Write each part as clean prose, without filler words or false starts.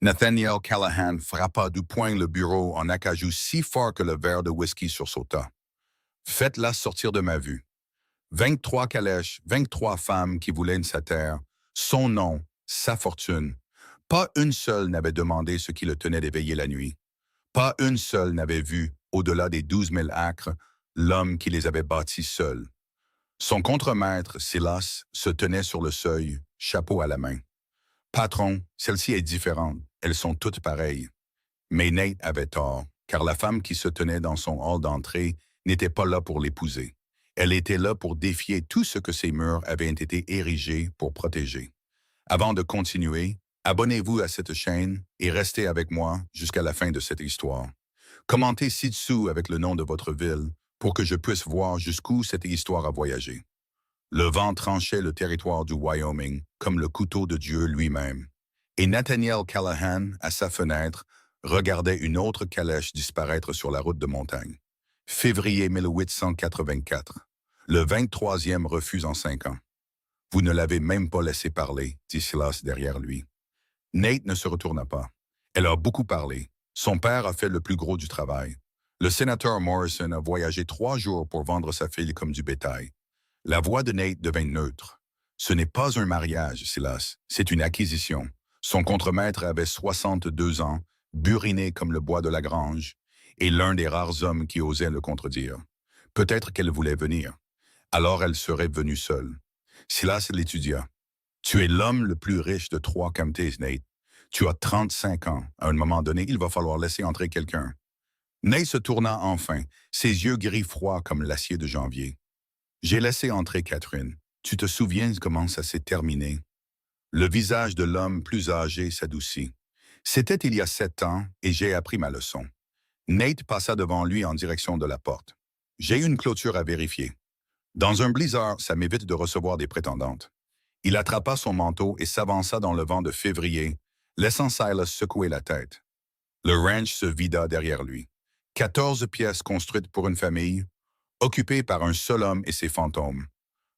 Nathaniel Callahan frappa du poing le bureau en acajou si fort que le verre de whisky sursauta. Faites-la sortir de ma vue. 23 calèches, 23 femmes qui voulaient sa terre, son nom, sa fortune. Pas une seule n'avait demandé ce qui le tenait d'éveiller la nuit. Pas une seule n'avait vu, au-delà des 12 000 acres, l'homme qui les avait bâtis seul. Son contremaître, Silas, se tenait sur le seuil, chapeau à la main. Patron, celle-ci est différente, elles sont toutes pareilles. Mais Nate avait tort, car la femme qui se tenait dans son hall d'entrée n'était pas là pour l'épouser. Elle était là pour défier tout ce que ces murs avaient été érigés pour protéger. Avant de continuer, abonnez-vous à cette chaîne et restez avec moi jusqu'à la fin de cette histoire. Commentez ci-dessous avec le nom de votre ville pour que je puisse voir jusqu'où cette histoire a voyagé. Le vent tranchait le territoire du Wyoming comme le couteau de Dieu lui-même. Et Nathaniel Callahan, à sa fenêtre, regardait une autre calèche disparaître sur la route de montagne. Février 1884. Le 23e refuse en 5 ans. Vous ne l'avez même pas laissé parler, dit Silas derrière lui. Nate ne se retourna pas. Elle a beaucoup parlé. Son père a fait le plus gros du travail. Le sénateur Morrison a voyagé 3 jours pour vendre sa fille comme du bétail. La voix de Nate devint neutre. Ce n'est pas un mariage, Silas, c'est une acquisition. Son contremaître avait 62 ans, buriné comme le bois de la grange, et l'un des rares hommes qui osaient le contredire. Peut-être qu'elle voulait venir. Alors elle serait venue seule. Silas l'étudia. Tu es l'homme le plus riche de 3 countés, Nate. Tu as 35 ans. À un moment donné, il va falloir laisser entrer quelqu'un. Nate se tourna enfin, ses yeux gris froids comme l'acier de janvier. J'ai laissé entrer Catherine. Tu te souviens comment ça s'est terminé? Le visage de l'homme plus âgé s'adoucit. C'était il y a 7 ans et j'ai appris ma leçon. Nate passa devant lui en direction de la porte. J'ai une clôture à vérifier. Dans un blizzard, ça m'évite de recevoir des prétendantes. Il attrapa son manteau et s'avança dans le vent de février, laissant Silas secouer la tête. Le ranch se vida derrière lui. 14 pièces construites pour une famille, occupées par un seul homme et ses fantômes.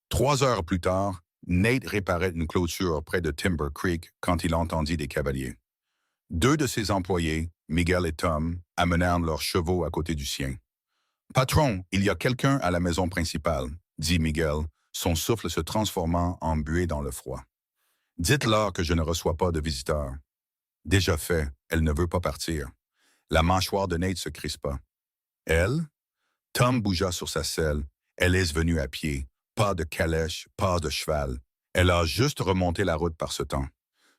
3 heures plus tard, Nate réparait une clôture près de Timber Creek quand il entendit des cavaliers. 2 de ses employés, Miguel et Tom, amenèrent leurs chevaux à côté du sien. « Patron, il y a quelqu'un à la maison principale », dit Miguel, son souffle se transformant en buée dans le froid. « Dites-leur que je ne reçois pas de visiteurs. » Déjà fait, elle ne veut pas partir. La mâchoire de Nate se crispa. « Elle ?» Tom bougea sur sa selle. Elle est venue à pied. Pas de calèche, pas de cheval. Elle a juste remonté la route par ce temps.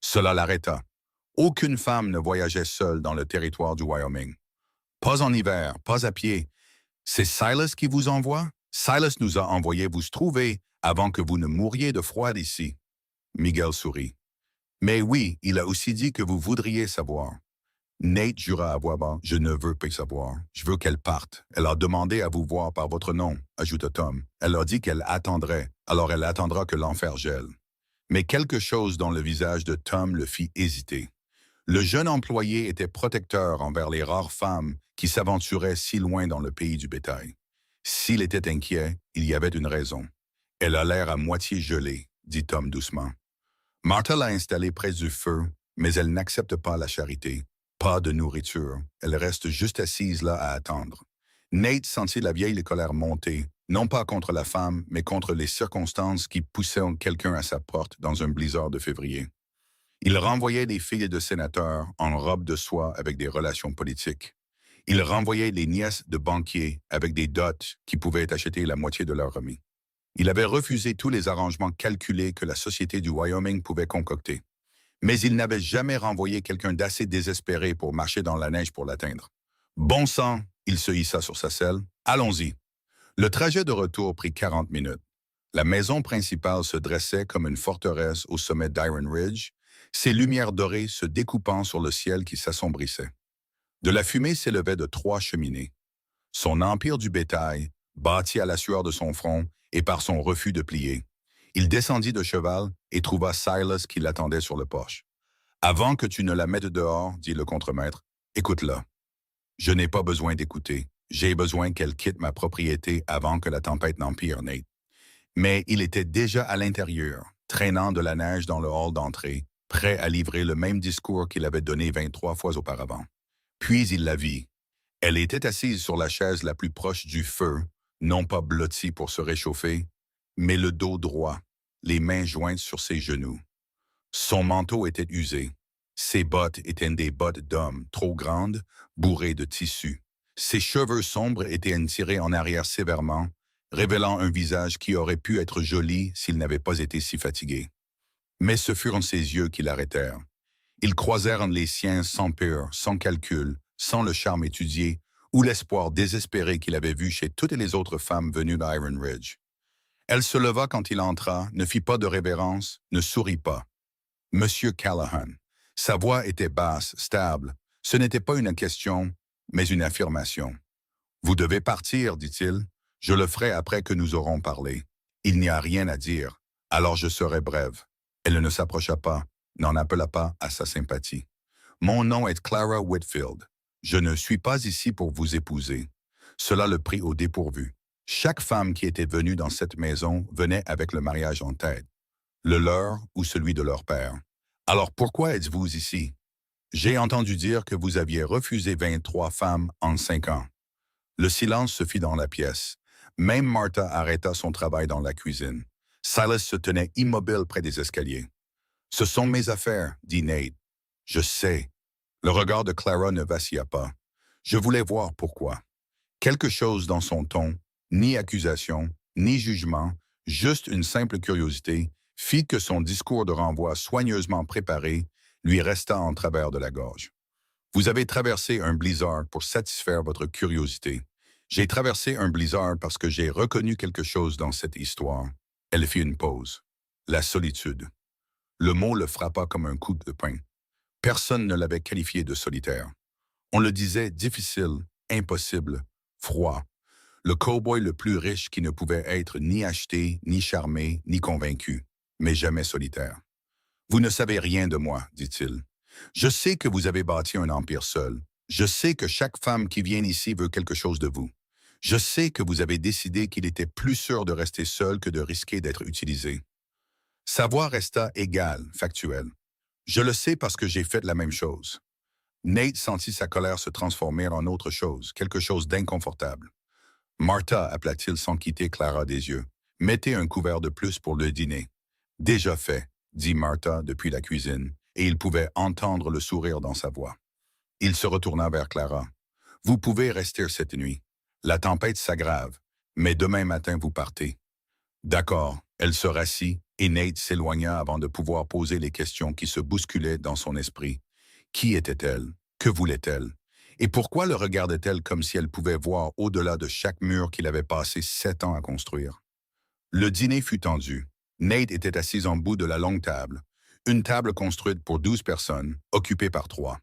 Cela l'arrêta. Aucune femme ne voyageait seule dans le territoire du Wyoming. Pas en hiver, pas à pied. C'est Silas qui vous envoie? Silas nous a envoyé vous trouver avant que vous ne mouriez de froid ici. Miguel sourit. Mais oui, il a aussi dit que vous voudriez savoir. Nate jura à voix basse. « Je ne veux pas savoir. Je veux qu'elle parte. Elle a demandé à vous voir par votre nom, » ajouta Tom. « Elle a dit qu'elle attendrait, alors elle attendra que l'enfer gèle. » Mais quelque chose dans le visage de Tom le fit hésiter. Le jeune employé était protecteur envers les rares femmes qui s'aventuraient si loin dans le pays du bétail. S'il était inquiet, il y avait une raison. « Elle a l'air à moitié gelée, » dit Tom doucement. Martha l'a installée près du feu, mais elle n'accepte pas la charité. Pas de nourriture. Elle reste juste assise là à attendre. Nate sentit la vieille colère monter, non pas contre la femme, mais contre les circonstances qui poussaient quelqu'un à sa porte dans un blizzard de février. Il renvoyait des filles de sénateurs en robe de soie avec des relations politiques. Il renvoyait les nièces de banquiers avec des dots qui pouvaient acheter la moitié de leur remis. Il avait refusé tous les arrangements calculés que la société du Wyoming pouvait concocter. Mais il n'avait jamais renvoyé quelqu'un d'assez désespéré pour marcher dans la neige pour l'atteindre. Bon sang, il se hissa sur sa selle. Allons-y. Le trajet de retour prit 40 minutes. La maison principale se dressait comme une forteresse au sommet d'Iron Ridge, ses lumières dorées se découpant sur le ciel qui s'assombrissait. De la fumée s'élevait de 3 cheminées. Son empire du bétail, bâti à la sueur de son front et par son refus de plier. Il descendit de cheval et trouva Silas qui l'attendait sur le porche. « Avant que tu ne la mettes dehors, dit le contremaître, écoute-la. Je n'ai pas besoin d'écouter. J'ai besoin qu'elle quitte ma propriété avant que la tempête n'empire, Nate. » Mais il était déjà à l'intérieur, traînant de la neige dans le hall d'entrée, prêt à livrer le même discours qu'il avait donné 23 fois auparavant. Puis il la vit. Elle était assise sur la chaise la plus proche du feu, non pas blottie pour se réchauffer, mais le dos droit, les mains jointes sur ses genoux. Son manteau était usé. Ses bottes étaient des bottes d'homme, trop grandes, bourrées de tissu. Ses cheveux sombres étaient tirés en arrière sévèrement, révélant un visage qui aurait pu être joli s'il n'avait pas été si fatigué. Mais ce furent ses yeux qui l'arrêtèrent. Ils croisèrent les siens sans peur, sans calcul, sans le charme étudié ou l'espoir désespéré qu'il avait vu chez toutes les autres femmes venues d'Iron Ridge. Elle se leva quand il entra, ne fit pas de révérence, ne sourit pas. Monsieur Callahan. Sa voix était basse, stable. Ce n'était pas une question, mais une affirmation. Vous devez partir, dit-il. Je le ferai après que nous aurons parlé. Il n'y a rien à dire, alors je serai brève. Elle ne s'approcha pas, n'en appela pas à sa sympathie. Mon nom est Clara Whitfield. Je ne suis pas ici pour vous épouser. Cela le prit au dépourvu. Chaque femme qui était venue dans cette maison venait avec le mariage en tête, le leur ou celui de leur père. Alors pourquoi êtes-vous ici? J'ai entendu dire que vous aviez refusé 23 femmes en 5 ans. Le silence se fit dans la pièce. Même Martha arrêta son travail dans la cuisine. Silas se tenait immobile près des escaliers. Ce sont mes affaires, dit Nate. Je sais. Le regard de Clara ne vacilla pas. Je voulais voir pourquoi. Quelque chose dans son ton, ni accusation, ni jugement, juste une simple curiosité, fit que son discours de renvoi soigneusement préparé lui resta en travers de la gorge. Vous avez traversé un blizzard pour satisfaire votre curiosité. J'ai traversé un blizzard parce que j'ai reconnu quelque chose dans cette histoire. Elle fit une pause. La solitude. Le mot le frappa comme un coup de poing. Personne ne l'avait qualifié de solitaire. On le disait difficile, impossible, froid. Le cow-boy le plus riche qui ne pouvait être ni acheté, ni charmé, ni convaincu, mais jamais solitaire. Vous ne savez rien de moi, dit-il. Je sais que vous avez bâti un empire seul. Je sais que chaque femme qui vient ici veut quelque chose de vous. Je sais que vous avez décidé qu'il était plus sûr de rester seul que de risquer d'être utilisé. Sa voix resta égale, factuelle. Je le sais parce que j'ai fait la même chose. Nate sentit sa colère se transformer en autre chose, quelque chose d'inconfortable. Martha, appela-t-il sans quitter Clara des yeux. Mettez un couvert de plus pour le dîner. Déjà fait, dit Martha depuis la cuisine, et il pouvait entendre le sourire dans sa voix. Il se retourna vers Clara. Vous pouvez rester cette nuit. La tempête s'aggrave, mais demain matin vous partez. D'accord, elle se rassit, et Nate s'éloigna avant de pouvoir poser les questions qui se bousculaient dans son esprit. Qui était-elle? Que voulait-elle? Et pourquoi le regardait-elle comme si elle pouvait voir au-delà de chaque mur qu'il avait passé 7 ans à construire? Le dîner fut tendu. Nate était assis en bout de la longue table, une table construite pour 12 personnes, occupée par 3.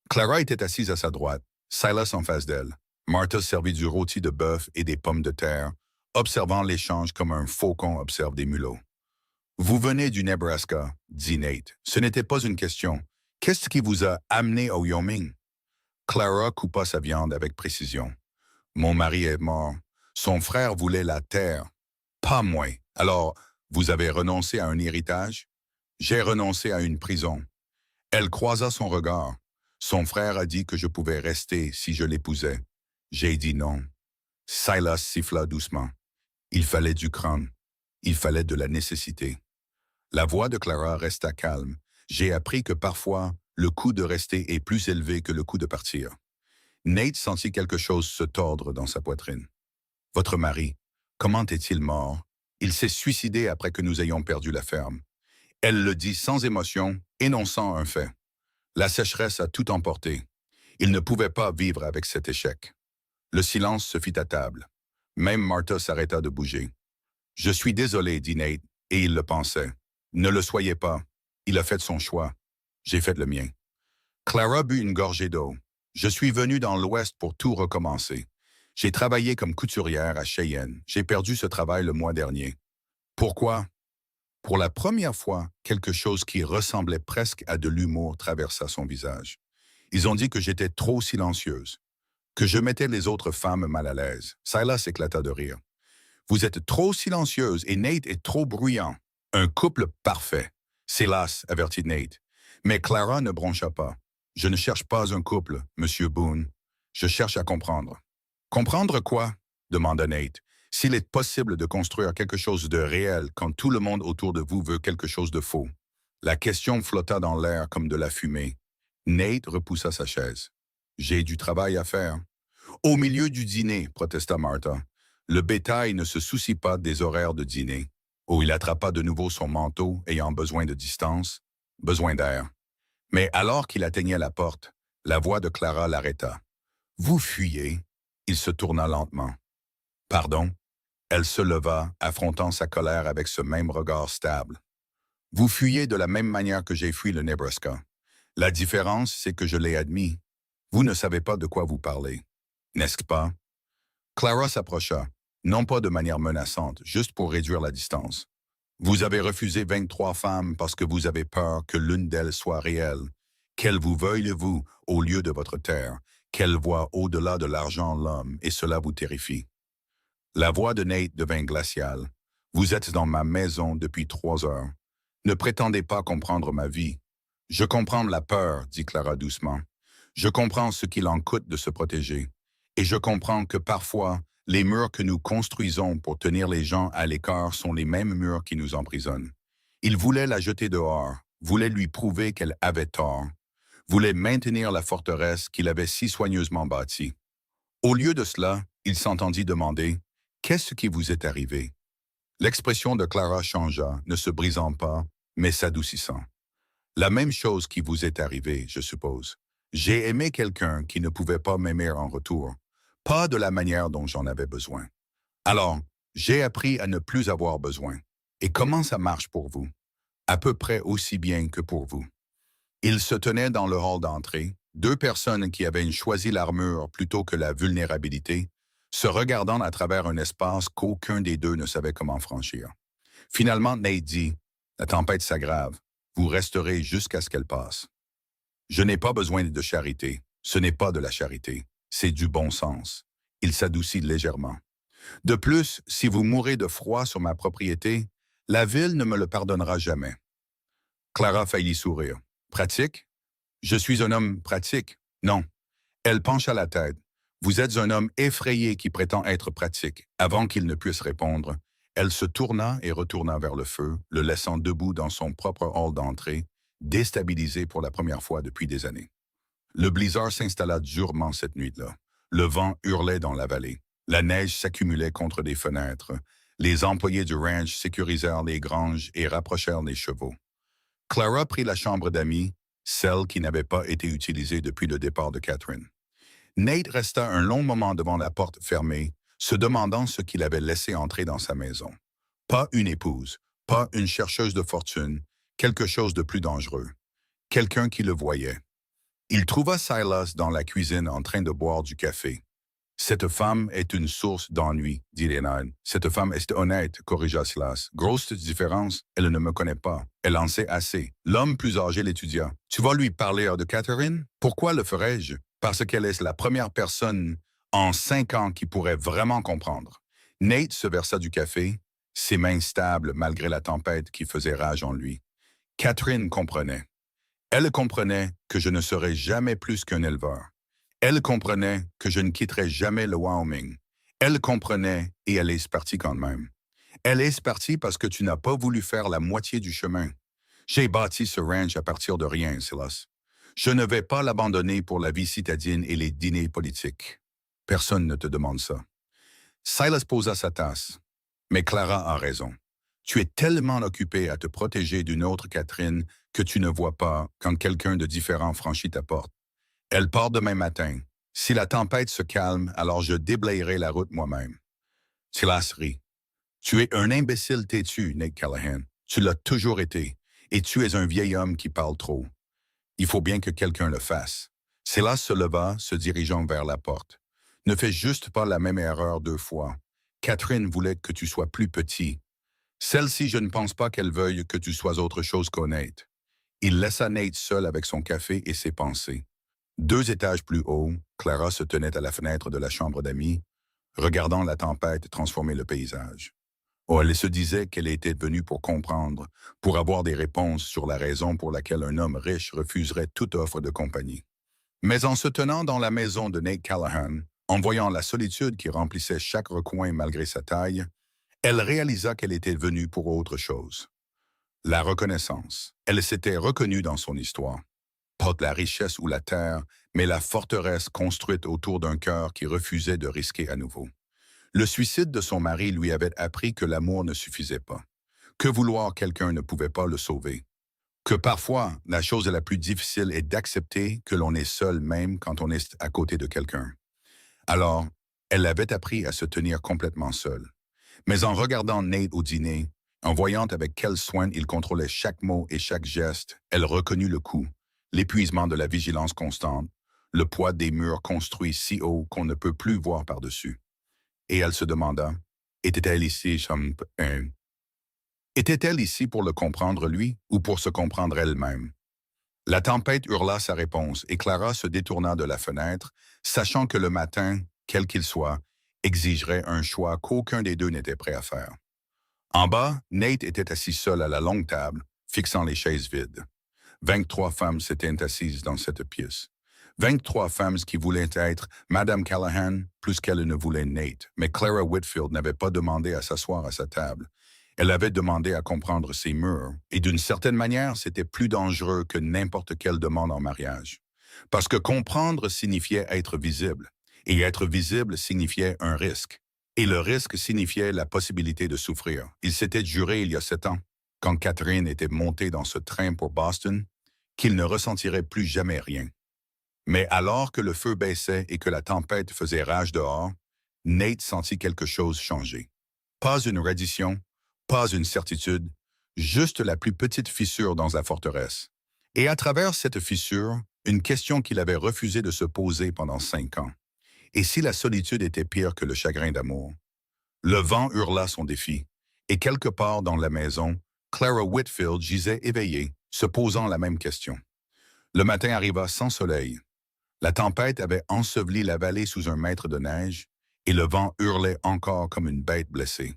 Clara était assise à sa droite, Silas en face d'elle. Martha servit du rôti de bœuf et des pommes de terre, observant l'échange comme un faucon observe des mulots. Vous venez du Nebraska, dit Nate. Ce n'était pas une question. Qu'est-ce qui vous a amené au Wyoming? Clara coupa sa viande avec précision. Mon mari est mort. Son frère voulait la terre. Pas moi. Alors, vous avez renoncé à un héritage? J'ai renoncé à une prison. Elle croisa son regard. Son frère a dit que je pouvais rester si je l'épousais. J'ai dit non. Silas siffla doucement. Il fallait du crâne. Il fallait de la nécessité. La voix de Clara resta calme. J'ai appris que parfois, le coût de rester est plus élevé que le coût de partir. Nate sentit quelque chose se tordre dans sa poitrine. Votre mari, comment est-il mort? Il s'est suicidé après que nous ayons perdu la ferme. Elle le dit sans émotion, énonçant un fait. La sécheresse a tout emporté. Il ne pouvait pas vivre avec cet échec. Le silence se fit à table. Même Martha s'arrêta de bouger. Je suis désolé, dit Nate, et il le pensait. Ne le soyez pas. Il a fait son choix. J'ai fait le mien. Clara but une gorgée d'eau. Je suis venu dans l'Ouest pour tout recommencer. J'ai travaillé comme couturière à Cheyenne. J'ai perdu ce travail le mois dernier. Pourquoi? Pour la première fois, quelque chose qui ressemblait presque à de l'humour traversa son visage. Ils ont dit que j'étais trop silencieuse, que je mettais les autres femmes mal à l'aise. Silas éclata de rire. Vous êtes trop silencieuse et Nate est trop bruyant. Un couple parfait. C'est las, avertit Nate. Mais Clara ne broncha pas. Je ne cherche pas un couple, Monsieur Boone. Je cherche à comprendre. Comprendre quoi? Demanda Nate. S'il est possible de construire quelque chose de réel quand tout le monde autour de vous veut quelque chose de faux. La question flotta dans l'air comme de la fumée. Nate repoussa sa chaise. J'ai du travail à faire. Au milieu du dîner, protesta Martha. Le bétail ne se soucie pas des horaires de dîner. Oh, il attrapa de nouveau son manteau, ayant besoin de distance, besoin d'air. Mais alors qu'il atteignait la porte, la voix de Clara l'arrêta. Vous fuyez. Il se tourna lentement. Pardon? Elle se leva, affrontant sa colère avec ce même regard stable. Vous fuyez de la même manière que j'ai fui le Nebraska. La différence, c'est que je l'ai admis. Vous ne savez pas de quoi vous parlez. N'est-ce pas? Clara s'approcha, non pas de manière menaçante, juste pour réduire la distance. Vous avez refusé 23 femmes parce que vous avez peur que l'une d'elles soit réelle, qu'elle vous veuille vous au lieu de votre terre, qu'elle voit au-delà de l'argent l'homme, et cela vous terrifie. La voix de Nate devint glaciale. Vous êtes dans ma maison depuis 3 heures. Ne prétendez pas comprendre ma vie. Je comprends la peur, dit Clara doucement. Je comprends ce qu'il en coûte de se protéger. Et je comprends que parfois, les murs que nous construisons pour tenir les gens à l'écart sont les mêmes murs qui nous emprisonnent. Il voulait la jeter dehors, voulait lui prouver qu'elle avait tort, voulait maintenir la forteresse qu'il avait si soigneusement bâtie. Au lieu de cela, il s'entendit demander « Qu'est-ce qui vous est arrivé ?» L'expression de Clara changea, ne se brisant pas, mais s'adoucissant. « La même chose qui vous est arrivée, je suppose. J'ai aimé quelqu'un qui ne pouvait pas m'aimer en retour, pas de la manière dont j'en avais besoin. Alors, j'ai appris à ne plus avoir besoin. Et comment ça marche pour vous? À peu près aussi bien que pour vous. » Il se tenait dans le hall d'entrée, 2 personnes qui avaient choisi l'armure plutôt que la vulnérabilité, se regardant à travers un espace qu'aucun des deux ne savait comment franchir. Finalement, Nate dit « La tempête s'aggrave. Vous resterez jusqu'à ce qu'elle passe. » Je n'ai pas besoin de charité. Ce n'est pas de la charité. C'est du bon sens. Il s'adoucit légèrement. De plus, si vous mourrez de froid sur ma propriété, la ville ne me le pardonnera jamais. Clara faillit sourire. Pratique? Je suis un homme pratique. Non. Elle pencha la tête. Vous êtes un homme effrayé qui prétend être pratique. Avant qu'il ne puisse répondre, elle se tourna et retourna vers le feu, le laissant debout dans son propre hall d'entrée, déstabilisé pour la première fois depuis des années. Le blizzard s'installa durement cette nuit-là. Le vent hurlait dans la vallée. La neige s'accumulait contre des fenêtres. Les employés du ranch sécurisèrent les granges et rapprochèrent les chevaux. Clara prit la chambre d'amis, celle qui n'avait pas été utilisée depuis le départ de Catherine. Nate resta un long moment devant la porte fermée, se demandant ce qu'il avait laissé entrer dans sa maison. Pas une épouse, pas une chercheuse de fortune, quelque chose de plus dangereux. Quelqu'un qui le voyait. Il trouva Silas dans la cuisine en train de boire du café. « Cette femme est une source d'ennui, dit Lénard. « Cette femme est honnête, corrigea Silas. Grosse différence, elle ne me connaît pas. Elle en sait assez. » L'homme plus âgé l'étudia. « Tu vas lui parler de Catherine? Pourquoi le ferais-je? Parce qu'elle est la première personne en 5 ans qui pourrait vraiment comprendre. » Nate se versa du café, ses mains stables malgré la tempête qui faisait rage en lui. Catherine comprenait. Elle comprenait que je ne serais jamais plus qu'un éleveur. Elle comprenait que je ne quitterais jamais le Wyoming. Elle comprenait et elle est partie quand même. Elle est partie parce que tu n'as pas voulu faire la moitié du chemin. J'ai bâti ce ranch à partir de rien, Silas. Je ne vais pas l'abandonner pour la vie citadine et les dîners politiques. Personne ne te demande ça. Silas posa sa tasse. Mais Clara a raison. Tu es tellement occupé à te protéger d'une autre Catherine que tu ne vois pas quand quelqu'un de différent franchit ta porte. Elle part demain matin. Si la tempête se calme, alors je déblayerai la route moi-même. Silas rit. Tu es un imbécile têtu, Nate Callahan. Tu l'as toujours été. Et tu es un vieil homme qui parle trop. Il faut bien que quelqu'un le fasse. Silas se leva, se dirigeant vers la porte. Ne fais juste pas la même erreur 2 fois. Catherine voulait que tu sois plus petit. Celle-ci, je ne pense pas qu'elle veuille que tu sois autre chose qu'honnête. Il laissa Nate seul avec son café et ses pensées. 2 étages plus haut, Clara se tenait à la fenêtre de la chambre d'amis, regardant la tempête transformer le paysage. Oh, elle se disait qu'elle était venue pour comprendre, pour avoir des réponses sur la raison pour laquelle un homme riche refuserait toute offre de compagnie. Mais en se tenant dans la maison de Nate Callahan, en voyant la solitude qui remplissait chaque recoin malgré sa taille, elle réalisa qu'elle était venue pour autre chose. La reconnaissance. Elle s'était reconnue dans son histoire. Pas la richesse ou la terre, mais la forteresse construite autour d'un cœur qui refusait de risquer à nouveau. Le suicide de son mari lui avait appris que l'amour ne suffisait pas, que vouloir quelqu'un ne pouvait pas le sauver, que parfois la chose la plus difficile est d'accepter que l'on est seul même quand on est à côté de quelqu'un. Alors, elle avait appris à se tenir complètement seule. Mais en regardant Nate au dîner, en voyant avec quel soin il contrôlait chaque mot et chaque geste, elle reconnut le coup, l'épuisement de la vigilance constante, le poids des murs construits si haut qu'on ne peut plus voir par-dessus. Et elle se demanda, était-elle ici comme un... Était-elle ici pour le comprendre lui ou pour se comprendre elle-même? La tempête hurla sa réponse et Clara se détourna de la fenêtre, sachant que le matin, quel qu'il soit, exigerait un choix qu'aucun des deux n'était prêt à faire. En bas, Nate était assis seul à la longue table, fixant les chaises vides. 23 femmes s'étaient assises dans cette pièce. 23 femmes qui voulaient être Madame Callahan plus qu'elle ne voulait Nate, mais Clara Whitfield n'avait pas demandé à s'asseoir à sa table. Elle avait demandé à comprendre ses murs, et d'une certaine manière, c'était plus dangereux que n'importe quelle demande en mariage. Parce que comprendre signifiait être visible, et être visible signifiait un risque. Et le risque signifiait la possibilité de souffrir. Il s'était juré il y a 7 ans, quand Catherine était montée dans ce train pour Boston, qu'il ne ressentirait plus jamais rien. Mais alors que le feu baissait et que la tempête faisait rage dehors, Nate sentit quelque chose changer. Pas une reddition, pas une certitude, juste la plus petite fissure dans la forteresse. Et à travers cette fissure, une question qu'il avait refusé de se poser pendant 5 ans. Et si la solitude était pire que le chagrin d'amour? Le vent hurla son défi, et quelque part dans la maison, Clara Whitfield gisait éveillée, se posant la même question. Le matin arriva sans soleil. La tempête avait enseveli la vallée sous un mètre de neige, et le vent hurlait encore comme une bête blessée.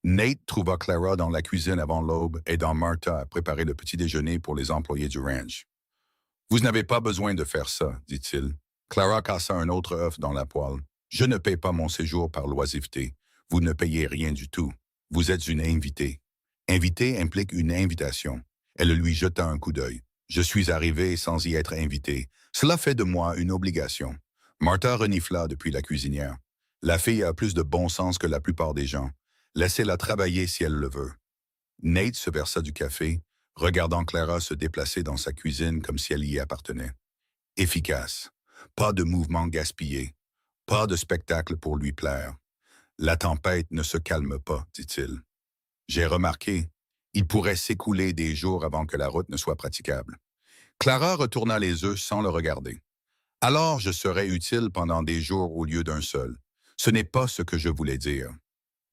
Nate trouva Clara dans la cuisine avant l'aube, aidant Martha à préparer le petit déjeuner pour les employés du ranch. « Vous n'avez pas besoin de faire ça, dit-il. Clara cassa un autre œuf dans la poêle. « Je ne paie pas mon séjour par l'oisiveté. Vous ne payez rien du tout. Vous êtes une invitée. Invité implique une invitation. » Elle lui jeta un coup d'œil. « Je suis arrivé sans y être invité. Cela fait de moi une obligation. » Martha renifla depuis la cuisinière. « La fille a plus de bon sens que la plupart des gens. Laissez-la travailler si elle le veut. » Nate se versa du café, regardant Clara se déplacer dans sa cuisine comme si elle y appartenait. Efficace. Pas de mouvement gaspillé. Pas de spectacle pour lui plaire. « La tempête ne se calme pas, dit-il. J'ai remarqué, il pourrait s'écouler des jours avant que la route ne soit praticable. » Clara retourna les œufs sans le regarder. « Alors je serai utile pendant des jours au lieu d'un seul. Ce n'est pas ce que je voulais dire. »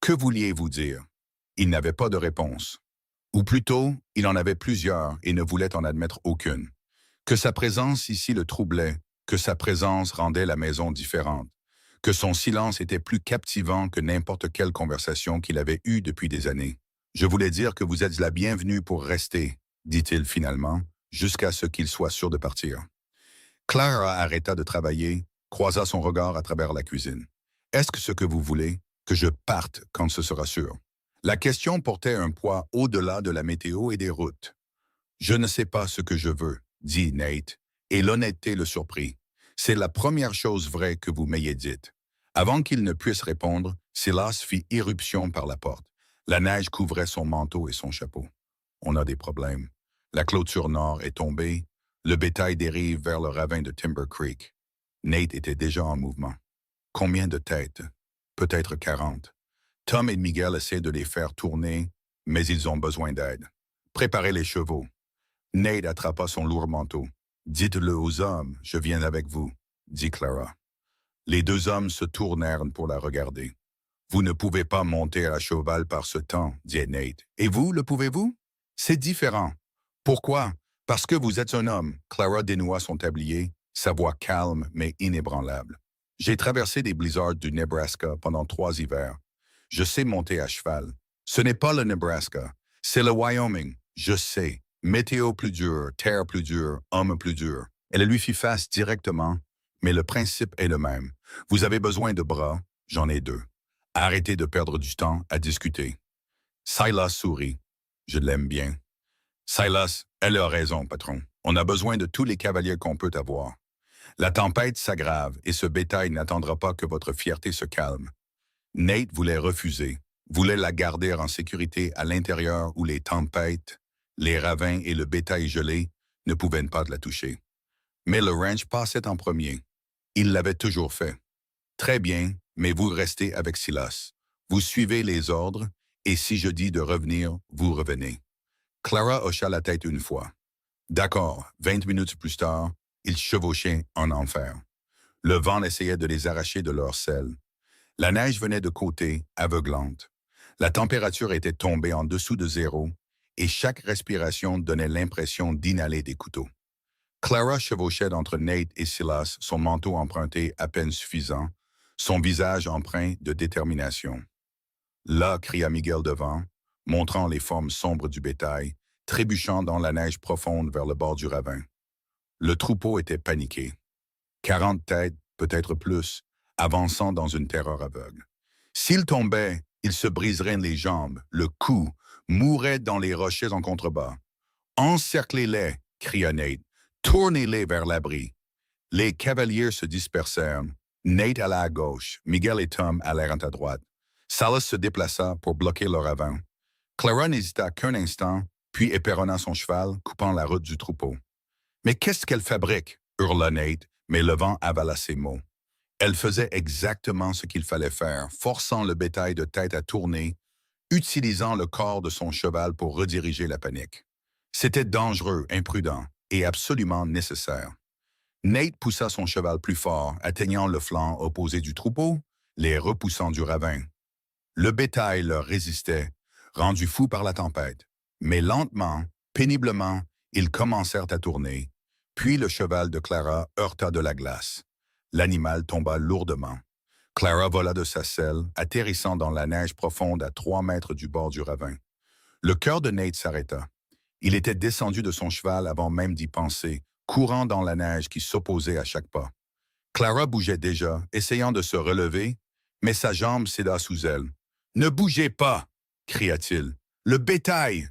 « Que vouliez-vous dire? » Il n'avait pas de réponse. Ou plutôt, il en avait plusieurs et ne voulait en admettre aucune. Que sa présence ici le troublait, que sa présence rendait la maison différente, que son silence était plus captivant que n'importe quelle conversation qu'il avait eue depuis des années. « Je voulais dire que vous êtes la bienvenue pour rester, » dit-il finalement, jusqu'à ce qu'il soit sûr de partir. Clara arrêta de travailler, croisa son regard à travers la cuisine. « Est-ce que ce que vous voulez? Que je parte quand ce sera sûr. » La question portait un poids au-delà de la météo et des routes. « Je ne sais pas ce que je veux, » dit Nate, et l'honnêteté le surprit. « C'est la première chose vraie que vous m'ayez dite. » Avant qu'il ne puisse répondre, Silas fit irruption par la porte. La neige couvrait son manteau et son chapeau. « On a des problèmes. La clôture nord est tombée. Le bétail dérive vers le ravin de Timber Creek. » Nate était déjà en mouvement. « Combien de têtes? » Peut-être 40. Tom et Miguel essaient de les faire tourner, mais ils ont besoin d'aide. Préparez les chevaux. Nate attrapa son lourd manteau. « Dites-le aux hommes, je viens avec vous, » dit Clara. Les 2 hommes se tournèrent pour la regarder. « Vous ne pouvez pas monter à cheval par ce temps, » dit Nate. « Et vous, le pouvez-vous? » « C'est différent. »« Pourquoi? » « Parce que vous êtes un homme. » Clara dénoua son tablier, sa voix calme mais inébranlable. « J'ai traversé des blizzards du Nebraska pendant 3 hivers. Je sais monter à cheval. Ce n'est pas le Nebraska, c'est le Wyoming, je sais. Météo plus dure, terre plus dure, homme plus dur. Elle lui fit face directement, mais le principe est le même. Vous avez besoin de bras, j'en ai deux. Arrêtez de perdre du temps à discuter. Silas sourit. Je l'aime bien. Silas, elle a raison, patron. On a besoin de tous les cavaliers qu'on peut avoir. La tempête s'aggrave et ce bétail n'attendra pas que votre fierté se calme. Nate voulait refuser, voulait la garder en sécurité à l'intérieur où les tempêtes, les ravins et le bétail gelé ne pouvaient pas la toucher. Mais le ranch passait en premier. Il l'avait toujours fait. Très bien, mais vous restez avec Silas. Vous suivez les ordres, et si je dis de revenir, vous revenez. Clara hocha la tête une fois. D'accord, 20 minutes plus tard, ils chevauchaient en enfer. Le vent essayait de les arracher de leur selle. La neige venait de côté, aveuglante. La température était tombée en dessous de zéro, et chaque respiration donnait l'impression d'inhaler des couteaux. Clara chevauchait entre Nate et Silas, son manteau emprunté à peine suffisant, son visage empreint de détermination. Là, cria Miguel devant, montrant les formes sombres du bétail, trébuchant dans la neige profonde vers le bord du ravin. Le troupeau était paniqué. 40 têtes, peut-être plus, avançant dans une terreur aveugle. S'ils tombaient, ils se briseraient les jambes, le cou, mourraient dans les rochers en contrebas. Encerclez-les, cria Nate. Tournez-les vers l'abri. Les cavaliers se dispersèrent. Nate alla à gauche, Miguel et Tom allèrent à droite. Silas se déplaça pour bloquer le ravin. Clara n'hésita qu'un instant, puis éperonna son cheval, coupant la route du troupeau. « Mais qu'est-ce qu'elle fabrique » hurla Nate, mais le vent avala ses mots. Elle faisait exactement ce qu'il fallait faire, forçant le bétail de tête à tourner, utilisant le corps de son cheval pour rediriger la panique. C'était dangereux, imprudent et absolument nécessaire. Nate poussa son cheval plus fort, atteignant le flanc opposé du troupeau, les repoussant du ravin. Le bétail leur résistait, rendu fou par la tempête. Mais lentement, péniblement, ils commencèrent à tourner, puis le cheval de Clara heurta de la glace. L'animal tomba lourdement. Clara vola de sa selle, atterrissant dans la neige profonde à 3 mètres du bord du ravin. Le cœur de Nate s'arrêta. Il était descendu de son cheval avant même d'y penser, courant dans la neige qui s'opposait à chaque pas. Clara bougeait déjà, essayant de se relever, mais sa jambe céda sous elle. « Ne bougez pas !» cria-t-il. « Le bétail !»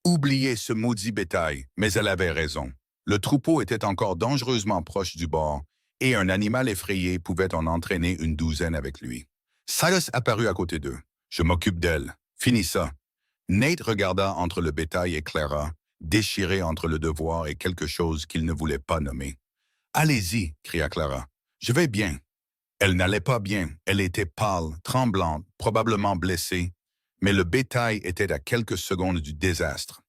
Oubliez ce maudit bétail, mais elle avait raison. Le troupeau était encore dangereusement proche du bord, et un animal effrayé pouvait en entraîner une douzaine avec lui. Silas apparut à côté d'eux. « Je m'occupe d'elle. Finis ça. » Nate regarda entre le bétail et Clara, déchiré entre le devoir et quelque chose qu'il ne voulait pas nommer. « Allez-y, cria Clara. Je vais bien. » Elle n'allait pas bien. Elle était pâle, tremblante, probablement blessée, mais le bétail était à quelques secondes du désastre.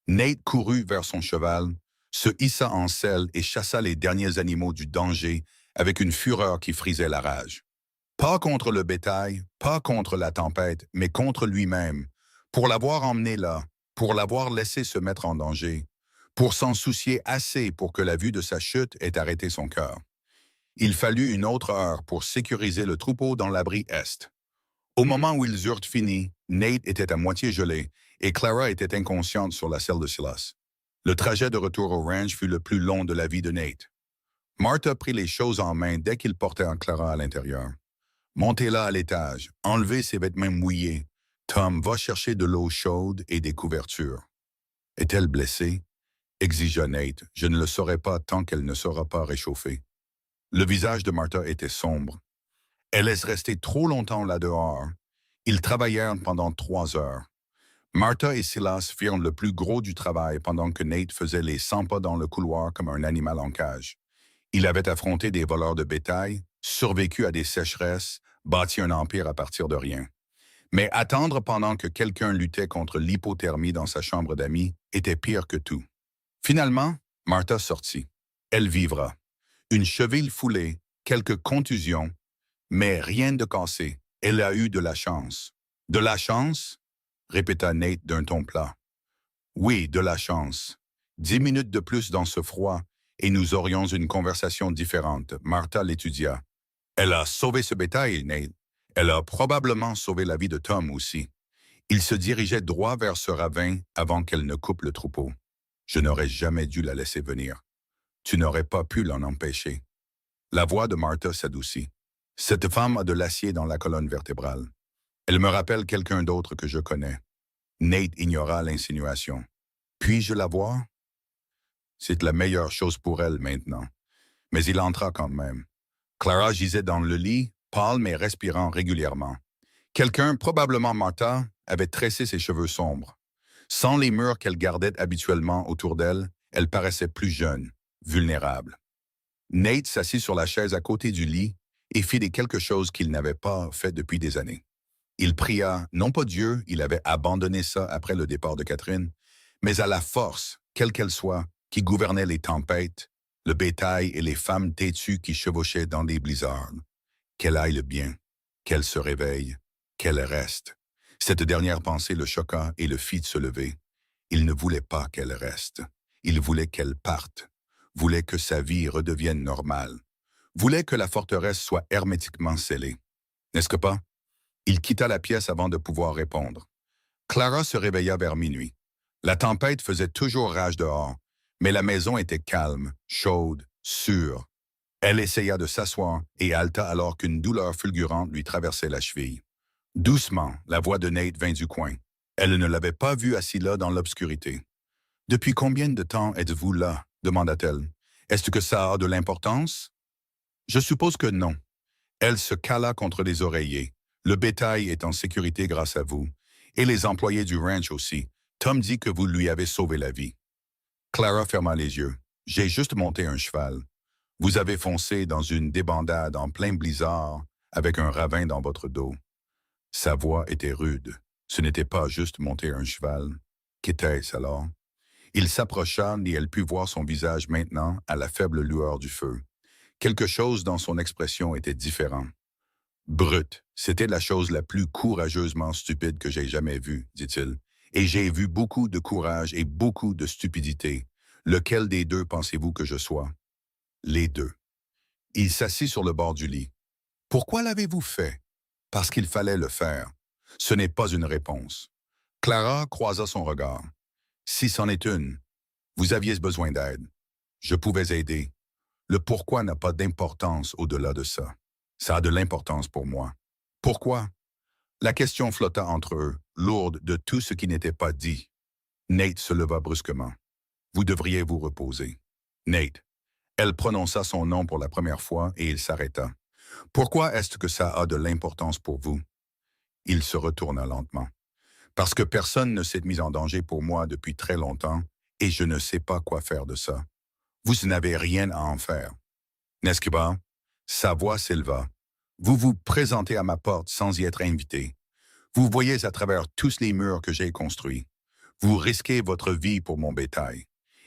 Nate courut vers son cheval, se hissa en selle et chassa les derniers animaux du danger avec une fureur qui frisait la rage. Pas contre le bétail, pas contre la tempête, mais contre lui-même, pour l'avoir emmené là, pour l'avoir laissé se mettre en danger, pour s'en soucier assez pour que la vue de sa chute ait arrêté son cœur. Il fallut une autre heure pour sécuriser le troupeau dans l'abri est. Au moment où ils eurent fini, Nate était à moitié gelé et Clara était inconsciente sur la selle de Silas. Le trajet de retour au ranch fut le plus long de la vie de Nate. Martha prit les choses en main dès qu'il portait Clara à l'intérieur. « Montez-la à l'étage, enlevez ses vêtements mouillés. Tom, va chercher de l'eau chaude et des couvertures. » « Est-elle blessée ?» exigea Nate. « Je ne le saurai pas tant qu'elle ne sera pas réchauffée. » Le visage de Martha était sombre. Elle laisse rester trop longtemps là-dehors. Ils travaillèrent pendant 3 heures. Martha et Silas firent le plus gros du travail pendant que Nate faisait les 100 pas dans le couloir comme un animal en cage. Il avait affronté des voleurs de bétail, survécu à des sécheresses, bâti un empire à partir de rien. Mais attendre pendant que quelqu'un luttait contre l'hypothermie dans sa chambre d'amis était pire que tout. Finalement, Martha sortit. Elle vivra. Une cheville foulée, quelques contusions, mais rien de cassé. Elle a eu de la chance. « De la chance ?» répéta Nate d'un ton plat. « Oui, de la chance. 10 minutes de plus dans ce froid, et nous aurions une conversation différente. » Martha l'étudia. « Elle a sauvé ce bétail, Nate. Elle a probablement sauvé la vie de Tom aussi. Il se dirigeait droit vers ce ravin avant qu'elle ne coupe le troupeau. Je n'aurais jamais dû la laisser venir. Tu n'aurais pas pu l'en empêcher. La voix de Martha s'adoucit. Cette femme a de l'acier dans la colonne vertébrale. Elle me rappelle quelqu'un d'autre que je connais. Nate ignora l'insinuation. Puis-je la voir? C'est la meilleure chose pour elle maintenant. Mais il entra quand même. Clara gisait dans le lit, pâle mais respirant régulièrement. Quelqu'un, probablement Martha, avait tressé ses cheveux sombres. Sans les murs qu'elle gardait habituellement autour d'elle, elle paraissait plus jeune, vulnérable. Nate s'assit sur la chaise à côté du lit et fit quelque chose qu'il n'avait pas fait depuis des années. Il pria, non pas Dieu, il avait abandonné ça après le départ de Catherine, mais à la force, quelle qu'elle soit, qui gouvernait les tempêtes, le bétail et les femmes têtues qui chevauchaient dans les blizzards. Qu'elle aille bien, qu'elle se réveille, qu'elle reste. Cette dernière pensée le choqua et le fit se lever. Il ne voulait pas qu'elle reste. Il voulait qu'elle parte. Voulait que sa vie redevienne normale. Voulait que la forteresse soit hermétiquement scellée. N'est-ce que pas? Il quitta la pièce avant de pouvoir répondre. Clara se réveilla vers minuit. La tempête faisait toujours rage dehors, mais la maison était calme, chaude, sûre. Elle essaya de s'asseoir et halta alors qu'une douleur fulgurante lui traversait la cheville. Doucement, la voix de Nate vint du coin. Elle ne l'avait pas vu assis là dans l'obscurité. « Depuis combien de temps êtes-vous là? » demanda-t-elle. « Est-ce que ça a de l'importance? » « Je suppose que non. » Elle se cala contre les oreillers. « Le bétail est en sécurité grâce à vous. Et les employés du ranch aussi. Tom dit que vous lui avez sauvé la vie. » Clara ferma les yeux. « J'ai juste monté un cheval. Vous avez foncé dans une débandade en plein blizzard avec un ravin dans votre dos. » Sa voix était rude. Ce n'était pas juste monter un cheval. Qu'était-ce alors? Il s'approcha et elle put voir son visage maintenant à la faible lueur du feu. Quelque chose dans son expression était différent. « Brute, c'était la chose la plus courageusement stupide que j'ai jamais vue, dit-il. Et j'ai vu beaucoup de courage et beaucoup de stupidité. Lequel des deux pensez-vous que je sois? » Les deux. Il s'assit sur le bord du lit. « Pourquoi l'avez-vous fait? » « Parce qu'il fallait le faire. » Ce n'est pas une réponse. Clara croisa son regard. « Si c'en est une, vous aviez besoin d'aide. Je pouvais aider. Le pourquoi n'a pas d'importance au-delà de ça. Ça a de l'importance pour moi. Pourquoi? » La question flotta entre eux, lourde de tout ce qui n'était pas dit. Nate se leva brusquement. « Vous devriez vous reposer. » « Nate. » Elle prononça son nom pour la première fois et il s'arrêta. « Pourquoi est-ce que ça a de l'importance pour vous? » Il se retourna lentement. « Parce que personne ne s'est mis en danger pour moi depuis très longtemps et je ne sais pas quoi faire de ça. Vous n'avez rien à en faire. » N'est-ce pas? Sa voix s'éleva. « Vous vous présentez à ma porte sans y être invité. Vous voyez à travers tous les murs que j'ai construits. Vous risquez votre vie pour mon bétail.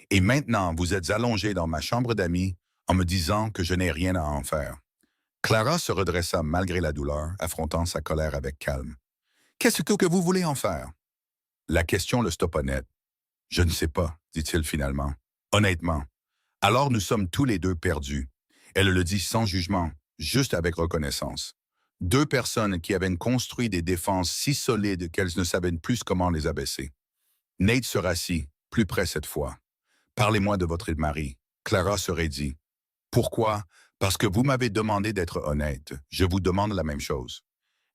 Et maintenant, vous êtes allongé dans ma chambre d'amis en me disant que je n'ai rien à en faire. » Clara se redressa malgré la douleur, affrontant sa colère avec calme. « Qu'est-ce que vous voulez en faire? » La question le stoppa net. « Je ne sais pas, dit-il finalement. Honnêtement. Alors nous sommes tous les deux perdus. » Elle le dit sans jugement, juste avec reconnaissance. Deux personnes qui avaient construit des défenses si solides qu'elles ne savaient plus comment les abaisser. Nate se rassit, plus près cette fois. « Parlez-moi de votre mari. » Clara se raidit. « Pourquoi? Parce que vous m'avez demandé d'être honnête. Je vous demande la même chose. »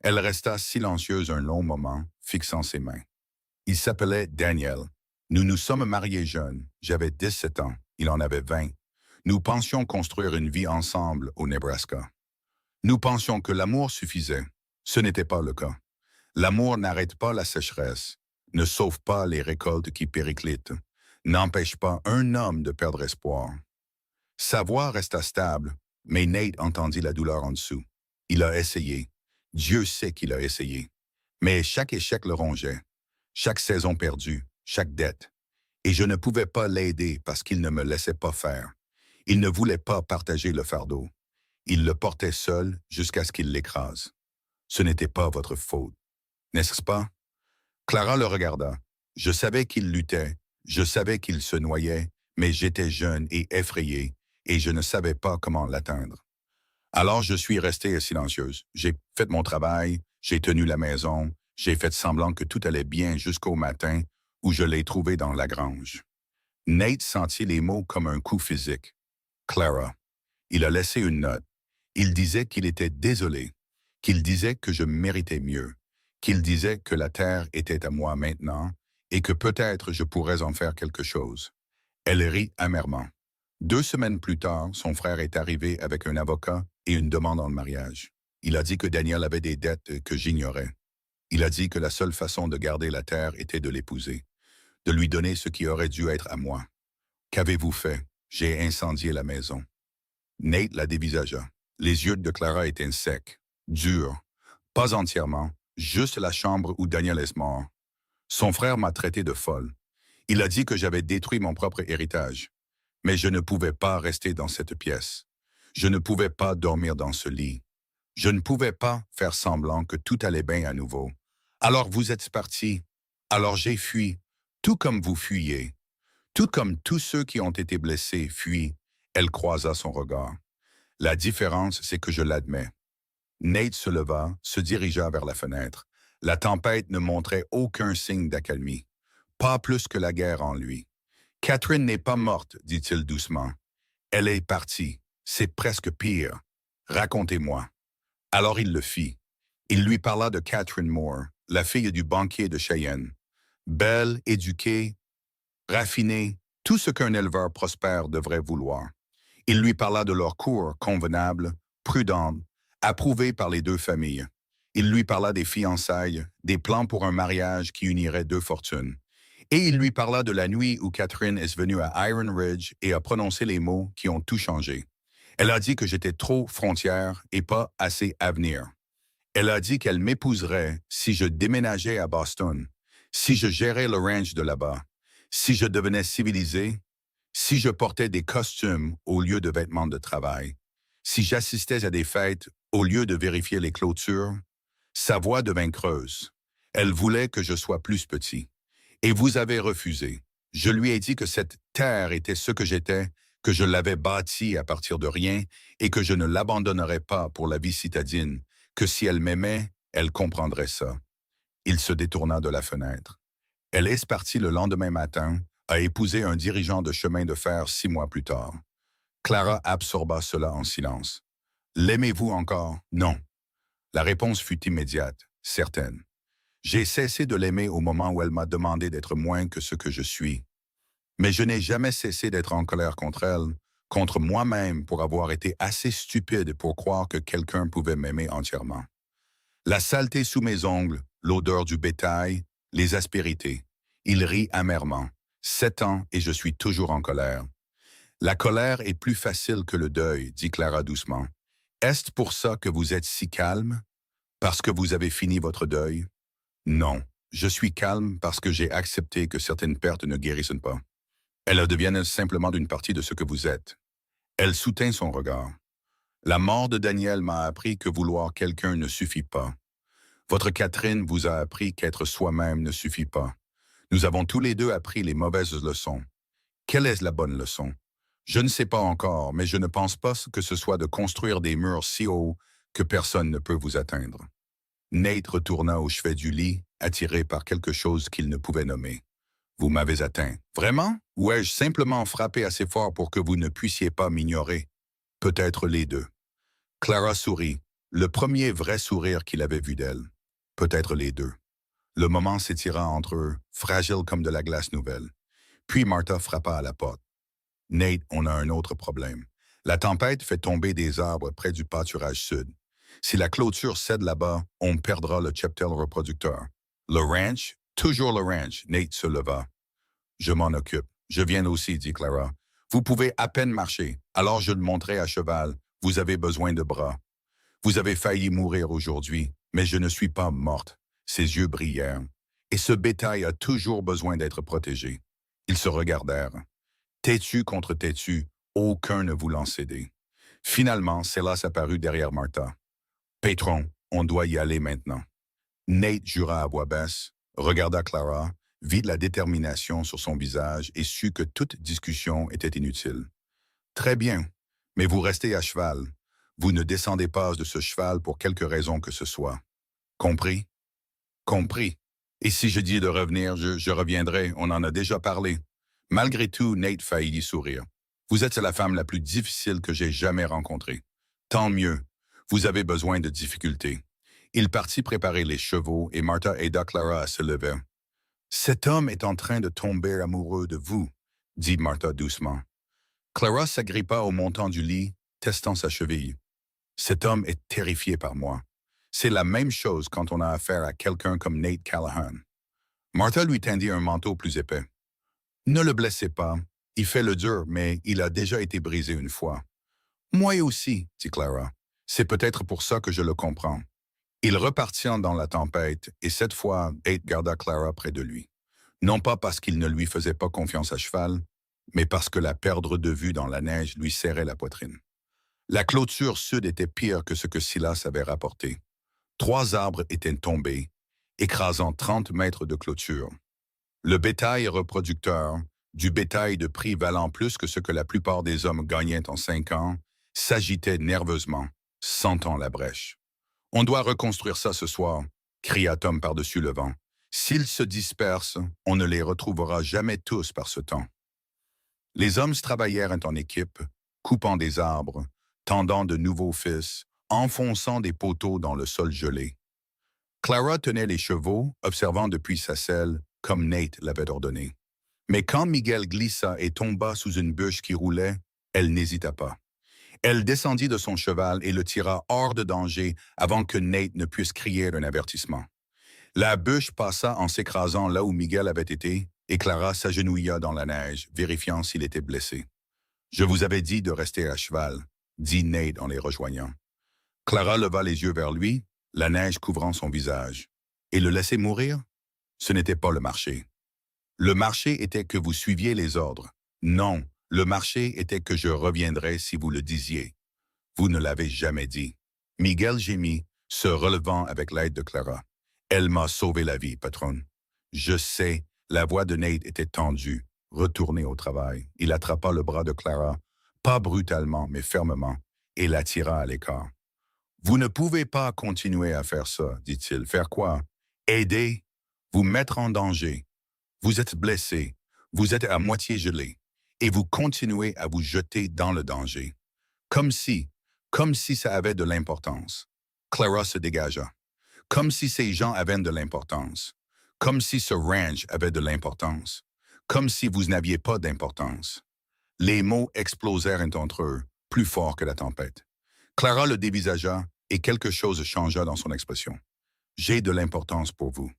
Elle resta silencieuse un long moment, fixant ses mains. Il s'appelait Daniel. Nous nous sommes mariés jeunes. J'avais 17 ans. Il en avait 20. Nous pensions construire une vie ensemble au Nebraska. Nous pensions que l'amour suffisait. Ce n'était pas le cas. L'amour n'arrête pas la sécheresse, ne sauve pas les récoltes qui périclitent, n'empêche pas un homme de perdre espoir. Sa voix resta stable, mais Nate entendit la douleur en dessous. Il a essayé. Dieu sait qu'il a essayé. Mais chaque échec le rongeait. Chaque saison perdue, chaque dette. Et je ne pouvais pas l'aider parce qu'il ne me laissait pas faire. Il ne voulait pas partager le fardeau. Il le portait seul jusqu'à ce qu'il l'écrase. Ce n'était pas votre faute. N'est-ce pas? Clara le regarda. Je savais qu'il luttait. Je savais qu'il se noyait, mais j'étais jeune et effrayé, et je ne savais pas comment l'atteindre. Alors je suis restée silencieuse. J'ai fait mon travail, j'ai tenu la maison, J'ai fait semblant que tout allait bien jusqu'au matin où je l'ai trouvé dans la grange. Nate sentit les mots comme un coup physique. Clara. Il a laissé une note. Il disait qu'il était désolé, qu'il disait que je méritais mieux, qu'il disait que la terre était à moi maintenant et que peut-être je pourrais en faire quelque chose. Elle rit amèrement. 2 semaines plus tard, son frère est arrivé avec un avocat et une demande en mariage. Il a dit que Daniel avait des dettes que j'ignorais. Il a dit que la seule façon de garder la terre était de l'épouser, de lui donner ce qui aurait dû être à moi. Qu'avez-vous fait? J'ai incendié la maison. Nate la dévisagea. Les yeux de Clara étaient secs, durs, pas entièrement, juste la chambre où Daniel est mort. Son frère m'a traité de folle. Il a dit que j'avais détruit mon propre héritage. Mais je ne pouvais pas rester dans cette pièce. Je ne pouvais pas dormir dans ce lit. Je ne pouvais pas faire semblant que tout allait bien à nouveau. Alors vous êtes partis. Alors j'ai fui, tout comme vous fuyez. Tout comme tous ceux qui ont été blessés fuient. Elle croisa son regard. La différence, c'est que je l'admets. Nate se leva, se dirigea vers la fenêtre. La tempête ne montrait aucun signe d'accalmie. Pas plus que la guerre en lui. Catherine n'est pas morte, dit-il doucement. Elle est partie. C'est presque pire. Racontez-moi. Alors il le fit. Il lui parla de Catherine Moore, la fille du banquier de Cheyenne. Belle, éduquée, raffinée, tout ce qu'un éleveur prospère devrait vouloir. Il lui parla de leur cour convenable, prudente, approuvée par les 2 familles. Il lui parla des fiançailles, des plans pour un mariage qui unirait 2 fortunes. Et il lui parla de la nuit où Catherine est venue à Iron Ridge et a prononcé les mots qui ont tout changé. Elle a dit que j'étais trop frontière et pas assez avenir. Elle a dit qu'elle m'épouserait si je déménageais à Boston, si je gérais le ranch de là-bas, si je devenais civilisé, si je portais des costumes au lieu de vêtements de travail, si j'assistais à des fêtes au lieu de vérifier les clôtures. Sa voix devint creuse. Elle voulait que je sois plus petit. Et vous avez refusé. Je lui ai dit que cette terre était ce que j'étais, que je l'avais bâtie à partir de rien et que je ne l'abandonnerais pas pour la vie citadine, que si elle m'aimait, elle comprendrait ça. Il se détourna de la fenêtre. Elle est partie le lendemain matin, a épousé un dirigeant de chemin de fer 6 mois plus tard. Clara absorba cela en silence. L'aimez-vous encore? Non. La réponse fut immédiate, certaine. J'ai cessé de l'aimer au moment où elle m'a demandé d'être moins que ce que je suis. Mais je n'ai jamais cessé d'être en colère contre elle, contre moi-même pour avoir été assez stupide pour croire que quelqu'un pouvait m'aimer entièrement. La saleté sous mes ongles, l'odeur du bétail, les aspérités. Il rit amèrement. 7 ans et je suis toujours en colère. La colère est plus facile que le deuil, dit Clara doucement. Est-ce pour ça que vous êtes si calme? Parce que vous avez fini votre deuil? Non, je suis calme parce que j'ai accepté que certaines pertes ne guérissent pas. Elles deviennent simplement d'une partie de ce que vous êtes. Elle soutint son regard. La mort de Daniel m'a appris que vouloir quelqu'un ne suffit pas. Votre Catherine vous a appris qu'être soi-même ne suffit pas. Nous avons tous les deux appris les mauvaises leçons. Quelle est la bonne leçon? Je ne sais pas encore, mais je ne pense pas que ce soit de construire des murs si hauts que personne ne peut vous atteindre. Nate retourna au chevet du lit, attiré par quelque chose qu'il ne pouvait nommer. Vous m'avez atteint. Vraiment? Ou ai-je simplement frappé assez fort pour que vous ne puissiez pas m'ignorer? Peut-être les deux. Clara sourit, le premier vrai sourire qu'il avait vu d'elle. Peut-être les deux. Le moment s'étira entre eux, fragile comme de la glace nouvelle. Puis Martha frappa à la porte. Nate, on a un autre problème. La tempête fait tomber des arbres près du pâturage sud. Si la clôture cède là-bas, on perdra le cheptel reproducteur. Le ranch, toujours le ranch. Nate se leva. Je m'en occupe. Je viens aussi, dit Clara. Vous pouvez à peine marcher, alors je le montrerai à cheval. Vous avez besoin de bras. Vous avez failli mourir aujourd'hui, mais je ne suis pas morte. Ses yeux brillèrent. Et ce bétail a toujours besoin d'être protégé. Ils se regardèrent. Têtu contre têtu, aucun ne voulant céder. Finalement, Silas apparut derrière Martha. Patron, on doit y aller maintenant. Nate jura à voix basse, regarda Clara, vit la détermination sur son visage et sut que toute discussion était inutile. Très bien, mais vous restez à cheval. Vous ne descendez pas de ce cheval pour quelque raison que ce soit. Compris? Compris. Et si je dis de revenir, je reviendrai, on en a déjà parlé. Malgré tout, Nate faillit sourire. Vous êtes la femme la plus difficile que j'ai jamais rencontrée. Tant mieux. Vous avez besoin de difficultés. Il partit préparer les chevaux et Martha aida Clara à se lever. Cet homme est en train de tomber amoureux de vous, dit Martha doucement. Clara s'agrippa au montant du lit, testant sa cheville. Cet homme est terrifié par moi. C'est la même chose quand on a affaire à quelqu'un comme Nate Callahan. Martha lui tendit un manteau plus épais. Ne le blessez pas. Il fait le dur, mais il a déjà été brisé une fois. Moi aussi, dit Clara. C'est peut-être pour ça que je le comprends. Ils repartirent dans la tempête, et cette fois, Nate garda Clara près de lui. Non pas parce qu'il ne lui faisait pas confiance à cheval, mais parce que la perdre de vue dans la neige lui serrait la poitrine. La clôture sud était pire que ce que Silas avait rapporté. 3 arbres étaient tombés, écrasant 30 mètres de clôture. Le bétail reproducteur, du bétail de prix valant plus que ce que la plupart des hommes gagnaient en 5 ans, s'agitait nerveusement, sentant la brèche. « On doit reconstruire ça ce soir », cria Tom par-dessus le vent. « S'ils se dispersent, on ne les retrouvera jamais tous par ce temps. » Les hommes travaillèrent en équipe, coupant des arbres, tendant de nouveaux fils, enfonçant des poteaux dans le sol gelé. Clara tenait les chevaux, observant depuis sa selle, comme Nate l'avait ordonné. Mais quand Miguel glissa et tomba sous une bûche qui roulait, elle n'hésita pas. Elle descendit de son cheval et le tira hors de danger avant que Nate ne puisse crier un avertissement. La bûche passa en s'écrasant là où Miguel avait été, et Clara s'agenouilla dans la neige, vérifiant s'il était blessé. « Je vous avais dit de rester à cheval », dit Nate en les rejoignant. Clara leva les yeux vers lui, la neige couvrant son visage. Et le laisser mourir? Ce n'était pas le marché. Le marché était que vous suiviez les ordres. Non, le marché était que je reviendrais si vous le disiez. Vous ne l'avez jamais dit. Miguel gémit, se relevant avec l'aide de Clara. Elle m'a sauvé la vie, patronne. Je sais, la voix de Nate était tendue. Retourné au travail, il attrapa le bras de Clara, pas brutalement, mais fermement, et l'attira à l'écart. Vous ne pouvez pas continuer à faire ça, dit-il. Faire quoi? Aider? Vous mettre en danger. Vous êtes blessé, vous êtes à moitié gelé, et vous continuez à vous jeter dans le danger. Comme si ça avait de l'importance. Clara se dégagea. Comme si ces gens avaient de l'importance. Comme si ce ranch avait de l'importance. Comme si vous n'aviez pas d'importance. Les mots explosèrent entre eux, plus forts que la tempête. Clara le dévisagea et quelque chose changea dans son expression. « J'ai de l'importance pour vous. »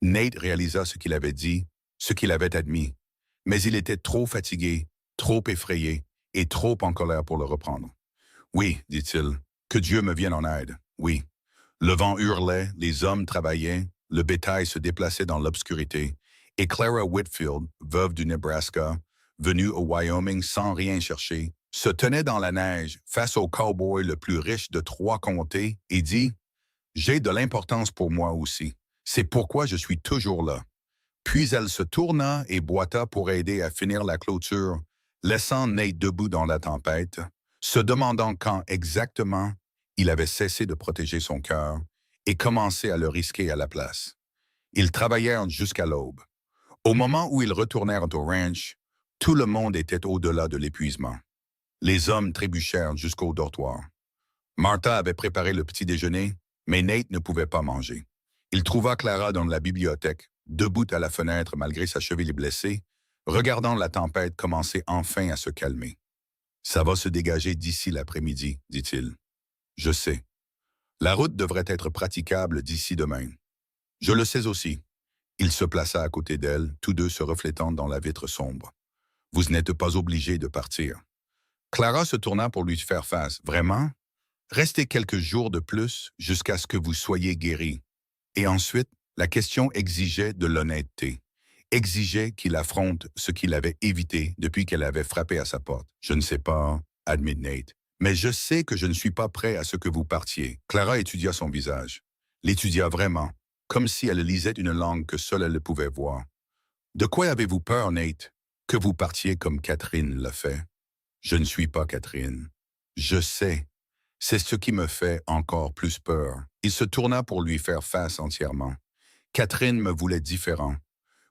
Nate réalisa ce qu'il avait dit, ce qu'il avait admis, mais il était trop fatigué, trop effrayé et trop en colère pour le reprendre. « Oui, dit-il, que Dieu me vienne en aide, oui. » Le vent hurlait, les hommes travaillaient, le bétail se déplaçait dans l'obscurité, et Clara Whitfield, veuve du Nebraska, venue au Wyoming sans rien chercher, se tenait dans la neige face au cow-boy le plus riche de 3 comtés et dit « J'ai de l'importance pour moi aussi. C'est pourquoi je suis toujours là. » Puis elle se tourna et boita pour aider à finir la clôture, laissant Nate debout dans la tempête, se demandant quand exactement il avait cessé de protéger son cœur et commencé à le risquer à la place. Ils travaillèrent jusqu'à l'aube. Au moment où ils retournèrent au ranch, tout le monde était au-delà de l'épuisement. Les hommes trébuchèrent jusqu'au dortoir. Martha avait préparé le petit déjeuner, mais Nate ne pouvait pas manger. Il trouva Clara dans la bibliothèque, debout à la fenêtre malgré sa cheville blessée, regardant la tempête commencer enfin à se calmer. « Ça va se dégager d'ici l'après-midi, dit-il. « Je sais. La route devrait être praticable d'ici demain. »« Je le sais aussi. » Il se plaça à côté d'elle, tous deux se reflétant dans la vitre sombre. « Vous n'êtes pas obligé de partir. » Clara se tourna pour lui faire face. « Vraiment? Restez quelques jours de plus jusqu'à ce que vous soyez guéri. » Et ensuite, la question exigeait de l'honnêteté, exigeait qu'il affronte ce qu'il avait évité depuis qu'elle avait frappé à sa porte. « Je ne sais pas, » admit Nate, « mais je sais que je ne suis pas prêt à ce que vous partiez. » Clara étudia son visage, l'étudia vraiment, comme si elle lisait une langue que seule elle pouvait voir. « De quoi avez-vous peur, Nate? Que vous partiez comme Catherine l'a fait. »« Je ne suis pas Catherine. Je sais. C'est ce qui me fait encore plus peur. » Il se tourna pour lui faire face entièrement. Catherine me voulait différent.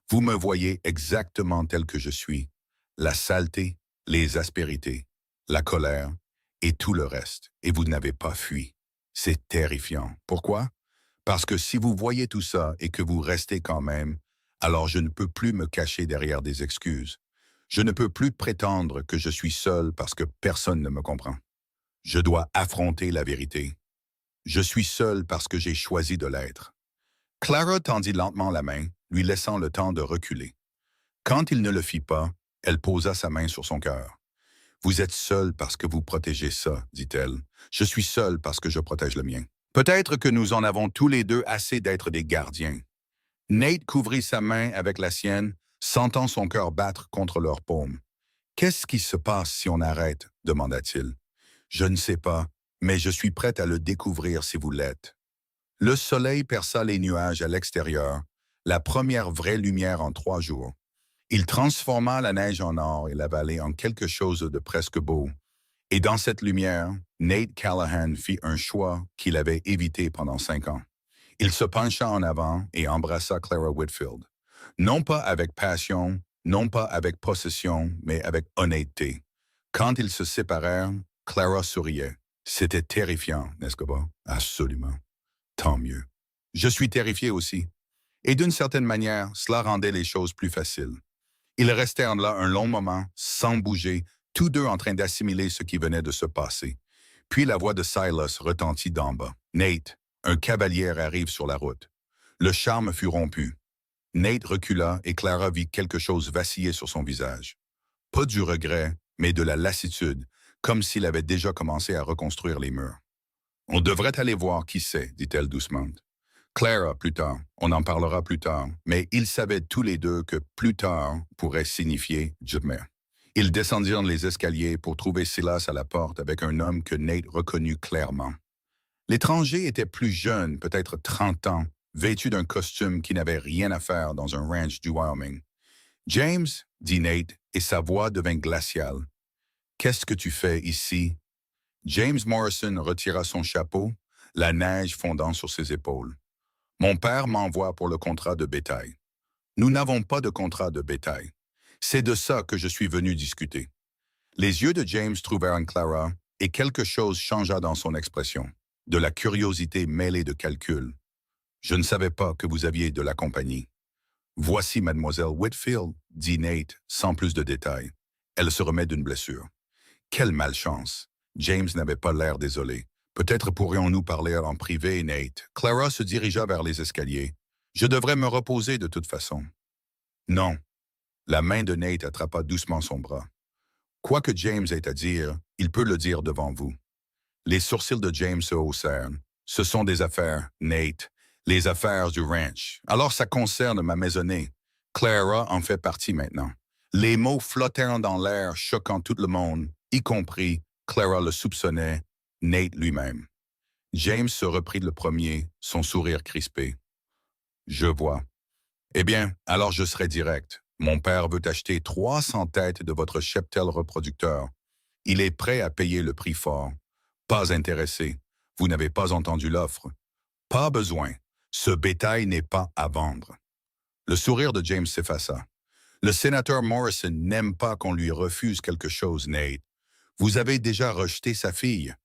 Vous me voyez exactement tel que je suis. La saleté, les aspérités, la colère et tout le reste. Et vous n'avez pas fui. C'est terrifiant. Pourquoi? Parce que si vous voyez tout ça et que vous restez quand même, alors je ne peux plus me cacher derrière des excuses. Je ne peux plus prétendre que je suis seul parce que personne ne me comprend. Je dois affronter la vérité. Je suis seul parce que j'ai choisi de l'être. Clara tendit lentement la main, lui laissant le temps de reculer. Quand il ne le fit pas, elle posa sa main sur son cœur. Vous êtes seul parce que vous protégez ça, dit-elle. Je suis seul parce que je protège le mien. Peut-être que nous en avons tous les deux assez d'être des gardiens. Nate couvrit sa main avec la sienne, sentant son cœur battre contre leurs paumes. Qu'est-ce qui se passe si on arrête? Demanda-t-il. Je ne sais pas, mais je suis prête à le découvrir si vous l'êtes. Le soleil perça les nuages à l'extérieur, la première vraie lumière en 3 jours. Il transforma la neige en or et la vallée en quelque chose de presque beau. Et dans cette lumière, Nate Callahan fit un choix qu'il avait évité pendant 5 ans. Il se pencha en avant et embrassa Clara Whitfield. Non pas avec passion, non pas avec possession, mais avec honnêteté. Quand ils se séparèrent, Clara souriait. C'était terrifiant, n'est-ce pas? Absolument. Tant mieux. Je suis terrifié aussi. Et d'une certaine manière, cela rendait les choses plus faciles. Ils restèrent là un long moment, sans bouger, tous deux en train d'assimiler ce qui venait de se passer. Puis la voix de Silas retentit d'en bas. Nate, un cavalier arrive sur la route. Le charme fut rompu. Nate recula et Clara vit quelque chose vaciller sur son visage. Pas du regret, mais de la lassitude, comme s'il avait déjà commencé à reconstruire les murs. On devrait aller voir qui c'est, dit-elle doucement. Clara, plus tard. On en parlera plus tard. Mais ils savaient tous les deux que plus tard pourrait signifier jamais. Ils descendirent les escaliers pour trouver Silas à la porte avec un homme que Nate reconnut clairement. L'étranger était plus jeune, peut-être 30 ans, vêtu d'un costume qui n'avait rien à faire dans un ranch du Wyoming. « James, dit Nate, et sa voix devint glaciale. Qu'est-ce que tu fais ici? » James Morrison retira son chapeau, la neige fondant sur ses épaules. « Mon père m'envoie pour le contrat de bétail. » « Nous n'avons pas de contrat de bétail. C'est de ça que je suis venu discuter. » Les yeux de James trouvèrent en Clara et quelque chose changea dans son expression, de la curiosité mêlée de calcul. « Je ne savais pas que vous aviez de la compagnie. »« Voici mademoiselle Whitfield, » dit Nate, sans plus de détails. Elle se remet d'une blessure. « Quelle malchance! » James n'avait pas l'air désolé. « Peut-être pourrions-nous parler en privé, Nate. » Clara se dirigea vers les escaliers. « Je devrais me reposer de toute façon. »« Non. » La main de Nate attrapa doucement son bras. « Quoi que James ait à dire, il peut le dire devant vous. » Les sourcils de James se haussèrent. « Ce sont des affaires, Nate. Les affaires du ranch. Alors ça concerne ma maisonnée. Clara en fait partie maintenant. » Les mots flottèrent dans l'air, choquant tout le monde, y compris, Clara le soupçonnait, Nate lui-même. James se reprit le premier, son sourire crispé. « Je vois. Eh bien, alors je serai direct. Mon père veut acheter 300 têtes de votre cheptel reproducteur. Il est prêt à payer le prix fort. Pas intéressé. Vous n'avez pas entendu l'offre. Pas besoin. Ce bétail n'est pas à vendre. » Le sourire de James s'effaça. « Le sénateur Morrison n'aime pas qu'on lui refuse quelque chose, Nate. Vous avez déjà rejeté sa fille.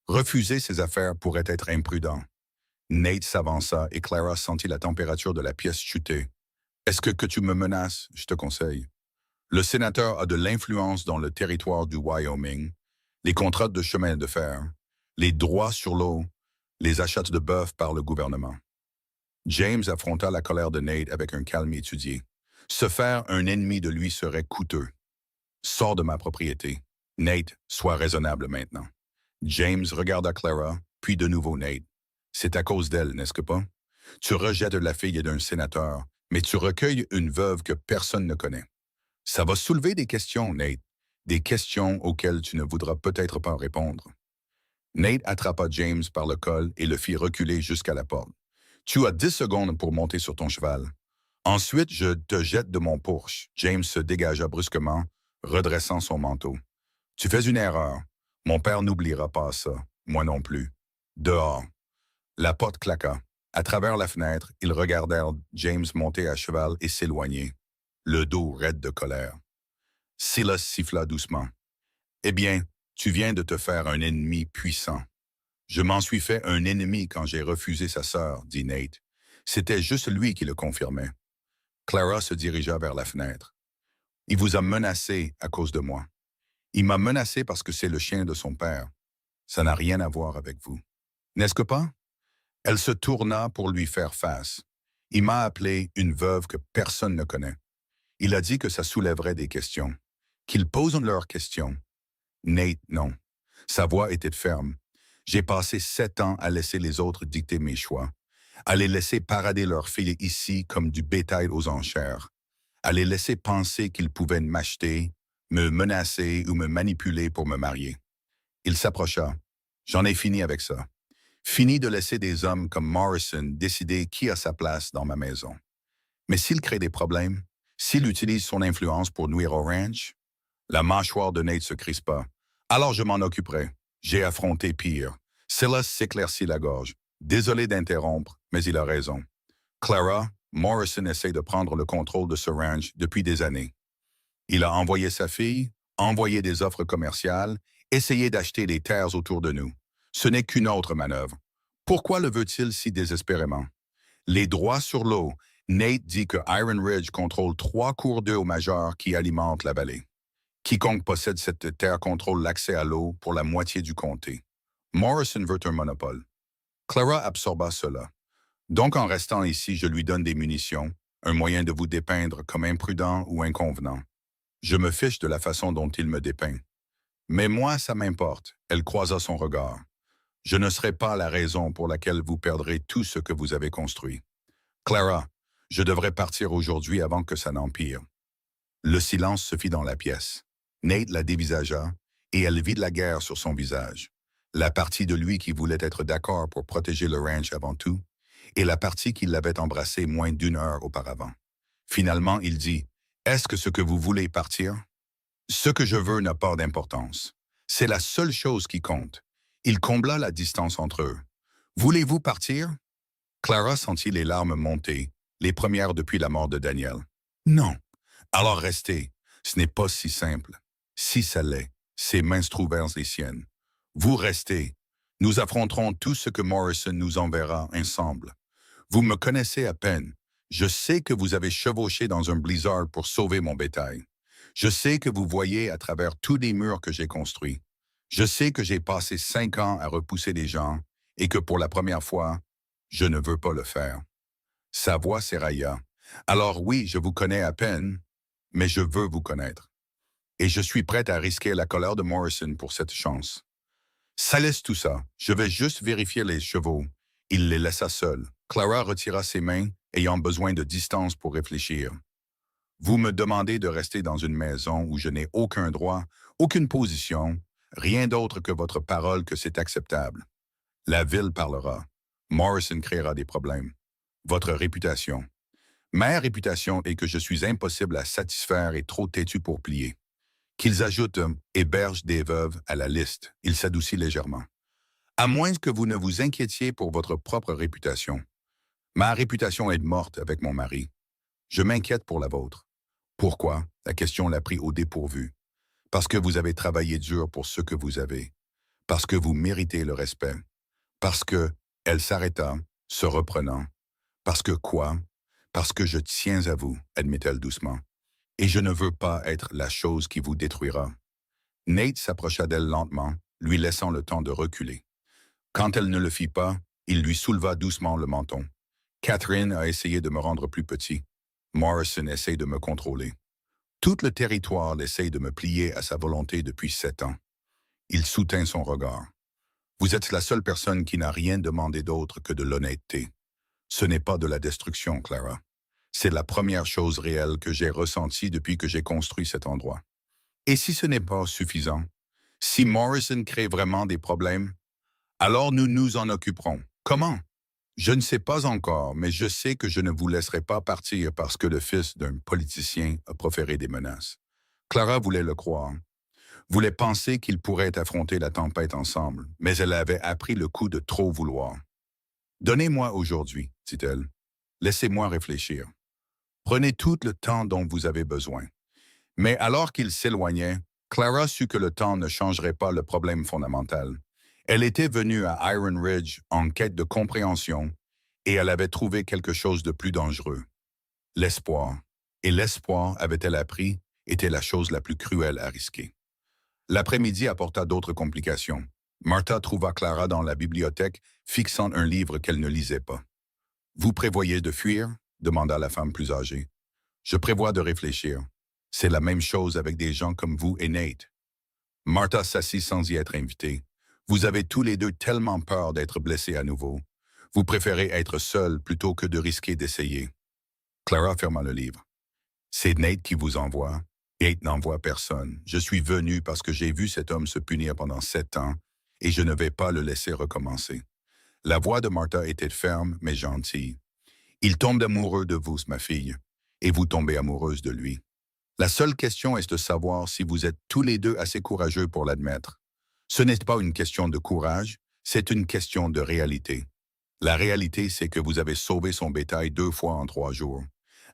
Refuser ses affaires pourrait être imprudent. » Nate s'avança et Clara sentit la température de la pièce chuter. « Est-ce que tu me menaces? Je te conseille. Le sénateur a de l'influence dans le territoire du Wyoming, les contrats de chemin de fer, les droits sur l'eau, les achats de bœuf par le gouvernement. » James affronta la colère de Nate avec un calme étudié. Se faire un ennemi de lui serait coûteux. « Sors de ma propriété. Nate, sois raisonnable maintenant. » James regarda Clara, puis de nouveau Nate. « C'est à cause d'elle, n'est-ce pas? Tu rejettes la fille d'un sénateur, mais tu recueilles une veuve que personne ne connaît. Ça va soulever des questions, Nate, des questions auxquelles tu ne voudras peut-être pas répondre. » Nate attrapa James par le col et le fit reculer jusqu'à la porte. « Tu as 10 secondes pour monter sur ton cheval. Ensuite, je te jette de mon Porsche. » James se dégagea brusquement, redressant son manteau. « Tu fais une erreur. Mon père n'oubliera pas ça. Moi non plus. Dehors. » La porte claqua. À travers la fenêtre, ils regardèrent James monter à cheval et s'éloigner, le dos raide de colère. Silas siffla doucement. « Eh bien, tu viens de te faire un ennemi puissant. » « Je m'en suis fait un ennemi quand j'ai refusé sa sœur, » dit Nate. C'était juste lui qui le confirmait. Clara se dirigea vers la fenêtre. « Il vous a menacé à cause de moi. Il m'a menacé parce que c'est le chien de son père. Ça n'a rien à voir avec vous. N'est-ce que pas? » Elle se tourna pour lui faire face. « Il m'a appelé une veuve que personne ne connaît. Il a dit que ça soulèverait des questions. Qu'ils posent leurs questions. » Nate, non. Sa voix était ferme. J'ai passé 7 ans à laisser les autres dicter mes choix, à les laisser parader leurs filles ici comme du bétail aux enchères, à les laisser penser qu'ils pouvaient m'acheter, me menacer ou me manipuler pour me marier. Il s'approcha. J'en ai fini avec ça. Fini de laisser des hommes comme Morrison décider qui a sa place dans ma maison. Mais s'il crée des problèmes, s'il utilise son influence pour nuire au ranch, la mâchoire de Nate se crispa. Alors je m'en occuperai. J'ai affronté pire. Silas s'éclaircit la gorge. Désolé d'interrompre, mais il a raison. Clara, Morrison essaie de prendre le contrôle de ce ranch depuis des années. Il a envoyé sa fille, envoyé des offres commerciales, essayé d'acheter des terres autour de nous. Ce n'est qu'une autre manœuvre. Pourquoi le veut-il si désespérément? Les droits sur l'eau. Nate dit que Iron Ridge contrôle 3 cours d'eau majeurs qui alimentent la vallée. Quiconque possède cette terre contrôle l'accès à l'eau pour la moitié du comté. Morrison veut un monopole. Clara absorba cela. Donc en restant ici, je lui donne des munitions, un moyen de vous dépeindre comme imprudent ou inconvenant. Je me fiche de la façon dont il me dépeint. Mais moi, ça m'importe. Elle croisa son regard. Je ne serai pas la raison pour laquelle vous perdrez tout ce que vous avez construit. Clara, je devrais partir aujourd'hui avant que ça n'empire. Le silence se fit dans la pièce. Nate la dévisagea, et elle vit de la guerre sur son visage. La partie de lui qui voulait être d'accord pour protéger le ranch avant tout, et la partie qui l'avait embrassé moins d'1 heure auparavant. Finalement, il dit, « Est-ce que ce que vous voulez partir? » « Ce que je veux n'a pas d'importance. C'est la seule chose qui compte. » Il combla la distance entre eux. « Voulez-vous partir? » Clara sentit les larmes monter, les premières depuis la mort de Daniel. « Non. » « Alors restez. Ce n'est pas si simple. Si ça l'est, ses mains se trouvèrent les siennes. Vous restez. Nous affronterons tout ce que Morrison nous enverra ensemble. Vous me connaissez à peine. Je sais que vous avez chevauché dans un blizzard pour sauver mon bétail. Je sais que vous voyez à travers tous les murs que j'ai construits. Je sais que j'ai passé 5 ans à repousser des gens et que pour la première fois, je ne veux pas le faire. Sa voix s'érailla. Alors oui, je vous connais à peine, mais je veux vous connaître. Et je suis prête à risquer la colère de Morrison pour cette chance. Ça laisse tout ça. Je vais juste vérifier les chevaux. Il les laissa seuls. Clara retira ses mains, ayant besoin de distance pour réfléchir. Vous me demandez de rester dans une maison où je n'ai aucun droit, aucune position, rien d'autre que votre parole que c'est acceptable. La ville parlera. Morrison créera des problèmes. Votre réputation. Ma réputation est que je suis impossible à satisfaire et trop têtu pour plier. Qu'ils ajoutent « héberge des veuves » à la liste, il s'adoucit légèrement. À moins que vous ne vous inquiétiez pour votre propre réputation. Ma réputation est morte avec mon mari. Je m'inquiète pour la vôtre. Pourquoi? La question l'a pris au dépourvu. Parce que vous avez travaillé dur pour ce que vous avez. Parce que vous méritez le respect. Parce que, elle s'arrêta, se reprenant. Parce que quoi? Parce que je tiens à vous, admit-elle doucement. Et je ne veux pas être la chose qui vous détruira. Nate s'approcha d'elle lentement, lui laissant le temps de reculer. Quand elle ne le fit pas, il lui souleva doucement le menton. Catherine a essayé de me rendre plus petit. Morrison essaie de me contrôler. Tout le territoire essaie de me plier à sa volonté depuis 7 ans. Il soutint son regard. Vous êtes la seule personne qui n'a rien demandé d'autre que de l'honnêteté. Ce n'est pas de la destruction, Clara. C'est la première chose réelle que j'ai ressentie depuis que j'ai construit cet endroit. Et si ce n'est pas suffisant, si Morrison crée vraiment des problèmes, alors nous nous en occuperons. Comment? Je ne sais pas encore, mais je sais que je ne vous laisserai pas partir parce que le fils d'un politicien a proféré des menaces. Clara voulait le croire, voulait penser qu'ils pourraient affronter la tempête ensemble, mais elle avait appris le coup de trop vouloir. Donnez-moi aujourd'hui, dit-elle. Laissez-moi réfléchir. Prenez tout le temps dont vous avez besoin. Mais alors qu'il s'éloignait, Clara sut que le temps ne changerait pas le problème fondamental. Elle était venue à Iron Ridge en quête de compréhension et elle avait trouvé quelque chose de plus dangereux, l'espoir. Et l'espoir, avait-elle appris, était la chose la plus cruelle à risquer. L'après-midi apporta d'autres complications. Martha trouva Clara dans la bibliothèque, fixant un livre qu'elle ne lisait pas. « Vous prévoyez de fuir ?» demanda la femme plus âgée. « Je prévois de réfléchir. C'est la même chose avec des gens comme vous et Nate. » Martha s'assit sans y être invitée. « Vous avez tous les deux tellement peur d'être blessés à nouveau. Vous préférez être seul plutôt que de risquer d'essayer. » Clara ferma le livre. « C'est Nate qui vous envoie. Nate n'envoie personne. Je suis venu parce que j'ai vu cet homme se punir pendant 7 ans et je ne vais pas le laisser recommencer. » La voix de Martha était ferme mais gentille. « Il tombe amoureux de vous, ma fille, et vous tombez amoureuse de lui. La seule question est de savoir si vous êtes tous les deux assez courageux pour l'admettre. Ce n'est pas une question de courage, c'est une question de réalité. La réalité, c'est que vous avez sauvé son bétail 2 fois en 3 jours.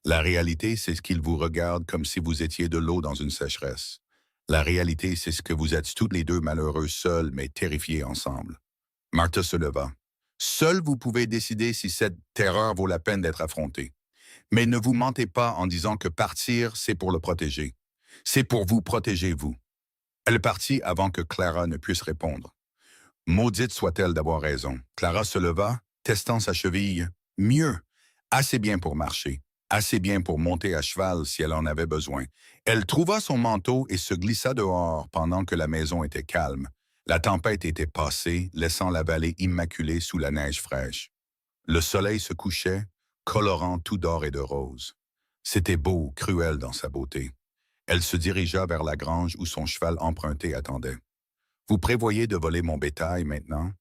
La réalité, c'est ce qu'il vous regarde comme si vous étiez de l'eau dans une sécheresse. La réalité, c'est ce que vous êtes tous les deux malheureux seuls mais terrifiés ensemble. » Martha se leva. « Seul vous pouvez décider si cette terreur vaut la peine d'être affrontée. Mais ne vous mentez pas en disant que partir, c'est pour le protéger. C'est pour vous protéger, vous. » Elle partit avant que Clara ne puisse répondre. Maudite soit-elle d'avoir raison. Clara se leva, testant sa cheville. Mieux, assez bien pour marcher, assez bien pour monter à cheval si elle en avait besoin. Elle trouva son manteau et se glissa dehors pendant que la maison était calme. La tempête était passée, laissant la vallée immaculée sous la neige fraîche. Le soleil se couchait, colorant tout d'or et de rose. C'était beau, cruel dans sa beauté. Elle se dirigea vers la grange où son cheval emprunté attendait. « Vous prévoyez de voler mon bétail maintenant? »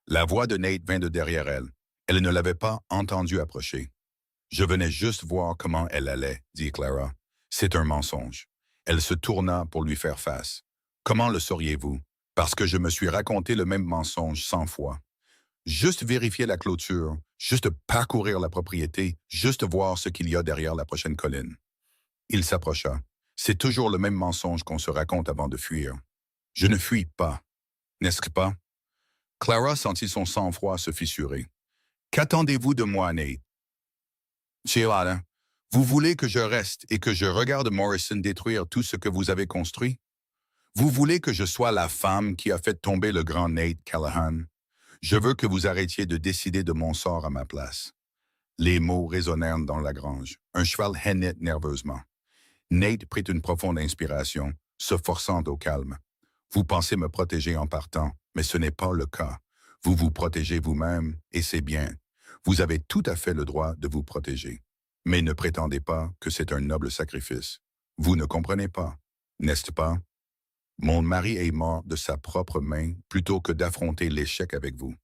La voix de Nate vint de derrière elle. Elle ne l'avait pas entendu approcher. « Je venais juste voir comment elle allait, » dit Clara. « C'est un mensonge. » Elle se tourna pour lui faire face. « Comment le sauriez-vous? Parce que je me suis raconté le même mensonge 100 fois. Juste vérifier la clôture, juste parcourir la propriété, juste voir ce qu'il y a derrière la prochaine colline. » Il s'approcha. « C'est toujours le même mensonge qu'on se raconte avant de fuir. » « Je ne fuis pas, n'est-ce pas? » Clara sentit son sang-froid se fissurer. « Qu'attendez-vous de moi, Nate? »« Sheila, vous voulez que je reste et que je regarde Morrison détruire tout ce que vous avez construit? Vous voulez que je sois la femme qui a fait tomber le grand Nate Callahan? Je veux que vous arrêtiez de décider de mon sort à ma place. » Les mots résonnèrent dans la grange. Un cheval hennait nerveusement. Nate prit une profonde inspiration, se forçant au calme. « Vous pensez me protéger en partant, mais ce n'est pas le cas. Vous vous protégez vous-même, et c'est bien. Vous avez tout à fait le droit de vous protéger. Mais ne prétendez pas que c'est un noble sacrifice. Vous ne comprenez pas, n'est-ce pas? Mon mari est mort de sa propre main plutôt que d'affronter l'échec avec vous.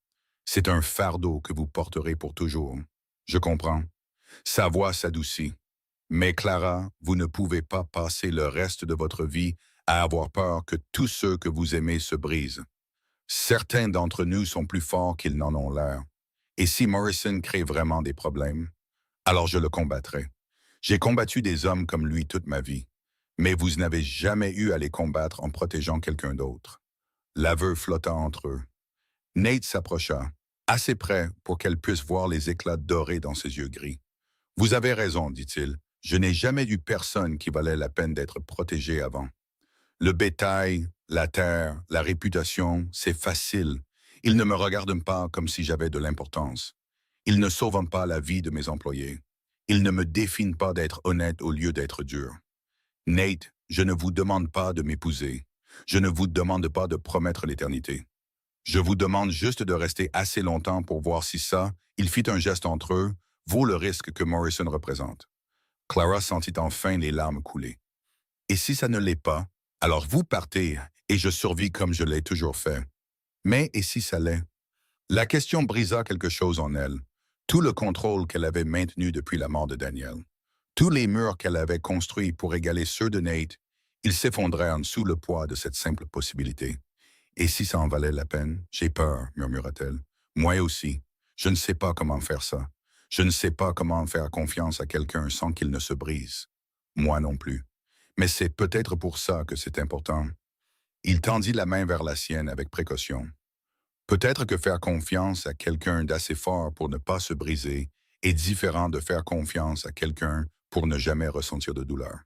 C'est un fardeau que vous porterez pour toujours. Je comprends. » Sa voix s'adoucit. « Mais Clara, vous ne pouvez pas passer le reste de votre vie à avoir peur que tous ceux que vous aimez se brisent. Certains d'entre nous sont plus forts qu'ils n'en ont l'air. Et si Morrison crée vraiment des problèmes, alors je le combattrai. J'ai combattu des hommes comme lui toute ma vie, mais vous n'avez jamais eu à les combattre en protégeant quelqu'un d'autre. » L'aveu flotta entre eux. Nate s'approcha, assez près pour qu'elle puisse voir les éclats dorés dans ses yeux gris. « Vous avez raison, dit-il. Je n'ai jamais eu personne qui valait la peine d'être protégé avant. Le bétail, la terre, la réputation, c'est facile. Ils ne me regardent pas comme si j'avais de l'importance. Ils ne sauvent pas la vie de mes employés. Ils ne me définissent pas d'être honnête au lieu d'être dur. Nate, je ne vous demande pas de m'épouser. Je ne vous demande pas de promettre l'éternité. Je vous demande juste de rester assez longtemps pour voir si ça, il fit un geste entre eux, vaut le risque que Morrison représente. » Clara sentit enfin les larmes couler. « Et si ça ne l'est pas? Alors vous partez, et je survis comme je l'ai toujours fait. Mais et si ça l'est? » La question brisa quelque chose en elle. Tout le contrôle qu'elle avait maintenu depuis la mort de Daniel. Tous les murs qu'elle avait construits pour égaler ceux de Nate, ils s'effondrèrent sous le poids de cette simple possibilité. « Et si ça en valait la peine? J'ai peur, murmura-t-elle. Moi aussi. Je ne sais pas comment faire ça. Je ne sais pas comment faire confiance à quelqu'un sans qu'il ne se brise. Moi non plus. Mais c'est peut-être pour ça que c'est important. Il tendit la main vers la sienne avec précaution. Peut-être que faire confiance à quelqu'un d'assez fort pour ne pas se briser est différent de faire confiance à quelqu'un pour ne jamais ressentir de douleur.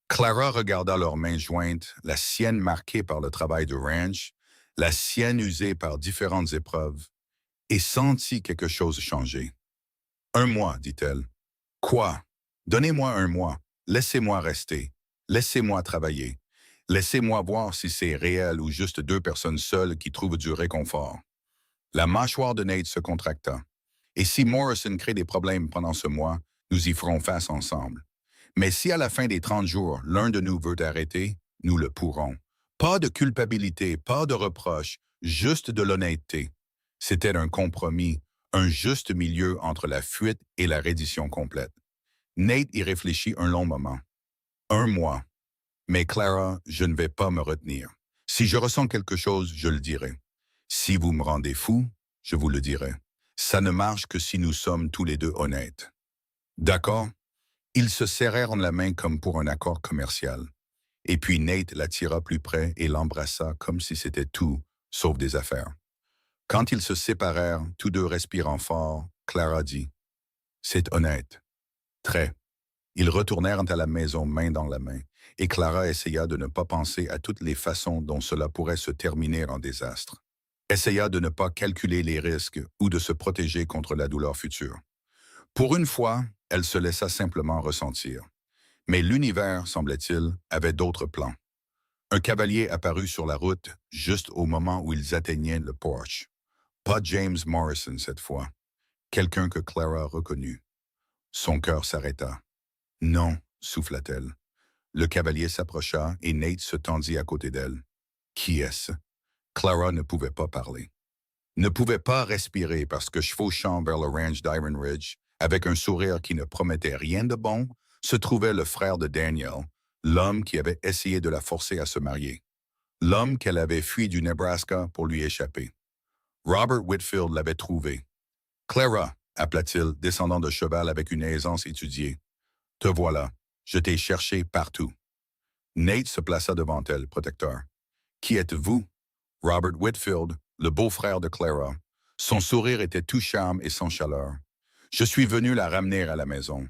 Clara regarda leurs mains jointes, la sienne marquée par le travail du ranch, la sienne usée par différentes épreuves, et sentit quelque chose changer. Un mois, dit-elle. Quoi? Donnez-moi un mois. Laissez-moi rester. Laissez-moi travailler. Laissez-moi voir si c'est réel ou juste deux personnes seules qui trouvent du réconfort. La mâchoire de Nate se contracta. Et si Morrison crée des problèmes pendant ce mois, nous y ferons face ensemble. Mais si à la fin des 30 jours, l'un de nous veut arrêter, nous le pourrons. Pas de culpabilité, pas de reproche, juste de l'honnêteté. C'était un compromis, un juste milieu entre la fuite et la reddition complète. Nate y réfléchit un long moment. Un mois. Mais Clara, je ne vais pas me retenir. Si je ressens quelque chose, je le dirai. Si vous me rendez fou, je vous le dirai. Ça ne marche que si nous sommes tous les deux honnêtes. D'accord? Ils se serrèrent la main comme pour un accord commercial. Et puis Nate l'attira plus près et l'embrassa comme si c'était tout, sauf des affaires. Quand ils se séparèrent, tous deux respirant fort, Clara dit « C'est honnête. » Très. Ils retournèrent à la maison main dans la main, et Clara essaya de ne pas penser à toutes les façons dont cela pourrait se terminer en désastre. Essaya de ne pas calculer les risques ou de se protéger contre la douleur future. Pour une fois, elle se laissa simplement ressentir. Mais l'univers, semblait-il, avait d'autres plans. Un cavalier apparut sur la route juste au moment où ils atteignaient le porche. Pas James Morrison cette fois. Quelqu'un que Clara reconnut. Son cœur s'arrêta. « Non », souffla-t-elle. Le cavalier s'approcha et Nate se tendit à côté d'elle. Qui est-ce? Clara ne pouvait pas parler. Ne pouvait pas respirer parce que chevauchant vers le ranch d'Iron Ridge, avec un sourire qui ne promettait rien de bon, se trouvait le frère de Daniel, l'homme qui avait essayé de la forcer à se marier. L'homme qu'elle avait fui du Nebraska pour lui échapper. Robert Whitfield l'avait trouvé. « Clara », appela-t-il, descendant de cheval avec une aisance étudiée. « Te voilà. Je t'ai cherché partout. » Nate se plaça devant elle, protecteur. « Qui êtes-vous? » Robert Whitfield, le beau-frère de Clara. Son sourire était tout charme et sans chaleur. « Je suis venu la ramener à la maison. »«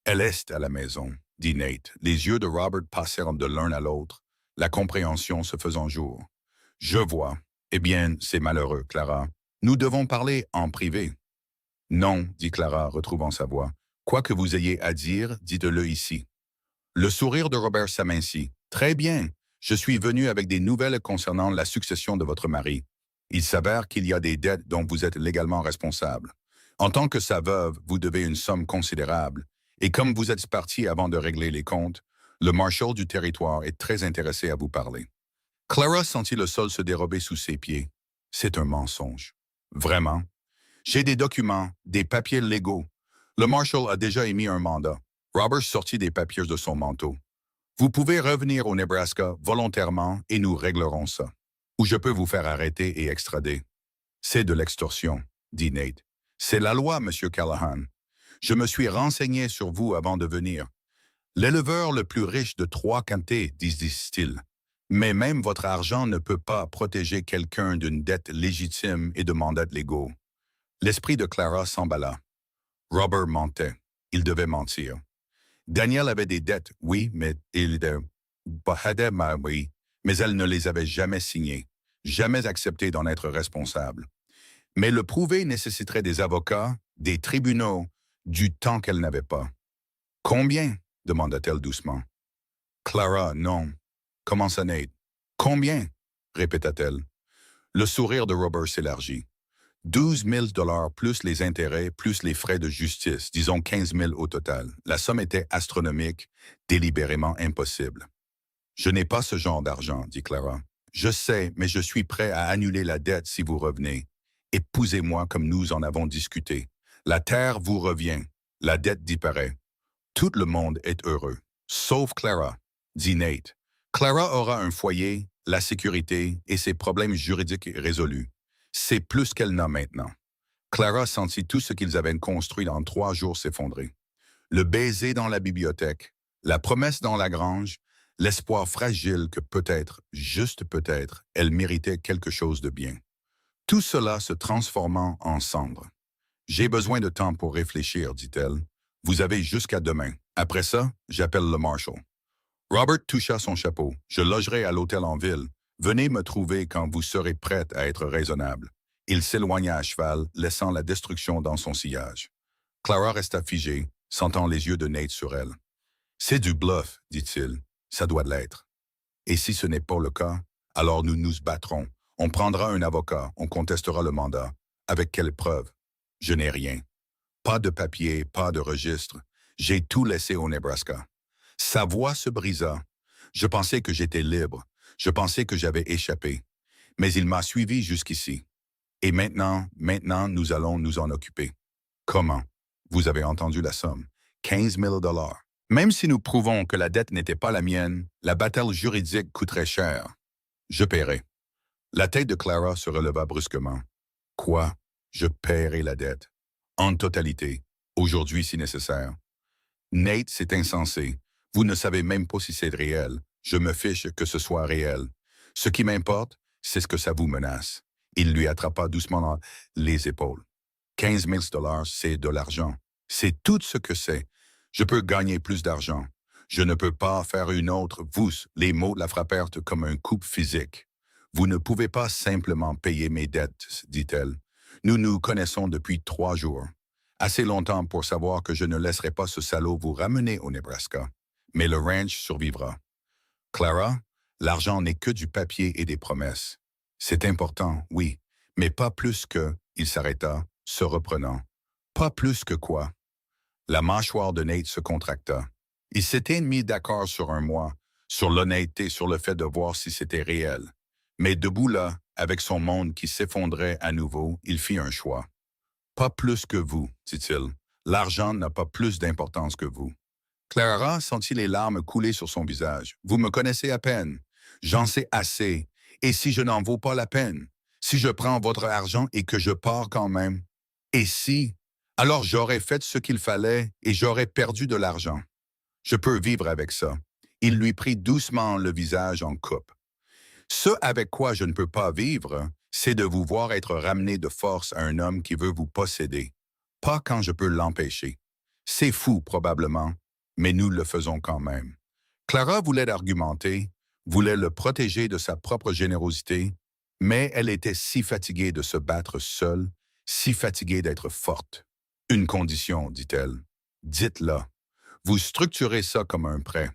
Elle est à la maison, » dit Nate. Les yeux de Robert passèrent de l'un à l'autre, la compréhension se faisant jour. « Je vois. Eh bien, c'est malheureux, Clara. Nous devons parler en privé. »« Non, » dit Clara, retrouvant sa voix. « Quoi que vous ayez à dire, dites-le ici. » Le sourire de Robert s'amincit. « Très bien. Je suis venu avec des nouvelles concernant la succession de votre mari. Il s'avère qu'il y a des dettes dont vous êtes légalement responsable. En tant que sa veuve, vous devez une somme considérable. Et comme vous êtes parti avant de régler les comptes, le marshal du territoire est très intéressé à vous parler. » Clara sentit le sol se dérober sous ses pieds. C'est un mensonge. Vraiment. J'ai des documents, des papiers légaux. Le marshal a déjà émis un mandat. Robert sortit des papiers de son manteau. Vous pouvez revenir au Nebraska volontairement et nous réglerons ça. Ou je peux vous faire arrêter et extrader. C'est de l'extorsion, dit Nate. C'est la loi, Monsieur Callahan. Je me suis renseigné sur vous avant de venir. L'éleveur le plus riche de Trois-Comtés, disent-ils. Mais même votre argent ne peut pas protéger quelqu'un d'une dette légitime et de mandats légaux. L'esprit de Clara s'emballa. Robert mentait. Il devait mentir. Daniel avait des dettes, oui, mais oui, mais elle ne les avait jamais signées, jamais accepté d'en être responsable. Mais le prouver nécessiterait des avocats, des tribunaux, du temps qu'elle n'avait pas. « Combien? » demanda-t-elle doucement. « Clara, non. » Commença Nate. « Combien? » répéta-t-elle. Le sourire de Robert s'élargit. 12 000 $ plus les intérêts, plus les frais de justice, disons 15 000 au total. La somme était astronomique, délibérément impossible. « Je n'ai pas ce genre d'argent, » dit Clara. « Je sais, mais je suis prêt à annuler la dette si vous revenez. Épousez-moi comme nous en avons discuté. La terre vous revient, la dette disparaît. Tout le monde est heureux, sauf Clara, » dit Nate. « Clara aura un foyer, la sécurité et ses problèmes juridiques résolus. C'est plus qu'elle n'a maintenant. » Clara sentit tout ce qu'ils avaient construit en 3 jours s'effondrer. Le baiser dans la bibliothèque, la promesse dans la grange, l'espoir fragile que peut-être, juste peut-être, elle méritait quelque chose de bien. Tout cela se transformant en cendres. J'ai besoin de temps pour réfléchir, dit-elle. Vous avez jusqu'à demain. Après ça, j'appelle le marshal. Robert toucha son chapeau. Je logerai à l'hôtel en ville. Venez me trouver quand vous serez prête à être raisonnable. Il s'éloigna à cheval, laissant la destruction dans son sillage. Clara resta figée, sentant les yeux de Nate sur elle. C'est du bluff, dit-il. Ça doit l'être. Et si ce n'est pas le cas, alors nous nous battrons. On prendra un avocat, on contestera le mandat. Avec quelle preuve? Je n'ai rien. Pas de papier, pas de registre. J'ai tout laissé au Nebraska. Sa voix se brisa. Je pensais que j'étais libre. Je pensais que j'avais échappé. Mais il m'a suivi jusqu'ici. Et maintenant, nous allons nous en occuper. Comment? Vous avez entendu la somme. 15 000 $. Même si nous prouvons que la dette n'était pas la mienne, la bataille juridique coûterait cher. Je paierai. La tête de Clara se releva brusquement. Quoi? Je paierai la dette. En totalité. Aujourd'hui si nécessaire. Nate, c'est insensé. Vous ne savez même pas si c'est réel. Je me fiche que ce soit réel. Ce qui m'importe, c'est ce que ça vous menace. Il lui attrapa doucement dans les épaules. 15 000 $, c'est de l'argent. C'est tout ce que c'est. Je peux gagner plus d'argent. Je ne peux pas faire une autre. Vous, les mots la frappèrent comme un coup physique. Vous ne pouvez pas simplement payer mes dettes, dit-elle. Nous nous connaissons depuis 3 jours. Assez longtemps pour savoir que je ne laisserai pas ce salaud vous ramener au Nebraska. Mais le ranch survivra. Clara, l'argent n'est que du papier et des promesses. C'est important, oui, mais pas plus que, il s'arrêta, se reprenant. Pas plus que quoi? La mâchoire de Nate se contracta. Ils s'étaient mis d'accord sur un mois, sur l'honnêteté, sur le fait de voir si c'était réel. Mais debout là, avec son monde qui s'effondrait à nouveau, il fit un choix. Pas plus que vous, dit-il. L'argent n'a pas plus d'importance que vous. Clara sentit les larmes couler sur son visage. Vous me connaissez à peine. J'en sais assez. Et si je n'en vaux pas la peine? Si je prends votre argent et que je pars quand même? Et si? Alors j'aurais fait ce qu'il fallait et j'aurais perdu de l'argent. Je peux vivre avec ça. Il lui prit doucement le visage en coupe. Ce avec quoi je ne peux pas vivre, c'est de vous voir être ramené de force à un homme qui veut vous posséder. Pas quand je peux l'empêcher. C'est fou, probablement, mais nous le faisons quand même. Clara voulait argumenter, voulait le protéger de sa propre générosité, mais elle était si fatiguée de se battre seule, si fatiguée d'être forte. Une condition, dit-elle. Dites-le. Vous structurez ça comme un prêt.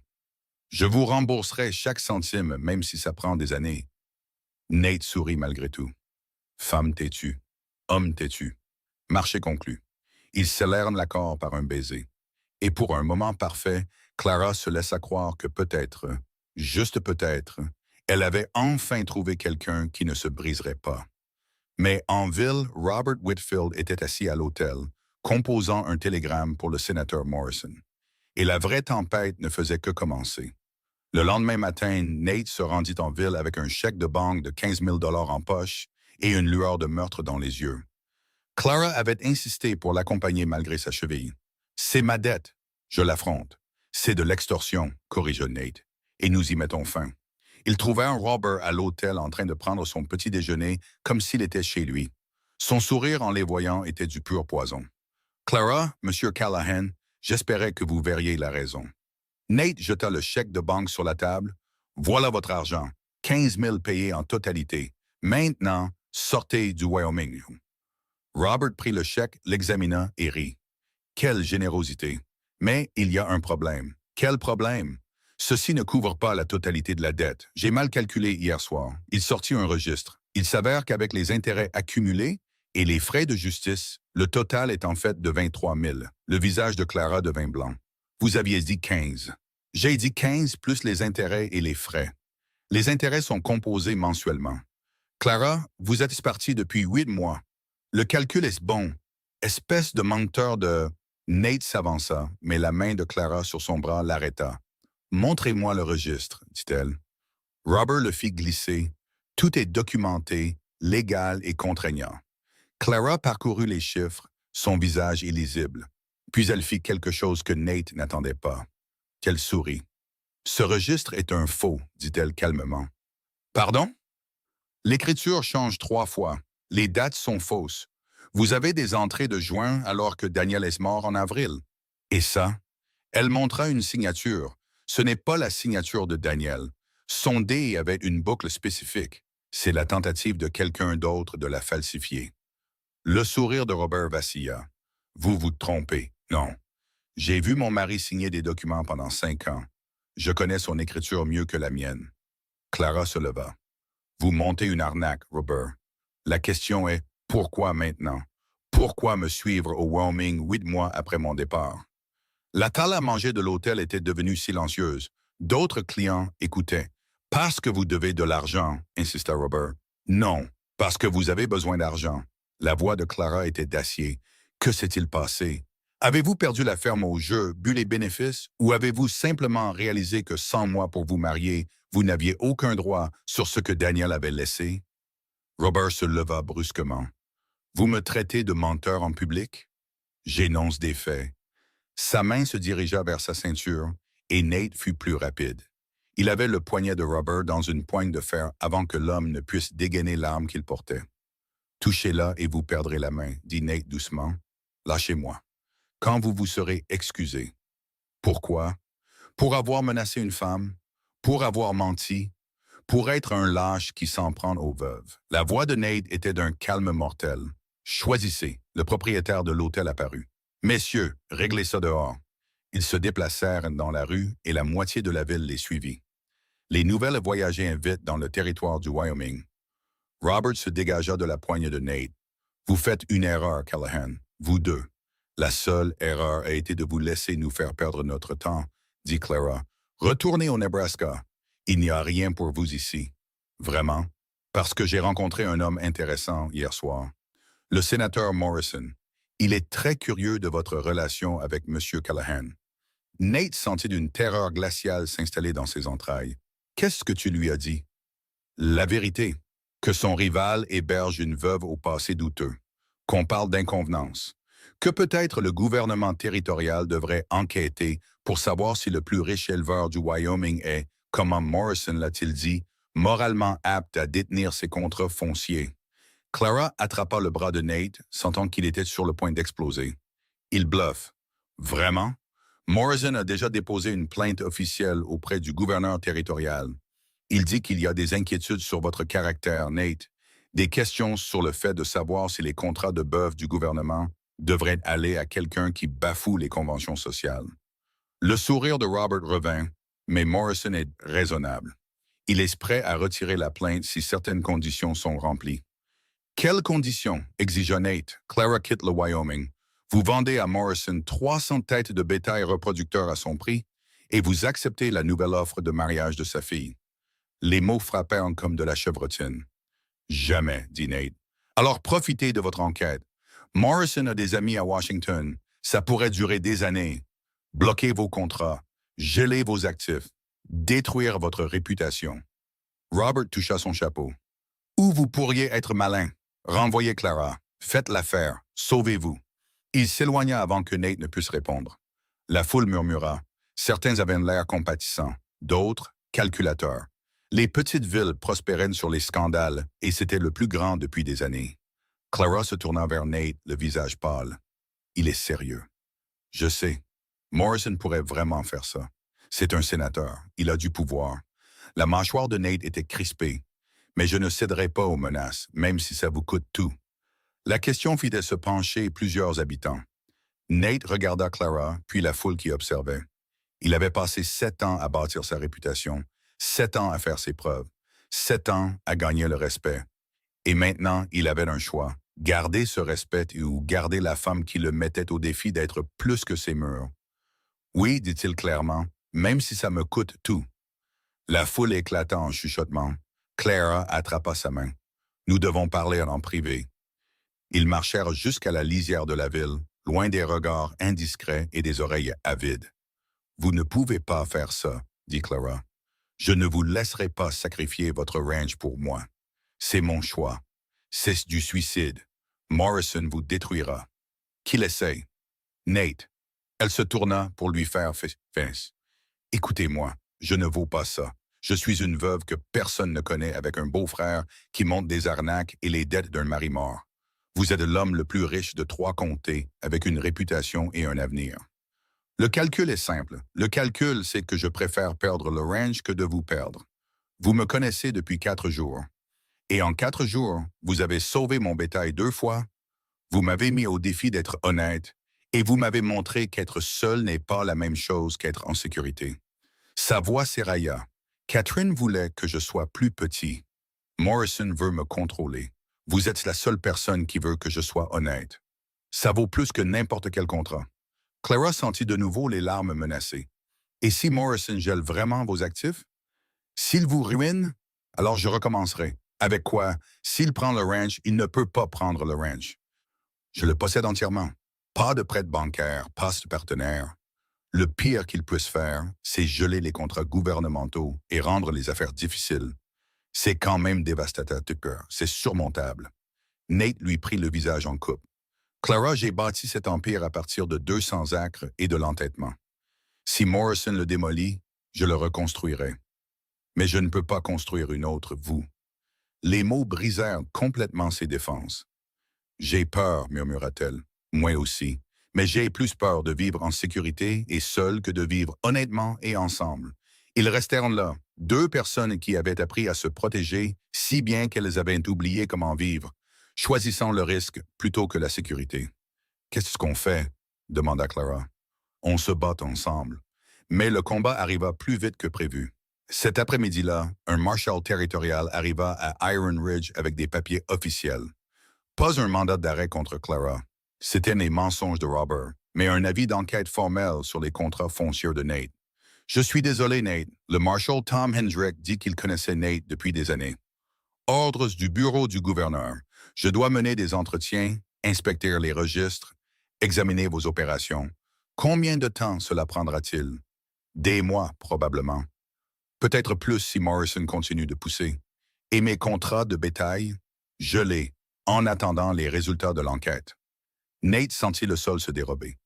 Je vous rembourserai chaque centime, même si ça prend des années. Nate sourit malgré tout. Femme têtue. Homme têtu. Marché conclu. Ils scellèrent l'accord par un baiser. Et pour un moment parfait, Clara se laissa croire que peut-être, juste peut-être, elle avait enfin trouvé quelqu'un qui ne se briserait pas. Mais en ville, Robert Whitfield était assis à l'hôtel, composant un télégramme pour le sénateur Morrison. Et la vraie tempête ne faisait que commencer. Le lendemain matin, Nate se rendit en ville avec un chèque de banque de 15 000 $ en poche et une lueur de meurtre dans les yeux. Clara avait insisté pour l'accompagner malgré sa cheville. « C'est ma dette. Je l'affronte. C'est de l'extorsion, » corrigea Nate. « Et nous y mettons fin. » Il trouva un Robert à l'hôtel en train de prendre son petit déjeuner comme s'il était chez lui. Son sourire en les voyant était du pur poison. « Clara, Monsieur Callahan, j'espérais que vous verriez la raison. » Nate jeta le chèque de banque sur la table. « Voilà votre argent. 15 000 payés en totalité. Maintenant, sortez du Wyoming. » Robert prit le chèque, l'examina et rit. Quelle générosité! Mais il y a un problème. Quel problème? Ceci ne couvre pas la totalité de la dette. J'ai mal calculé hier soir. Il sortit un registre. Il s'avère qu'avec les intérêts accumulés et les frais de justice, le total est en fait de 23 000. Le visage de Clara devint blanc. Vous aviez dit 15. J'ai dit 15 plus les intérêts et les frais. Les intérêts sont composés mensuellement. Clara, vous êtes partie depuis 8 mois. Le calcul est bon. Espèce de menteur de... Nate s'avança, mais la main de Clara sur son bras l'arrêta. « Montrez-moi le registre, dit-elle. Robert le fit glisser. Tout est documenté, légal et contraignant. Clara parcourut les chiffres, son visage illisible. Puis elle fit quelque chose que Nate n'attendait pas. Elle sourit. Ce registre est un faux, dit-elle calmement. Pardon? L'écriture change 3 fois. Les dates sont fausses. Vous avez des entrées de juin alors que Daniel est mort en avril. Et ça? Elle montra une signature. Ce n'est pas la signature de Daniel. Son dé avait une boucle spécifique. C'est la tentative de quelqu'un d'autre de la falsifier. Le sourire de Robert vacilla. Vous vous trompez. Non. J'ai vu mon mari signer des documents pendant 5 ans. Je connais son écriture mieux que la mienne. Clara se leva. Vous montez une arnaque, Robert. La question est, pourquoi maintenant? Pourquoi me suivre au Wyoming 8 mois après mon départ? La table à manger de l'hôtel était devenue silencieuse. D'autres clients écoutaient. Parce que vous devez de l'argent, insista Robert. Non, parce que vous avez besoin d'argent. La voix de Clara était d'acier. Que s'est-il passé? Avez-vous perdu la ferme au jeu, bu les bénéfices, ou avez-vous simplement réalisé que 100 mois pour vous marier, vous n'aviez aucun droit sur ce que Daniel avait laissé? Robert se leva brusquement. Vous me traitez de menteur en public? J'énonce des faits. Sa main se dirigea vers sa ceinture, et Nate fut plus rapide. Il avait le poignet de Robert dans une poigne de fer avant que l'homme ne puisse dégainer l'arme qu'il portait. Touchez-la et vous perdrez la main, dit Nate doucement. Lâchez-moi. Quand vous vous serez excusé. Pourquoi? Pour avoir menacé une femme? Pour avoir menti? Pour être un lâche qui s'en prend aux veuves. La voix de Nate était d'un calme mortel. Choisissez. Le propriétaire de l'hôtel apparut. Messieurs, réglez ça dehors. Ils se déplacèrent dans la rue et la moitié de la ville les suivit. Les nouvelles voyageaient vite dans le territoire du Wyoming. Robert se dégagea de la poigne de Nate. Vous faites une erreur, Callahan. Vous deux. La seule erreur a été de vous laisser nous faire perdre notre temps, dit Clara. Retournez au Nebraska. Il n'y a rien pour vous ici. Vraiment? Parce que j'ai rencontré un homme intéressant hier soir. Le sénateur Morrison. Il est très curieux de votre relation avec M. Callahan. Nate sentit une terreur glaciale s'installer dans ses entrailles. Qu'est-ce que tu lui as dit? La vérité. Que son rival héberge une veuve au passé douteux. Qu'on parle d'inconvenance. Que peut-être le gouvernement territorial devrait enquêter pour savoir si le plus riche éleveur du Wyoming est, comme Morrison l'a-t-il dit, moralement apte à détenir ses contrats fonciers. Clara attrapa le bras de Nate, sentant qu'il était sur le point d'exploser. Il bluffe. Vraiment? Morrison a déjà déposé une plainte officielle auprès du gouverneur territorial. Il dit qu'il y a des inquiétudes sur votre caractère, Nate, des questions sur le fait de savoir si les contrats de bœuf du gouvernement devraient aller à quelqu'un qui bafoue les conventions sociales. Le sourire de Robert revint, mais Morrison est raisonnable. Il est prêt à retirer la plainte si certaines conditions sont remplies. Quelles conditions? Exigea Nate. Clara quitte le Wyoming. Vous vendez à Morrison 300 têtes de bétail reproducteurs à son prix et vous acceptez la nouvelle offre de mariage de sa fille. Les mots frappèrent comme de la chevrotine. Jamais, dit Nate. Alors profitez de votre enquête. Morrison a des amis à Washington. Ça pourrait durer des années. Bloquez vos contrats, gelez vos actifs, détruire votre réputation. Robert toucha son chapeau. Ou vous pourriez être malin. Renvoyez Clara. Faites l'affaire. Sauvez-vous. Il s'éloigna avant que Nate ne puisse répondre. La foule murmura. Certains avaient l'air compatissants, d'autres calculateurs. Les petites villes prospéraient sur les scandales et c'était le plus grand depuis des années. Clara se tourna vers Nate, le visage pâle. Il est sérieux. Je sais. Morrison pourrait vraiment faire ça. C'est un sénateur. Il a du pouvoir. La mâchoire de Nate était crispée. Mais je ne céderai pas aux menaces, même si ça vous coûte tout. La question fit de se pencher plusieurs habitants. Nate regarda Clara, puis la foule qui observait. Il avait passé 7 ans à bâtir sa réputation, 7 ans à faire ses preuves, 7 ans à gagner le respect. Et maintenant, il avait un choix. Garder ce respect ou garder la femme qui le mettait au défi d'être plus que ses murs. Oui, dit-il clairement, même si ça me coûte tout. La foule éclata en chuchotement. Clara attrapa sa main. Nous devons parler en privé. Ils marchèrent jusqu'à la lisière de la ville, loin des regards indiscrets et des oreilles avides. Vous ne pouvez pas faire ça, dit Clara. Je ne vous laisserai pas sacrifier votre ranch pour moi. C'est mon choix. C'est du suicide. Morrison vous détruira. Qu'il essaye. Nate. Elle se tourna pour lui faire face. Écoutez-moi, je ne vaux pas ça. Je suis une veuve que personne ne connaît avec un beau-frère qui monte des arnaques et les dettes d'un mari mort. Vous êtes l'homme le plus riche de 3 comtés avec une réputation et un avenir. Le calcul est simple. Le calcul, c'est que je préfère perdre le ranch que de vous perdre. Vous me connaissez depuis 4 jours. Et en 4 jours, vous avez sauvé mon bétail 2 fois. Vous m'avez mis au défi d'être honnête et vous m'avez montré qu'être seul n'est pas la même chose qu'être en sécurité. Sa voix s'érailla. Catherine voulait que je sois plus petit. Morrison veut me contrôler. Vous êtes la seule personne qui veut que je sois honnête. Ça vaut plus que n'importe quel contrat. Clara sentit de nouveau les larmes menacées. Et si Morrison gèle vraiment vos actifs? S'il vous ruine, alors je recommencerai. Avec quoi? S'il prend le ranch, il ne peut pas prendre le ranch. Je le possède entièrement. Pas de prêt bancaire, pas de partenaire. Le pire qu'il puisse faire, c'est geler les contrats gouvernementaux et rendre les affaires difficiles. C'est quand même dévastateur, c'est surmontable. Nate lui prit le visage en coupe. Clara, j'ai bâti cet empire à partir de 200 acres et de l'entêtement. Si Morrison le démolit, je le reconstruirai. Mais je ne peux pas construire une autre, vous. Les mots brisèrent complètement ses défenses. J'ai peur, murmura-t-elle. Moi aussi. Mais j'ai plus peur de vivre en sécurité et seul que de vivre honnêtement et ensemble. Ils restèrent là, 2 personnes qui avaient appris à se protéger si bien qu'elles avaient oublié comment vivre, choisissant le risque plutôt que la sécurité. Qu'est-ce qu'on fait? Demanda Clara. On se bat ensemble. Mais le combat arriva plus vite que prévu. Cet après-midi-là, un marshal territorial arriva à Iron Ridge avec des papiers officiels. Pas un mandat d'arrêt contre Clara. C'était des mensonges de Robert, mais un avis d'enquête formel sur les contrats fonciers de Nate. Je suis désolé, Nate. Le marshal Tom Hendrick dit qu'il connaissait Nate depuis des années. Ordres du bureau du gouverneur. Je dois mener des entretiens, inspecter les registres, examiner vos opérations. Combien de temps cela prendra-t-il? Des mois, probablement. Peut-être plus si Morrison continue de pousser. Et mes contrats de bétail? Gelés, en attendant les résultats de l'enquête. Nate sentit le sol se dérober.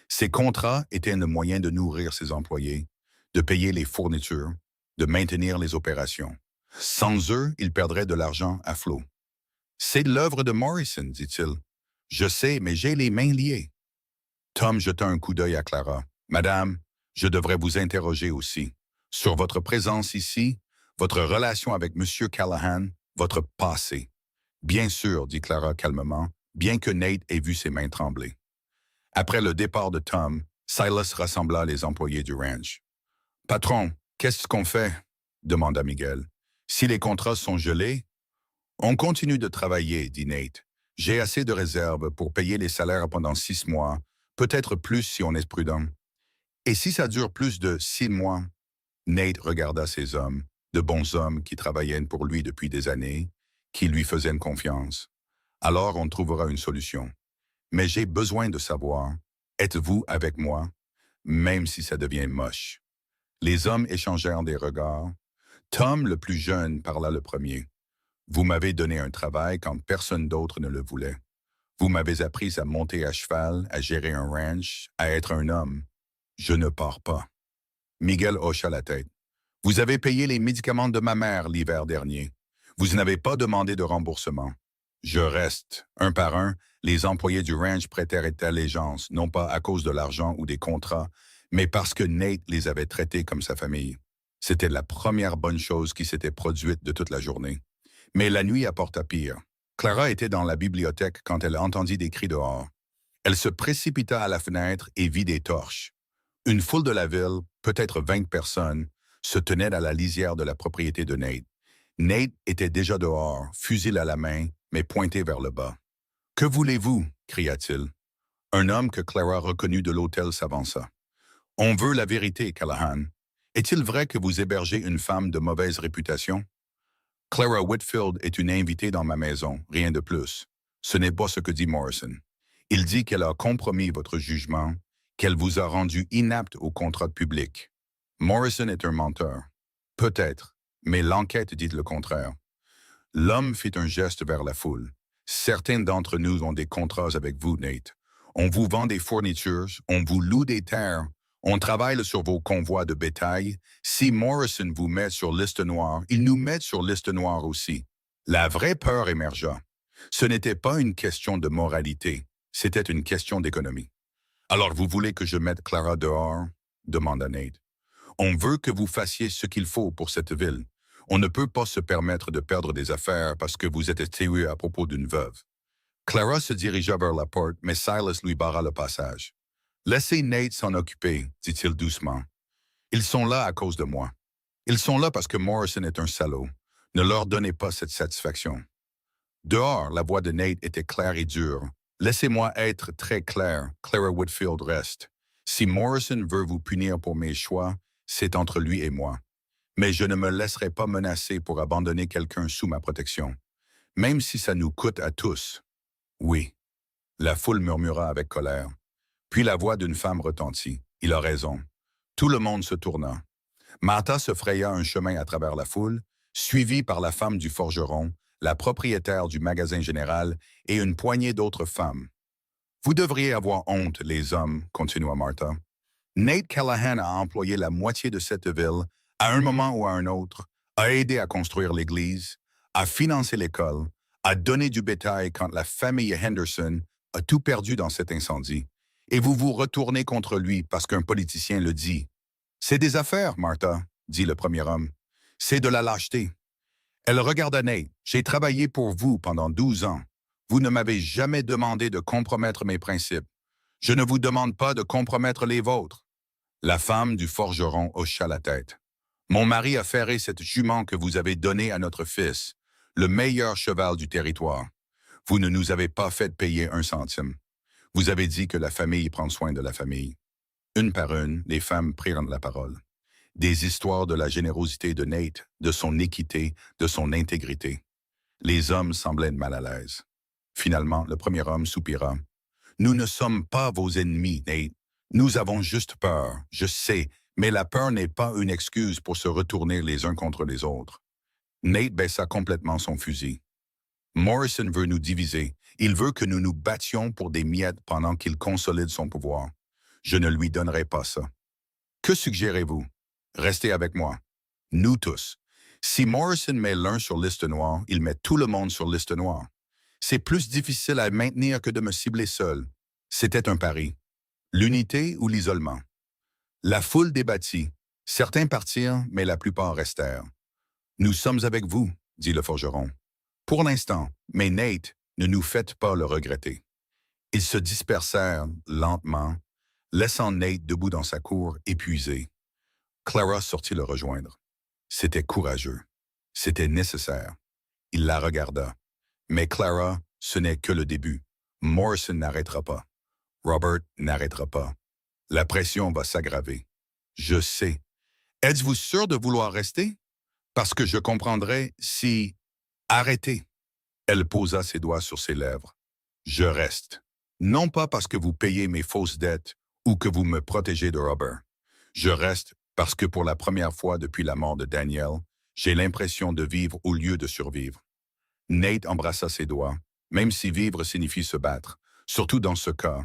Ces contrats étaient le moyen de nourrir ses employés, de payer les fournitures, de maintenir les opérations. Sans eux, il perdrait de l'argent à flot. C'est l'œuvre de Morrison, dit-il. Je sais, mais j'ai les mains liées. Tom jeta un coup d'œil à Clara. Madame, je devrais vous interroger aussi. Sur votre présence ici, votre relation avec M. Callahan, votre passé. Bien sûr, dit Clara calmement, bien que Nate ait vu ses mains trembler. Après le départ de Tom, Silas rassembla les employés du ranch. « Patron, qu'est-ce qu'on fait? » demanda Miguel. « Si les contrats sont gelés? »« On continue de travailler, dit Nate. J'ai assez de réserves pour payer les salaires pendant 6 mois, peut-être plus si on est prudent. Et si ça dure plus de 6 mois? » Nate regarda ces hommes, de bons hommes qui travaillaient pour lui depuis des années, qui lui faisaient une confiance. Alors on trouvera une solution. Mais j'ai besoin de savoir, êtes-vous avec moi, même si ça devient moche? Les hommes échangèrent des regards. Tom, le plus jeune, parla le premier. Vous m'avez donné un travail quand personne d'autre ne le voulait. Vous m'avez appris à monter à cheval, à gérer un ranch, à être un homme. Je ne pars pas. Miguel hocha la tête. Vous avez payé les médicaments de ma mère l'hiver dernier. Vous n'avez pas demandé de remboursement. Je reste. Un par un, les employés du ranch prêtèrent allégeance, non pas à cause de l'argent ou des contrats, mais parce que Nate les avait traités comme sa famille. C'était la première bonne chose qui s'était produite de toute la journée. Mais la nuit apporta pire. Clara était dans la bibliothèque quand elle entendit des cris dehors. Elle se précipita à la fenêtre et vit des torches. Une foule de la ville, peut-être 20 personnes, se tenait à la lisière de la propriété de Nate. Nate était déjà dehors, fusil à la main, mais pointé vers le bas. « Que voulez-vous? » cria-t-il. Un homme que Clara reconnut de l'hôtel s'avança. « On veut la vérité, Callahan. Est-il vrai que vous hébergez une femme de mauvaise réputation? » « Clara Whitfield est une invitée dans ma maison, rien de plus. Ce n'est pas ce que dit Morrison. Il dit qu'elle a compromis votre jugement, qu'elle vous a rendu inapte au contrat public. Morrison est un menteur. Peut-être, mais l'enquête dit le contraire. » L'homme fit un geste vers la foule. Certains d'entre nous ont des contrats avec vous, Nate. On vous vend des fournitures, on vous loue des terres, on travaille sur vos convois de bétail. Si Morrison vous met sur liste noire, il nous met sur liste noire aussi. La vraie peur émergea. Ce n'était pas une question de moralité, c'était une question d'économie. Alors vous voulez que je mette Clara dehors? Demanda Nate. On veut que vous fassiez ce qu'il faut pour cette ville. On ne peut pas se permettre de perdre des affaires parce que vous êtes tué à propos d'une veuve. Clara se dirigea vers la porte, mais Silas lui barra le passage. Laissez Nate s'en occuper, dit-il doucement. Ils sont là à cause de moi. Ils sont là parce que Morrison est un salaud. Ne leur donnez pas cette satisfaction. Dehors, la voix de Nate était claire et dure. Laissez-moi être très clair, Clara Whitfield reste. Si Morrison veut vous punir pour mes choix, c'est entre lui et moi. Mais je ne me laisserai pas menacer pour abandonner quelqu'un sous ma protection, même si ça nous coûte à tous. Oui, la foule murmura avec colère. Puis la voix d'une femme retentit. Il a raison. Tout le monde se tourna. Martha se fraya un chemin à travers la foule, suivie par la femme du forgeron, la propriétaire du magasin général et une poignée d'autres femmes. Vous devriez avoir honte, les hommes, continua Martha. Nate Callahan a employé la moitié de cette ville, à un moment ou à un autre, a aidé à construire l'église, a financé l'école, a donné du bétail quand la famille Henderson a tout perdu dans cet incendie. Et vous vous retournez contre lui parce qu'un politicien le dit. C'est des affaires, Martha, dit le premier homme. C'est de la lâcheté. Elle regarda Nate. J'ai travaillé pour vous pendant 12 ans. Vous ne m'avez jamais demandé de compromettre mes principes. Je ne vous demande pas de compromettre les vôtres. La femme du forgeron hocha la tête. Mon mari a ferré cette jument que vous avez donnée à notre fils, le meilleur cheval du territoire. Vous ne nous avez pas fait payer un centime. Vous avez dit que la famille prend soin de la famille. Une par une, les femmes prirent la parole. Des histoires de la générosité de Nate, de son équité, de son intégrité. Les hommes semblaient mal à l'aise. Finalement, le premier homme soupira. Nous ne sommes pas vos ennemis, Nate. Nous avons juste peur, je sais, mais la peur n'est pas une excuse pour se retourner les uns contre les autres. Nate baissa complètement son fusil. Morrison veut nous diviser. Il veut que nous nous battions pour des miettes pendant qu'il consolide son pouvoir. Je ne lui donnerai pas ça. Que suggérez-vous? Restez avec moi. Nous tous. Si Morrison met l'un sur liste noire, il met tout le monde sur liste noire. C'est plus difficile à maintenir que de me cibler seul. C'était un pari. L'unité ou l'isolement? La foule débattit. Certains partirent, mais la plupart restèrent. Nous sommes avec vous, dit le forgeron. Pour l'instant, mais Nate, ne nous faites pas le regretter. Ils se dispersèrent lentement, laissant Nate debout dans sa cour, épuisé. Clara sortit le rejoindre. C'était courageux. C'était nécessaire. Il la regarda. Mais Clara, ce n'est que le début. Morrison n'arrêtera pas. Robert n'arrêtera pas. La pression va s'aggraver. Je sais. Êtes-vous sûr de vouloir rester? Parce que je comprendrai si... Arrêtez. Elle posa ses doigts sur ses lèvres. Je reste. Non pas parce que vous payez mes fausses dettes ou que vous me protégez de Robert. Je reste parce que pour la première fois depuis la mort de Daniel, j'ai l'impression de vivre au lieu de survivre. Nate embrassa ses doigts, même si vivre signifie se battre, surtout dans ce cas.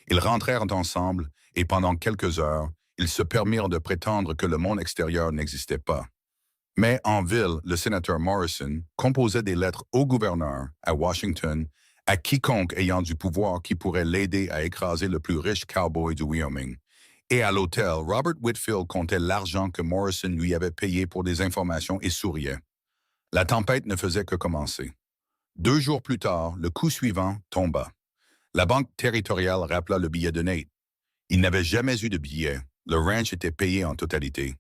Ils rentrèrent ensemble et pendant quelques heures, ils se permirent de prétendre que le monde extérieur n'existait pas. Mais en ville, le sénateur Morrison composait des lettres au gouverneur, à Washington, à quiconque ayant du pouvoir qui pourrait l'aider à écraser le plus riche cowboy du Wyoming. Et à l'hôtel, Robert Whitfield comptait l'argent que Morrison lui avait payé pour des informations et souriait. La tempête ne faisait que commencer. 2 jours plus tard, le coup suivant tomba. La banque territoriale rappela le billet de Nate. Il n'avait jamais eu de billet. Le ranch était payé en totalité.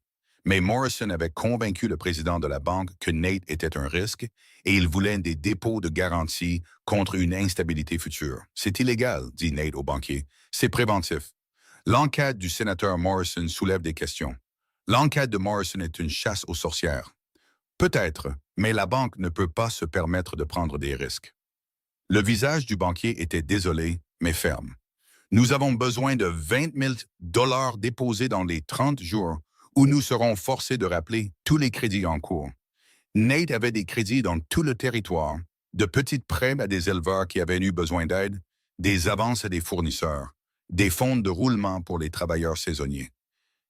Mais Morrison avait convaincu le président de la banque que Nate était un risque et il voulait des dépôts de garantie contre une instabilité future. C'est illégal, dit Nate au banquier. C'est préventif. L'enquête du sénateur Morrison soulève des questions. L'enquête de Morrison est une chasse aux sorcières. Peut-être, mais la banque ne peut pas se permettre de prendre des risques. Le visage du banquier était désolé, mais ferme. Nous avons besoin de 20 000 $ déposés dans les 30 jours où nous serons forcés de rappeler tous les crédits en cours. Nate avait des crédits dans tout le territoire, De petits prêts à des éleveurs qui avaient eu besoin d'aide, des avances à des fournisseurs, des fonds de roulement pour les travailleurs saisonniers.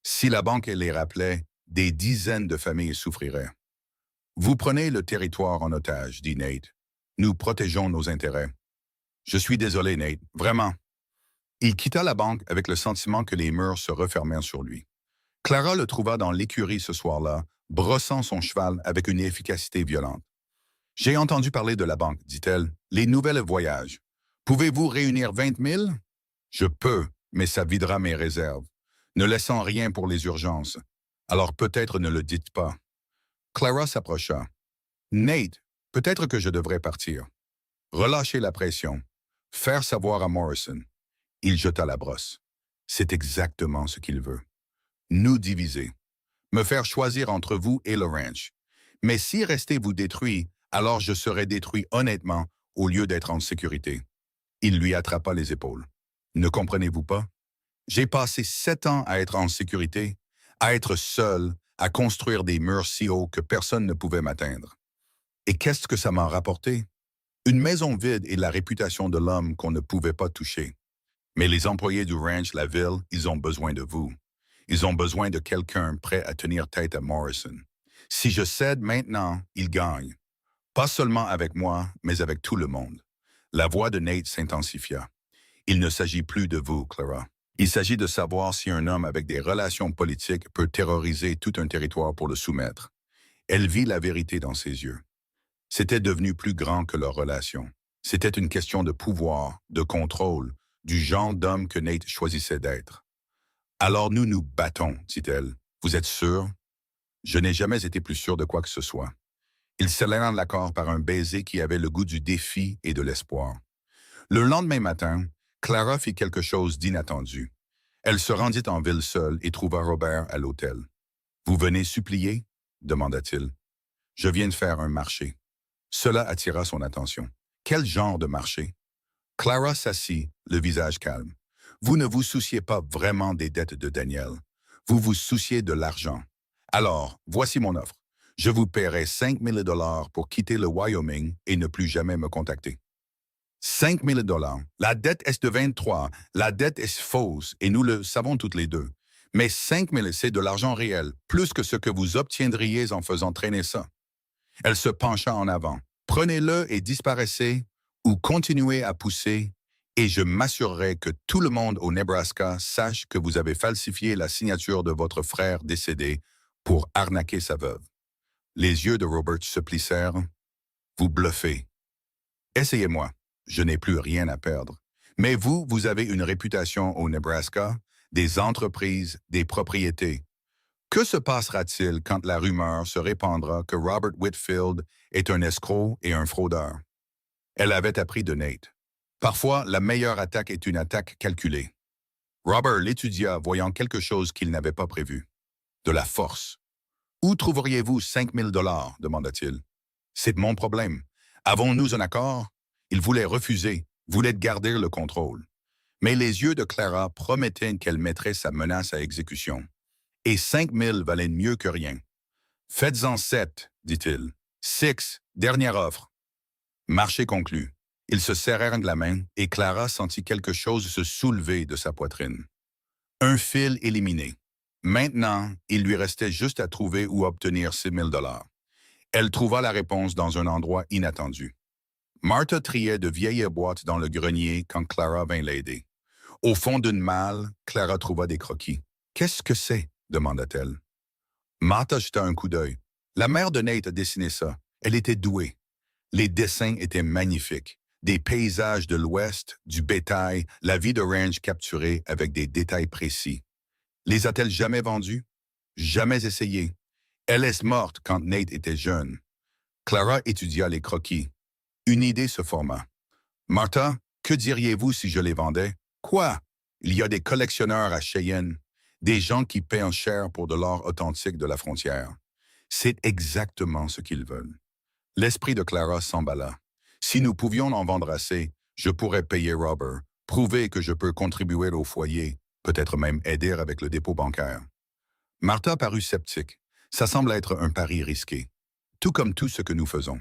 Si la banque les rappelait, des dizaines de familles souffriraient. Vous prenez le territoire en otage, dit Nate. Nous protégeons nos intérêts. Je suis désolé, Nate, vraiment. Il quitta la banque avec le sentiment que les murs se refermèrent sur lui. Clara le trouva dans l'écurie ce soir-là, brossant son cheval avec une efficacité violente. J'ai entendu parler de la banque, dit-elle. Les nouvelles voyages. Pouvez-vous réunir 20 000? Je peux, mais ça videra mes réserves, ne laissant rien pour les urgences. Alors peut-être ne le dites pas. Clara s'approcha. Nate, peut-être que je devrais partir. Relâcher la pression. Faire savoir à Morrison. Il jeta la brosse. C'est exactement ce qu'il veut. Nous diviser. Me faire choisir entre vous et le ranch. Mais si rester vous détruit, alors je serai détruit honnêtement au lieu d'être en sécurité. Il lui attrapa les épaules. Ne comprenez-vous pas? J'ai passé 7 ans à être en sécurité, à être seul, à construire des murs si hauts que personne ne pouvait m'atteindre. Et qu'est-ce que ça m'a rapporté? Une maison vide et la réputation de l'homme qu'on ne pouvait pas toucher. Mais les employés du ranch, la ville, ils ont besoin de vous. Ils ont besoin de quelqu'un prêt à tenir tête à Morrison. Si je cède maintenant, ils gagnent. Pas seulement avec moi, mais avec tout le monde. La voix de Nate s'intensifia. Il ne s'agit plus de vous, Clara. Il s'agit de savoir si un homme avec des relations politiques peut terroriser tout un territoire pour le soumettre. Elle vit la vérité dans ses yeux. C'était devenu plus grand que leur relation. C'était une question de pouvoir, de contrôle, du genre d'homme que Nate choisissait d'être. Alors nous nous battons, dit-elle. Vous êtes sûr? Je n'ai jamais été plus sûr de quoi que ce soit. Ils scellèrent l'accord par un baiser qui avait le goût du défi et de l'espoir. Le lendemain matin, Clara fit quelque chose d'inattendu. Elle se rendit en ville seule et trouva Robert à l'hôtel. « Vous venez supplier ?» demanda-t-il. « Je viens de faire un marché. » Cela attira son attention. « Quel genre de marché ?» Clara s'assit, le visage calme. « Vous ne vous souciez pas vraiment des dettes de Daniel. Vous vous souciez de l'argent. Alors, voici mon offre. Je vous paierai 5 000 $ pour quitter le Wyoming et ne plus jamais me contacter. 5 000 $. La dette est de 23. La dette est fausse et nous le savons toutes les deux. Mais 5 000, c'est de l'argent réel, plus que ce que vous obtiendriez en faisant traîner ça. » Elle se pencha en avant. « Prenez-le et disparaissez, ou continuez à pousser, et je m'assurerai que tout le monde au Nebraska sache que vous avez falsifié la signature de votre frère décédé pour arnaquer sa veuve. » Les yeux de Robert se plissèrent. « Vous bluffez. Essayez-moi. Je n'ai plus rien à perdre. Mais vous, vous avez une réputation au Nebraska, des entreprises, des propriétés. Que se passera-t-il quand la rumeur se répandra que Robert Whitfield est un escroc et un fraudeur? » Elle avait appris de Nate. Parfois, la meilleure attaque est une attaque calculée. Robert l'étudia, voyant quelque chose qu'il n'avait pas prévu. De la force. « Où trouveriez-vous 5 000 $ demanda-t-il. « C'est mon problème. Avons-nous un accord? » Il voulait refuser, voulait garder le contrôle. Mais les yeux de Clara promettaient qu'elle mettrait sa menace à exécution. Et 5 000 valaient mieux que rien. « Faites-en 7, dit-il. 6, dernière offre. » Marché conclu. Ils se serrèrent de la main et Clara sentit quelque chose se soulever de sa poitrine. Un fil éliminé. Maintenant, il lui restait juste à trouver où obtenir 6 000 $. Elle trouva la réponse dans un endroit inattendu. Martha triait de vieilles boîtes dans le grenier quand Clara vint l'aider. Au fond d'une malle, Clara trouva des croquis. « Qu'est-ce que c'est? » demanda-t-elle. Martha jeta un coup d'œil. La mère de Nate a dessiné ça. Elle était douée. Les dessins étaient magnifiques. Des paysages de l'Ouest, du bétail, la vie de ranch capturée avec des détails précis. Les a-t-elle jamais vendus? Jamais essayés. Elle est morte quand Nate était jeune. Clara étudia les croquis. Une idée se forma. « Martha, que diriez-vous si je les vendais? »« Quoi? Il y a des collectionneurs à Cheyenne, des gens qui paient en cher pour de l'or authentique de la frontière. C'est exactement ce qu'ils veulent. » L'esprit de Clara s'emballa. « Si nous pouvions en vendre assez, je pourrais payer Robert, prouver que je peux contribuer au foyer, peut-être même aider avec le dépôt bancaire. » Martha parut sceptique. Ça semble être un pari risqué, tout comme tout ce que nous faisons.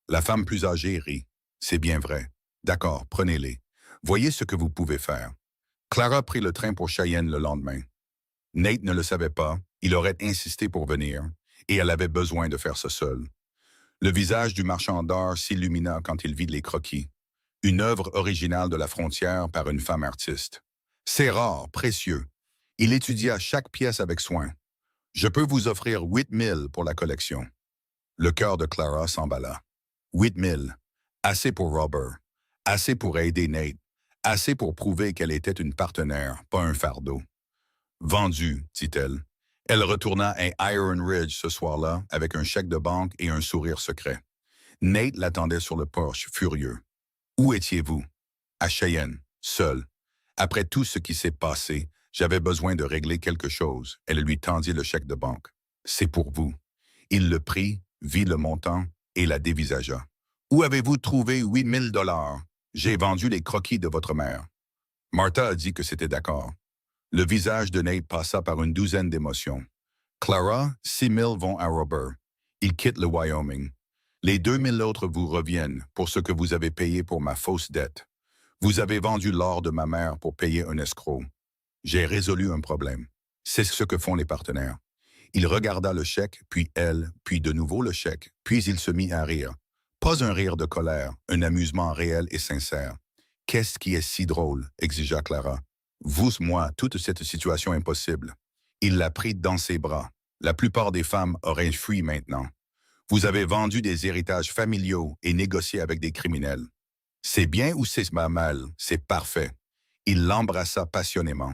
La femme plus âgée rit. C'est bien vrai. D'accord, prenez-les. Voyez ce que vous pouvez faire. Clara prit le train pour Cheyenne le lendemain. Nate ne le savait pas, il aurait insisté pour venir, et elle avait besoin de faire ça seule. Le visage du marchand d'art s'illumina quand il vit les croquis. Une œuvre originale de la frontière par une femme artiste. C'est rare, précieux. Il étudia chaque pièce avec soin. Je peux vous offrir 8 000 pour la collection. Le cœur de Clara s'emballa. 8 000. Assez pour Robert. Assez pour aider Nate. Assez pour prouver qu'elle était une partenaire, pas un fardeau. Vendu, dit-elle. Elle retourna à Iron Ridge ce soir-là avec un chèque de banque et un sourire secret. Nate l'attendait sur le porche, furieux. Où étiez-vous? À Cheyenne, seul. Après tout ce qui s'est passé, j'avais besoin de régler quelque chose. Elle lui tendit le chèque de banque. C'est pour vous. Il le prit, vit le montant et la dévisagea. Où avez-vous trouvé 8 000 $? J'ai vendu les croquis de votre mère. Martha a dit que c'était d'accord. Le visage de Nate passa par une douzaine d'émotions. Clara, 6 000 vont à Robert. Il quitte le Wyoming. Les 2 000 autres vous reviennent pour ce que vous avez payé pour ma fausse dette. Vous avez vendu l'or de ma mère pour payer un escroc. J'ai résolu un problème. C'est ce que font les partenaires. Il regarda le chèque, puis elle, puis de nouveau le chèque, puis il se mit à rire. Pas un rire de colère, un amusement réel et sincère. Qu'est-ce qui est si drôle? Exigea Clara. Vous, moi, toute cette situation impossible. Il la prit dans ses bras. La plupart des femmes auraient fui maintenant. Vous avez vendu des héritages familiaux et négocié avec des criminels. C'est bien ou c'est mal? C'est parfait. Il l'embrassa passionnément.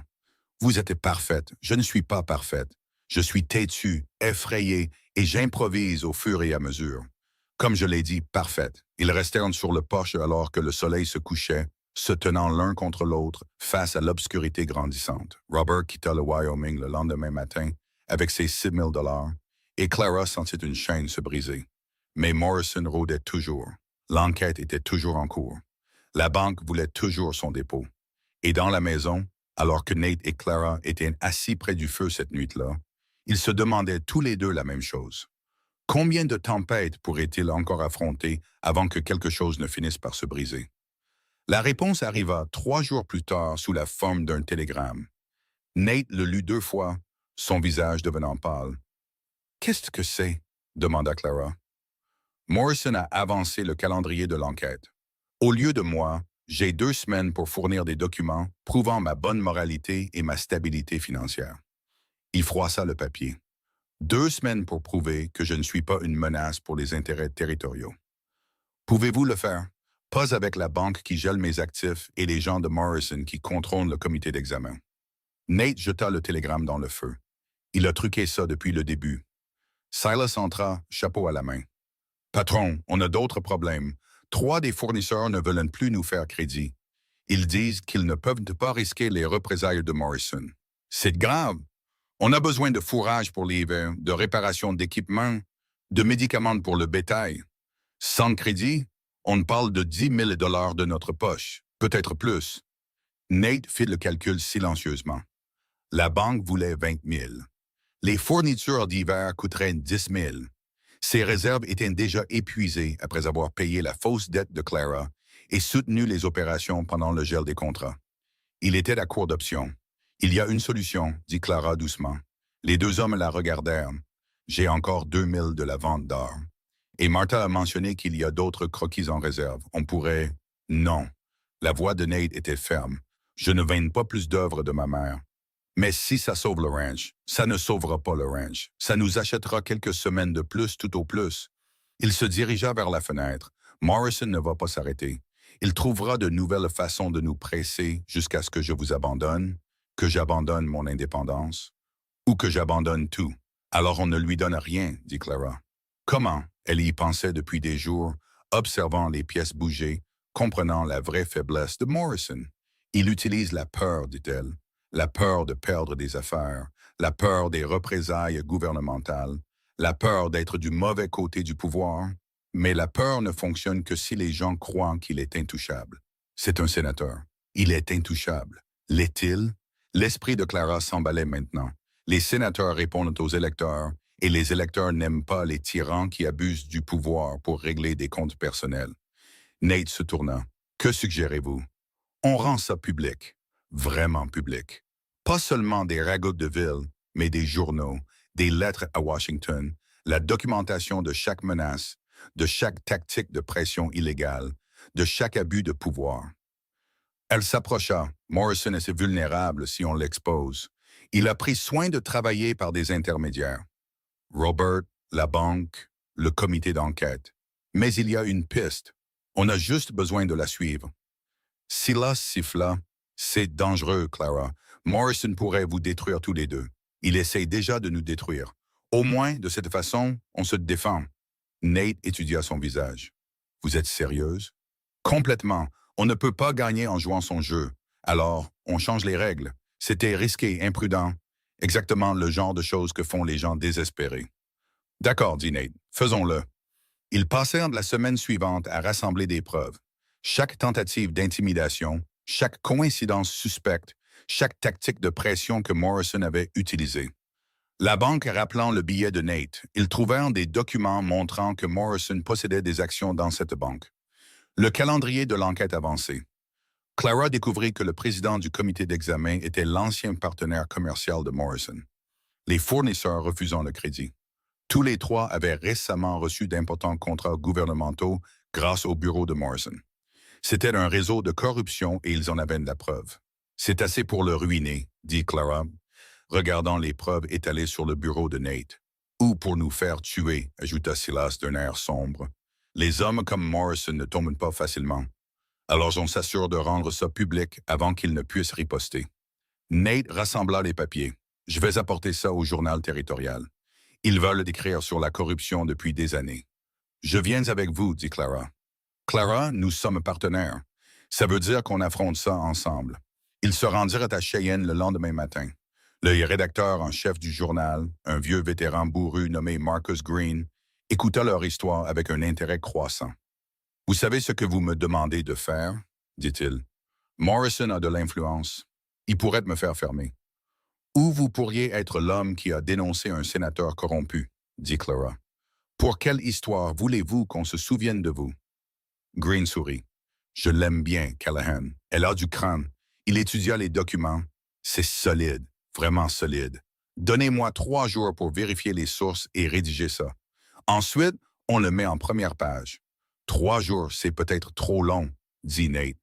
Vous êtes parfaite. Je ne suis pas parfaite. Je suis têtue, effrayée, et j'improvise au fur et à mesure. Comme je l'ai dit, parfaite. Ils restèrent sur le porche alors que le soleil se couchait, se tenant l'un contre l'autre face à l'obscurité grandissante. Robert quitta le Wyoming le lendemain matin avec ses 6 000 $, et Clara sentit une chaîne se briser. Mais Morrison rôdait toujours. L'enquête était toujours en cours. La banque voulait toujours son dépôt. Et dans la maison, alors que Nate et Clara étaient assis près du feu cette nuit-là, ils se demandaient tous les deux la même chose. Combien de tempêtes pourraient-ils encore affronter avant que quelque chose ne finisse par se briser? La réponse arriva 3 jours plus tard sous la forme d'un télégramme. Nate le lut 2 fois, son visage devenant pâle. « Qu'est-ce que c'est? » demanda Clara. Morrison a avancé le calendrier de l'enquête. Au lieu de moi, j'ai 2 semaines pour fournir des documents prouvant ma bonne moralité et ma stabilité financière. Il froissa le papier. 2 semaines pour prouver que je ne suis pas une menace pour les intérêts territoriaux. Pouvez-vous le faire? Pas avec la banque qui gèle mes actifs et les gens de Morrison qui contrôlent le comité d'examen. Nate jeta le télégramme dans le feu. Il a truqué ça depuis le début. Silas entra, chapeau à la main. Patron, on a d'autres problèmes. 3 des fournisseurs ne veulent plus nous faire crédit. Ils disent qu'ils ne peuvent pas risquer les représailles de Morrison. C'est grave. On a besoin de fourrage pour l'hiver, de réparation d'équipements, de médicaments pour le bétail. Sans crédit, on parle de 10 000 $ de notre poche, peut-être plus. Nate fit le calcul silencieusement. La banque voulait 20 000. Les fournitures d'hiver coûteraient 10 000. Ses réserves étaient déjà épuisées après avoir payé la fausse dette de Clara et soutenu les opérations pendant le gel des contrats. Il était à court d'options. Il y a une solution, dit Clara doucement. Les 2 hommes la regardèrent. J'ai encore 2 000 de la vente d'or. Et Martha a mentionné qu'il y a d'autres croquis en réserve. On pourrait... Non. La voix de Nate était ferme. Je ne vends pas plus d'œuvres de ma mère. Mais si ça sauve le ranch, ça ne sauvera pas le ranch. Ça nous achètera quelques semaines de plus tout au plus. Il se dirigea vers la fenêtre. Morrison ne va pas s'arrêter. Il trouvera de nouvelles façons de nous presser jusqu'à ce que je vous abandonne, que j'abandonne mon indépendance, ou que j'abandonne tout. Alors on ne lui donne rien, dit Clara. Comment? Elle y pensait depuis des jours, observant les pièces bouger, comprenant la vraie faiblesse de Morrison. Il utilise la peur, dit-elle. La peur de perdre des affaires, la peur des représailles gouvernementales, la peur d'être du mauvais côté du pouvoir. Mais la peur ne fonctionne que si les gens croient qu'il est intouchable. C'est un sénateur. Il est intouchable. L'est-il? L'esprit de Clara s'emballait maintenant. Les sénateurs répondent aux électeurs Et les électeurs n'aiment pas les tyrans qui abusent du pouvoir pour régler des comptes personnels. Nate se tourna. Que suggérez-vous? On rend ça public. Vraiment public. Pas seulement des ragots de ville, mais des journaux, des lettres à Washington, la documentation de chaque menace, de chaque tactique de pression illégale, de chaque abus de pouvoir. Elle s'approcha. Morrison est vulnérable si on l'expose. Il a pris soin de travailler par des intermédiaires. Robert, la banque, le comité d'enquête. Mais il y a une piste. On a juste besoin de la suivre. Silas siffla. C'est dangereux, Clara. Morrison pourrait vous détruire tous les deux. Il essaye déjà de nous détruire. Au moins, de cette façon, on se défend. Nate étudia son visage. Vous êtes sérieuse? Complètement. On ne peut pas gagner en jouant son jeu. Alors, on change les règles. C'était risqué, imprudent. Exactement le genre de choses que font les gens désespérés. D'accord, dit Nate. Faisons-le. Ils passèrent la semaine suivante à rassembler des preuves. Chaque tentative d'intimidation, chaque coïncidence suspecte, chaque tactique de pression que Morrison avait utilisée. La banque rappelant le billet de Nate, ils trouvèrent des documents montrant que Morrison possédait des actions dans cette banque. Le calendrier de l'enquête avançait. Clara découvrit que le président du comité d'examen était l'ancien partenaire commercial de Morrison, les fournisseurs refusant le crédit. Tous les trois avaient récemment reçu d'importants contrats gouvernementaux grâce au bureau de Morrison. C'était un réseau de corruption et ils en avaient de la preuve. C'est assez pour le ruiner, dit Clara, regardant les preuves étalées sur le bureau de Nate. Ou pour nous faire tuer, ajouta Silas d'un air sombre. Les hommes comme Morrison ne tombent pas facilement. Alors on s'assure de rendre ça public avant qu'ils ne puissent riposter. Nate rassembla les papiers. Je vais apporter ça au journal territorial. Ils veulent écrire sur la corruption depuis des années. Je viens avec vous, dit Clara. Clara, nous sommes partenaires. Ça veut dire qu'on affronte ça ensemble. Ils se rendirent à Cheyenne le lendemain matin. Le rédacteur en chef du journal, un vieux vétéran bourru nommé Marcus Green, écouta leur histoire avec un intérêt croissant. « Vous savez ce que vous me demandez de faire? » dit-il. « Morrison a de l'influence. Il pourrait me faire fermer. » « Ou vous pourriez être l'homme qui a dénoncé un sénateur corrompu, » dit Clara. « Pour quelle histoire voulez-vous qu'on se souvienne de vous? » Green sourit. « Je l'aime bien, Callahan. Elle a du crâne. Il étudia les documents. C'est solide, vraiment solide. Donnez-moi 3 jours pour vérifier les sources et rédiger ça. Ensuite, on le met en première page. 3 jours, c'est peut-être trop long, dit Nate.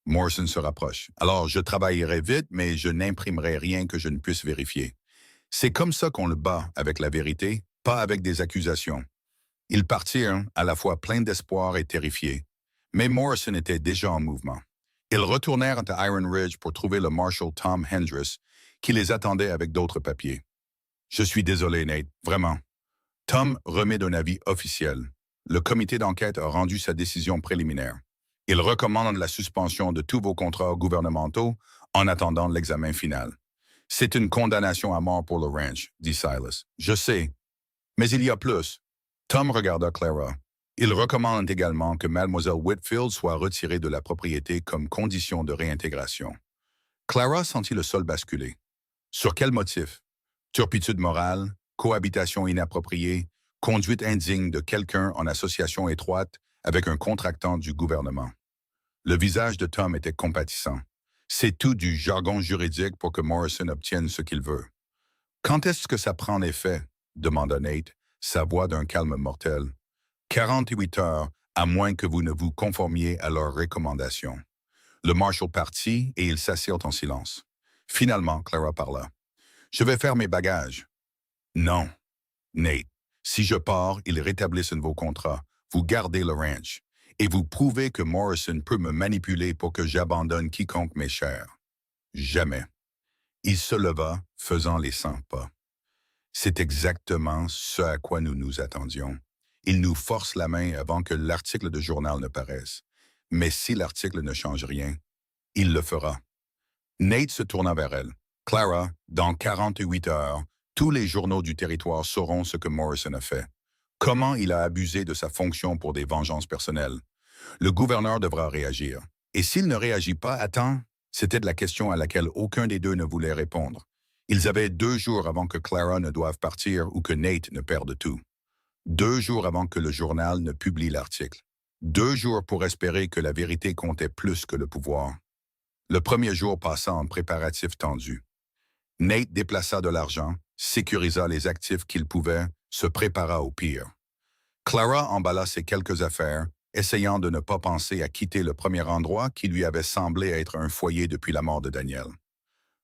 Morrison se rapproche. Alors, je travaillerai vite, mais je n'imprimerai rien que je ne puisse vérifier. C'est comme ça qu'on le bat, avec la vérité, pas avec des accusations. Ils partirent, à la fois pleins d'espoir et terrifiés. Mais Morrison était déjà en mouvement. Ils retournèrent à Iron Ridge pour trouver le marshal Tom Hendress, qui les attendait avec d'autres papiers. « Je suis désolé, Nate, vraiment. » Tom remet un avis officiel. Le comité d'enquête a rendu sa décision préliminaire. Il recommande la suspension de tous vos contrats gouvernementaux en attendant l'examen final. C'est une condamnation à mort pour le ranch, dit Silas. Je sais. Mais il y a plus. Tom regarda Clara. Il recommande également que Mademoiselle Whitfield soit retirée de la propriété comme condition de réintégration. Clara sentit le sol basculer. Sur quel motif? Turpitude morale, cohabitation inappropriée, conduite indigne de quelqu'un en association étroite avec un contractant du gouvernement. Le visage de Tom était compatissant. C'est tout du jargon juridique pour que Morrison obtienne ce qu'il veut. « Quand est-ce que ça prend effet? » demanda Nate, sa voix d'un calme mortel. « 48 heures, à moins que vous ne vous conformiez à leurs recommandations. » Le marshal partit et ils s'assirent en silence. Finalement, Clara parla. « Je vais faire mes bagages. » « Non. Nate, si je pars, ils rétablissent un nouveau contrat. Vous gardez le ranch. Et vous prouvez que Morrison peut me manipuler pour que j'abandonne quiconque m'est cher. Jamais. » Il se leva, faisant les 100 pas. C'est exactement ce à quoi nous nous attendions. Il nous force la main avant que l'article de journal ne paraisse. Mais si l'article ne change rien, il le fera. Nate se tourna vers elle. « Clara, dans 48 heures, tous les journaux du territoire sauront ce que Morrison a fait. Comment il a abusé de sa fonction pour des vengeances personnelles. Le gouverneur devra réagir. Et s'il ne réagit pas à temps, c'était de la question à laquelle aucun des deux ne voulait répondre. Ils avaient 2 jours avant que Clara ne doive partir ou que Nate ne perde tout. 2 jours avant que le journal ne publie l'article. 2 jours pour espérer que la vérité comptait plus que le pouvoir. Le premier jour passa en préparatifs tendus. Nate déplaça de l'argent, sécurisa les actifs qu'il pouvait, se prépara au pire. Clara emballa ses quelques affaires, essayant de ne pas penser à quitter le premier endroit qui lui avait semblé être un foyer depuis la mort de Daniel.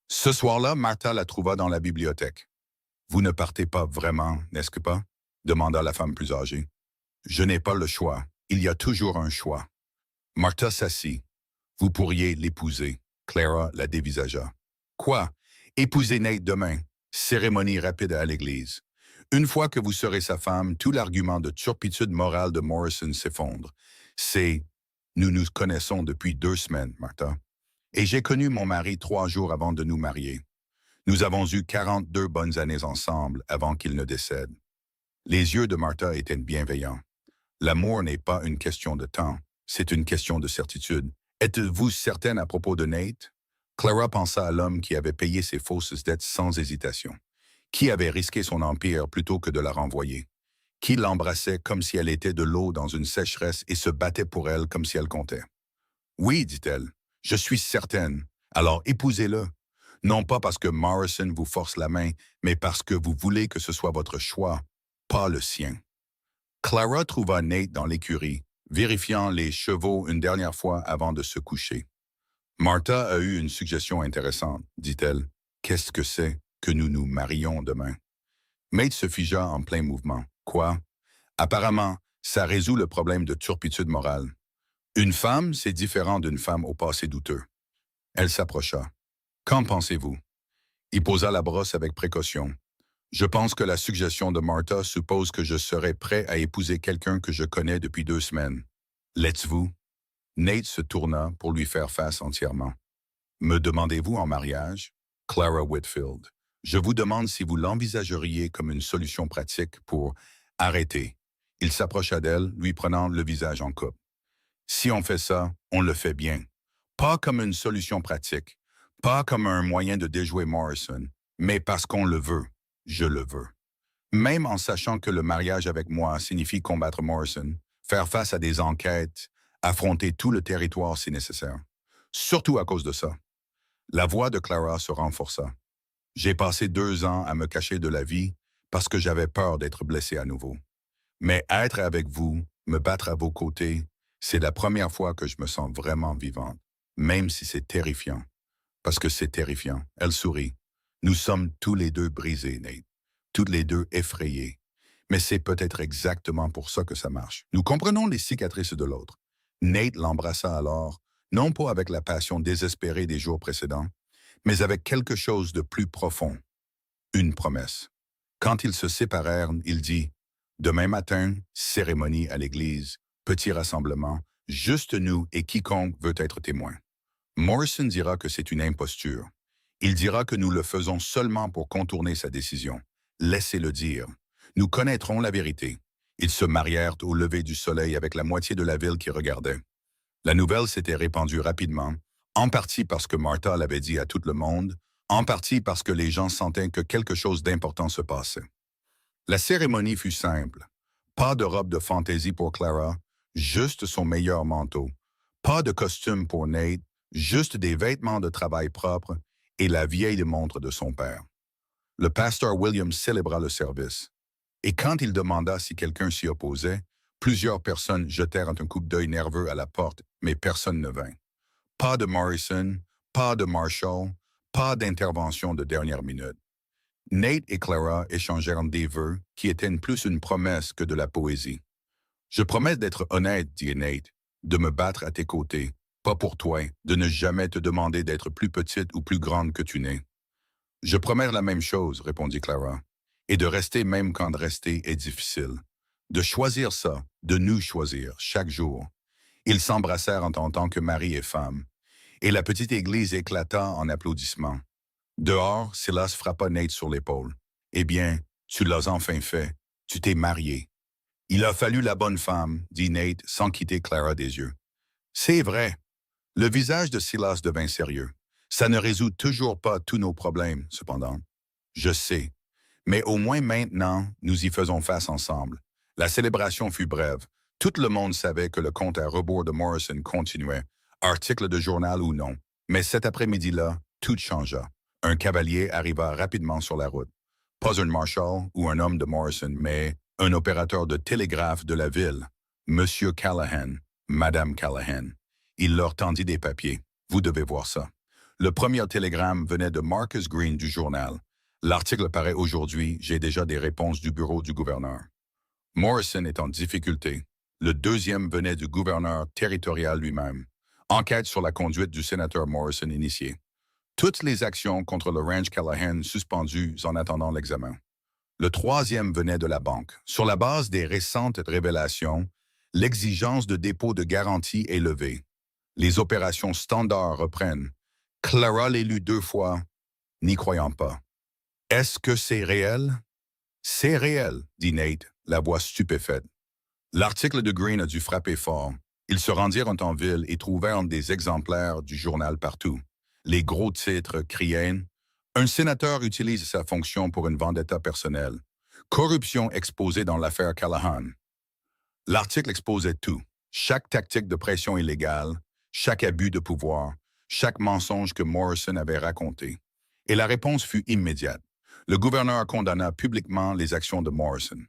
Ce soir-là, Martha la trouva dans la bibliothèque. « Vous ne partez pas vraiment, n'est-ce que pas? » demanda la femme plus âgée. « Je n'ai pas le choix. Il y a toujours un choix. » Martha s'assit. « Vous pourriez l'épouser. » Clara la dévisagea. « Quoi? Épouser Nate demain. Cérémonie rapide à l'église. Une fois que vous serez sa femme, tout l'argument de turpitude morale de Morrison s'effondre. C'est « Nous nous connaissons depuis 2 semaines, Martha. Et j'ai connu mon mari 3 jours avant de nous marier. Nous avons eu 42 bonnes années ensemble avant qu'il ne décède. » Les yeux de Martha étaient bienveillants. L'amour n'est pas une question de temps, c'est une question de certitude. Êtes-vous certaine à propos de Nate? Clara pensa à l'homme qui avait payé ses fausses dettes sans hésitation, qui avait risqué son empire plutôt que de la renvoyer, qui l'embrassait comme si elle était de l'eau dans une sécheresse et se battait pour elle comme si elle comptait. « Oui, dit-elle, je suis certaine. Alors épousez-le. Non pas parce que Morrison vous force la main, mais parce que vous voulez que ce soit votre choix, pas le sien. » Clara trouva Nate dans l'écurie, vérifiant les chevaux une dernière fois avant de se coucher. « Martha a eu une suggestion intéressante, dit-elle. Qu'est-ce que c'est que nous nous marions demain? » Nate se figea en plein mouvement. « Quoi? Apparemment, ça résout le problème de turpitude morale. Une femme, c'est différent d'une femme au passé douteux. » Elle s'approcha. « Qu'en pensez-vous? » Il posa la brosse avec précaution. « Je pense que la suggestion de Martha suppose que je serai prêt à épouser quelqu'un que je connais depuis 2 semaines. L'êtes-vous? » Nate se tourna pour lui faire face entièrement. « Me demandez-vous en mariage? » Clara Whitfield. « Je vous demande si vous l'envisageriez comme une solution pratique pour arrêter. » Il s'approcha d'elle, lui prenant le visage en coupe. « Si on fait ça, on le fait bien. Pas comme une solution pratique, pas comme un moyen de déjouer Morrison, mais parce qu'on le veut. Je le veux. Même en sachant que le mariage avec moi signifie combattre Morrison, faire face à des enquêtes, affronter tout le territoire si nécessaire. Surtout à cause de ça. » La voix de Clara se renforça. « J'ai passé 2 ans à me cacher de la vie parce que j'avais peur d'être blessé à nouveau. Mais être avec vous, me battre à vos côtés, c'est la première fois que je me sens vraiment vivante, même si c'est terrifiant. Parce que c'est terrifiant. » Elle sourit. « Nous sommes tous les deux brisés, Nate. Tous les deux effrayés. Mais c'est peut-être exactement pour ça que ça marche. Nous comprenons les cicatrices de l'autre. » Nate l'embrassa alors, non pas avec la passion désespérée des jours précédents, mais avec quelque chose de plus profond. Une promesse. Quand ils se séparèrent, il dit « Demain matin, cérémonie à l'église, petit rassemblement, juste nous et quiconque veut être témoin. Morrison dira que c'est une imposture. Il dira que nous le faisons seulement pour contourner sa décision. Laissez-le dire. Nous connaîtrons la vérité. » Ils se marièrent au lever du soleil avec la moitié de la ville qui regardait. La nouvelle s'était répandue rapidement, en partie parce que Martha l'avait dit à tout le monde, en partie parce que les gens sentaient que quelque chose d'important se passait. La cérémonie fut simple. Pas de robe de fantaisie pour Clara, juste son meilleur manteau. Pas de costume pour Nate, juste des vêtements de travail propres et la vieille montre de son père. Le pasteur Williams célébra le service. Et quand il demanda si quelqu'un s'y opposait, plusieurs personnes jetèrent un coup d'œil nerveux à la porte, mais personne ne vint. Pas de Morrison, pas de Marshall, pas d'intervention de dernière minute. Nate et Clara échangèrent des vœux qui étaient plus une promesse que de la poésie. « Je promets d'être honnête, dit Nate, de me battre à tes côtés, pas pour toi, de ne jamais te demander d'être plus petite ou plus grande que tu n'es. »« Je promets la même chose, répondit Clara, et de rester même quand rester est difficile. De choisir ça, de nous choisir, chaque jour. » Ils s'embrassèrent en tant que mari et femme, et la petite église éclata en applaudissements. Dehors, Silas frappa Nate sur l'épaule. « Eh bien, tu l'as enfin fait, tu t'es marié. »« Il a fallu la bonne femme, dit Nate sans quitter Clara des yeux. »« C'est vrai. » Le visage de Silas devint sérieux. « Ça ne résout toujours pas tous nos problèmes, cependant. Je sais. Mais au moins maintenant, nous y faisons face ensemble. La célébration fut brève. Tout le monde savait que le compte à rebours de Morrison continuait, article de journal ou non. Mais cet après-midi-là, tout changea. Un cavalier arriva rapidement sur la route. Pas un marshal ou un homme de Morrison, mais un opérateur de télégraphe de la ville. Monsieur Callahan, Madame Callahan. Il leur tendit des papiers. Vous devez voir ça. Le premier télégramme venait de Marcus Green du journal. L'article paraît aujourd'hui, j'ai déjà des réponses du bureau du gouverneur. Morrison est en difficulté. Le deuxième venait du gouverneur territorial lui-même. Enquête sur la conduite du sénateur Morrison initiée. Toutes les actions contre le ranch Callahan suspendues en attendant l'examen. Le troisième venait de la banque. Sur la base des récentes révélations, l'exigence de dépôt de garantie est levée. Les opérations standards reprennent. Clara l'ait lu 2 fois, n'y croyant pas. Est-ce que c'est réel? C'est réel, dit Nate, la voix stupéfaite. L'article de Green a dû frapper fort. Ils se rendirent en ville et trouvèrent des exemplaires du journal partout. Les gros titres criaient « Un sénateur utilise sa fonction pour une vendetta personnelle. Corruption exposée dans l'affaire Callahan. » L'article exposait tout. Chaque tactique de pression illégale, chaque abus de pouvoir, chaque mensonge que Morrison avait raconté. Et la réponse fut immédiate. Le gouverneur condamna publiquement les actions de Morrison.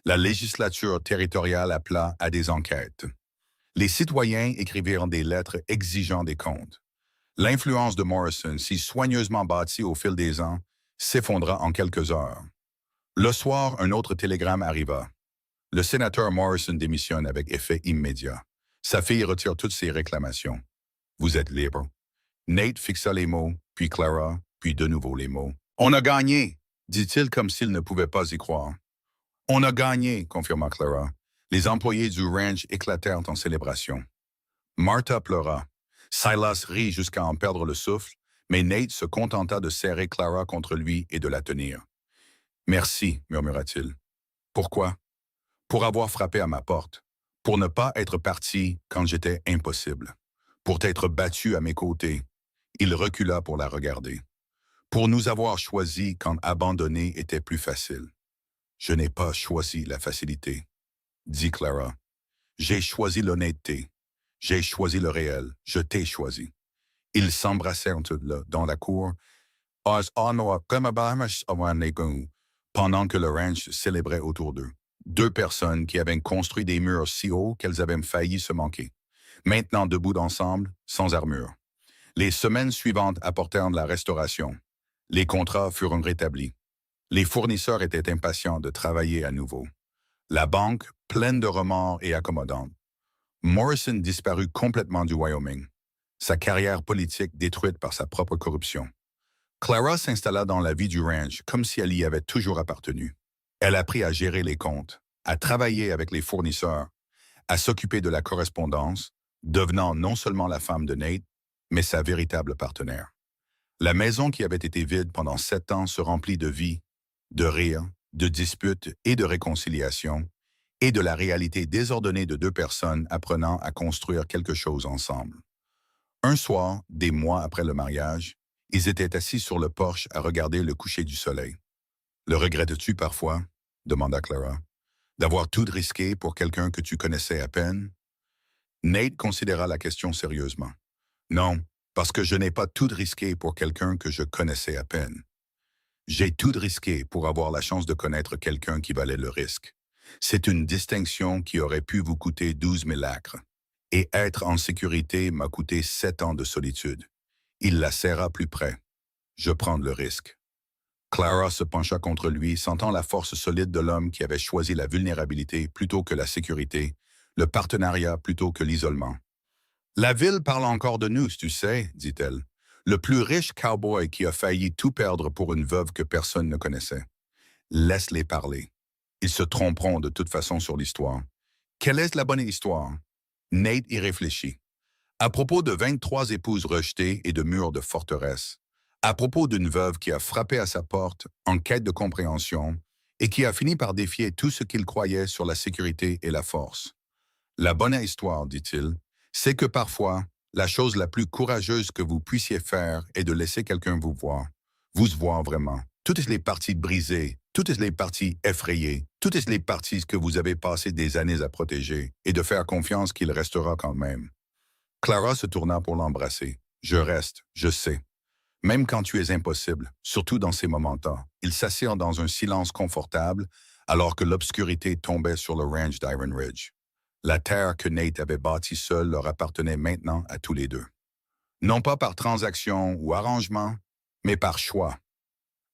La législature territoriale appela à des enquêtes. Les citoyens écrivirent des lettres exigeant des comptes. L'influence de Morrison, si soigneusement bâtie au fil des ans, s'effondra en quelques heures. Le soir, un autre télégramme arriva. Le sénateur Morrison démissionne avec effet immédiat. Sa fille retire toutes ses réclamations. Vous êtes libre. Nate fixa les mots, puis Clara, puis de nouveau les mots. On a gagné, dit-il comme s'il ne pouvait pas y croire. On a gagné, confirma Clara. Les employés du ranch éclatèrent en célébration. Martha pleura. Silas rit jusqu'à en perdre le souffle, mais Nate se contenta de serrer Clara contre lui et de la tenir. Merci, murmura-t-il. Pourquoi? Pour avoir frappé à ma porte. Pour ne pas être parti quand j'étais impossible. Pour t'être battu à mes côtés. Il recula pour la regarder. Pour nous avoir choisis quand abandonner était plus facile. Je n'ai pas choisi la facilité, dit Clara. J'ai choisi l'honnêteté. J'ai choisi le réel. Je t'ai choisi. Ils s'embrassèrent dans la cour pendant que le ranch célébrait autour d'eux. 2 personnes qui avaient construit des murs si hauts qu'elles avaient failli se manquer. Maintenant debout ensemble, sans armure. Les semaines suivantes apportèrent de la restauration. Les contrats furent rétablis. Les fournisseurs étaient impatients de travailler à nouveau. La banque, pleine de remords et accommodante. Morrison disparut complètement du Wyoming. Sa carrière politique détruite par sa propre corruption. Clara s'installa dans la vie du ranch comme si elle y avait toujours appartenu. Elle apprit à gérer les comptes, à travailler avec les fournisseurs, à s'occuper de la correspondance, devenant non seulement la femme de Nate, mais sa véritable partenaire. La maison qui avait été vide pendant 7 ans se remplit de vie, de rire, de disputes et de réconciliation, et de la réalité désordonnée de 2 personnes apprenant à construire quelque chose ensemble. Un soir, des mois après le mariage, ils étaient assis sur le porche à regarder le coucher du soleil. « Le regrettes-tu parfois ?» demanda Clara. « D'avoir tout risqué pour quelqu'un que tu connaissais à peine ?» Nate considéra la question sérieusement. « Non, parce que je n'ai pas tout risqué pour quelqu'un que je connaissais à peine. J'ai tout risqué pour avoir la chance de connaître quelqu'un qui valait le risque. C'est une distinction qui aurait pu vous coûter 12 000 acres. Et être en sécurité m'a coûté 7 ans de solitude. Il la serra plus près. Je prends le risque. » Clara se pencha contre lui, sentant la force solide de l'homme qui avait choisi la vulnérabilité plutôt que la sécurité, le partenariat plutôt que l'isolement. « La ville parle encore de nous, tu sais, dit-elle. Le plus riche cowboy qui a failli tout perdre pour une veuve que personne ne connaissait. Laisse-les parler. Ils se tromperont de toute façon sur l'histoire. Quelle est la bonne histoire? » Nate y réfléchit. À propos de 23 épouses rejetées et de murs de forteresse. À propos d'une veuve qui a frappé à sa porte en quête de compréhension et qui a fini par défier tout ce qu'il croyait sur la sécurité et la force. La bonne histoire, dit-il, c'est que parfois, la chose la plus courageuse que vous puissiez faire est de laisser quelqu'un vous voir vraiment. toutes les parties brisées, toutes les parties effrayées, toutes les parties que vous avez passé des années à protéger, et de faire confiance qu'il restera quand même. Clara se tourna pour l'embrasser. Je reste, je sais. Même quand tu es impossible, surtout dans ces moments-là. Ils s'assirent dans un silence confortable alors que l'obscurité tombait sur le ranch d'Iron Ridge. La terre que Nate avait bâtie seul leur appartenait maintenant à tous les deux. Non pas par transaction ou arrangement, mais par choix.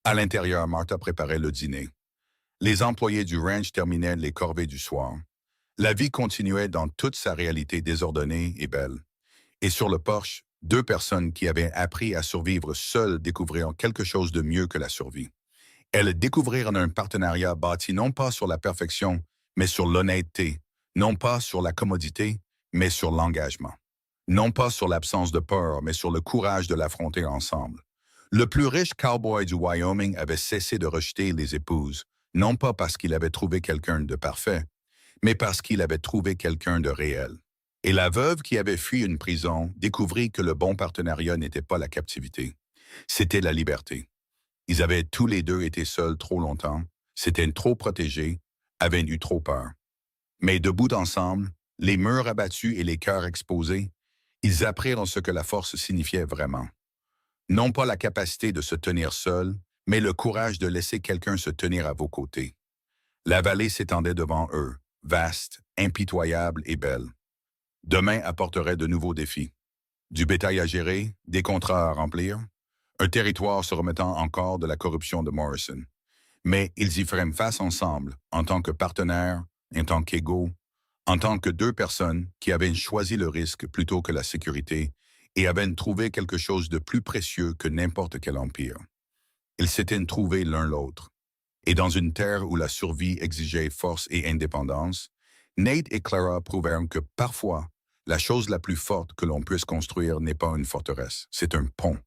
À l'intérieur, Martha préparait le dîner. Les employés du ranch terminaient les corvées du soir. La vie continuait dans toute sa réalité désordonnée et belle. Et sur le porche, deux personnes qui avaient appris à survivre seules découvrirent quelque chose de mieux que la survie. Elles découvrirent un partenariat bâti non pas sur la perfection, mais sur l'honnêteté, non pas sur la commodité, mais sur l'engagement. Non pas sur l'absence de peur, mais sur le courage de l'affronter ensemble. Le plus riche cowboy du Wyoming avait cessé de rejeter les épouses, non pas parce qu'il avait trouvé quelqu'un de parfait, mais parce qu'il avait trouvé quelqu'un de réel. Et la veuve qui avait fui une prison découvrit que le bon partenariat n'était pas la captivité, c'était la liberté. Ils avaient tous les deux été seuls trop longtemps, s'étaient trop protégés, avaient eu trop peur. Mais debout ensemble, les murs abattus et les cœurs exposés, ils apprirent ce que la force signifiait vraiment. Non pas la capacité de se tenir seul, mais le courage de laisser quelqu'un se tenir à vos côtés. La vallée s'étendait devant eux, vaste, impitoyable et belle. Demain apporterait de nouveaux défis. Du bétail à gérer, des contrats à remplir, un territoire se remettant encore de la corruption de Morrison. Mais ils y feraient face ensemble, en tant que partenaires, en tant qu'égaux, en tant que deux personnes qui avaient choisi le risque plutôt que la sécurité et avaient trouvé quelque chose de plus précieux que n'importe quel empire. Ils s'étaient trouvés l'un l'autre. Et dans une terre où la survie exigeait force et indépendance, Nate et Clara prouvèrent que parfois, la chose la plus forte que l'on puisse construire n'est pas une forteresse, c'est un pont.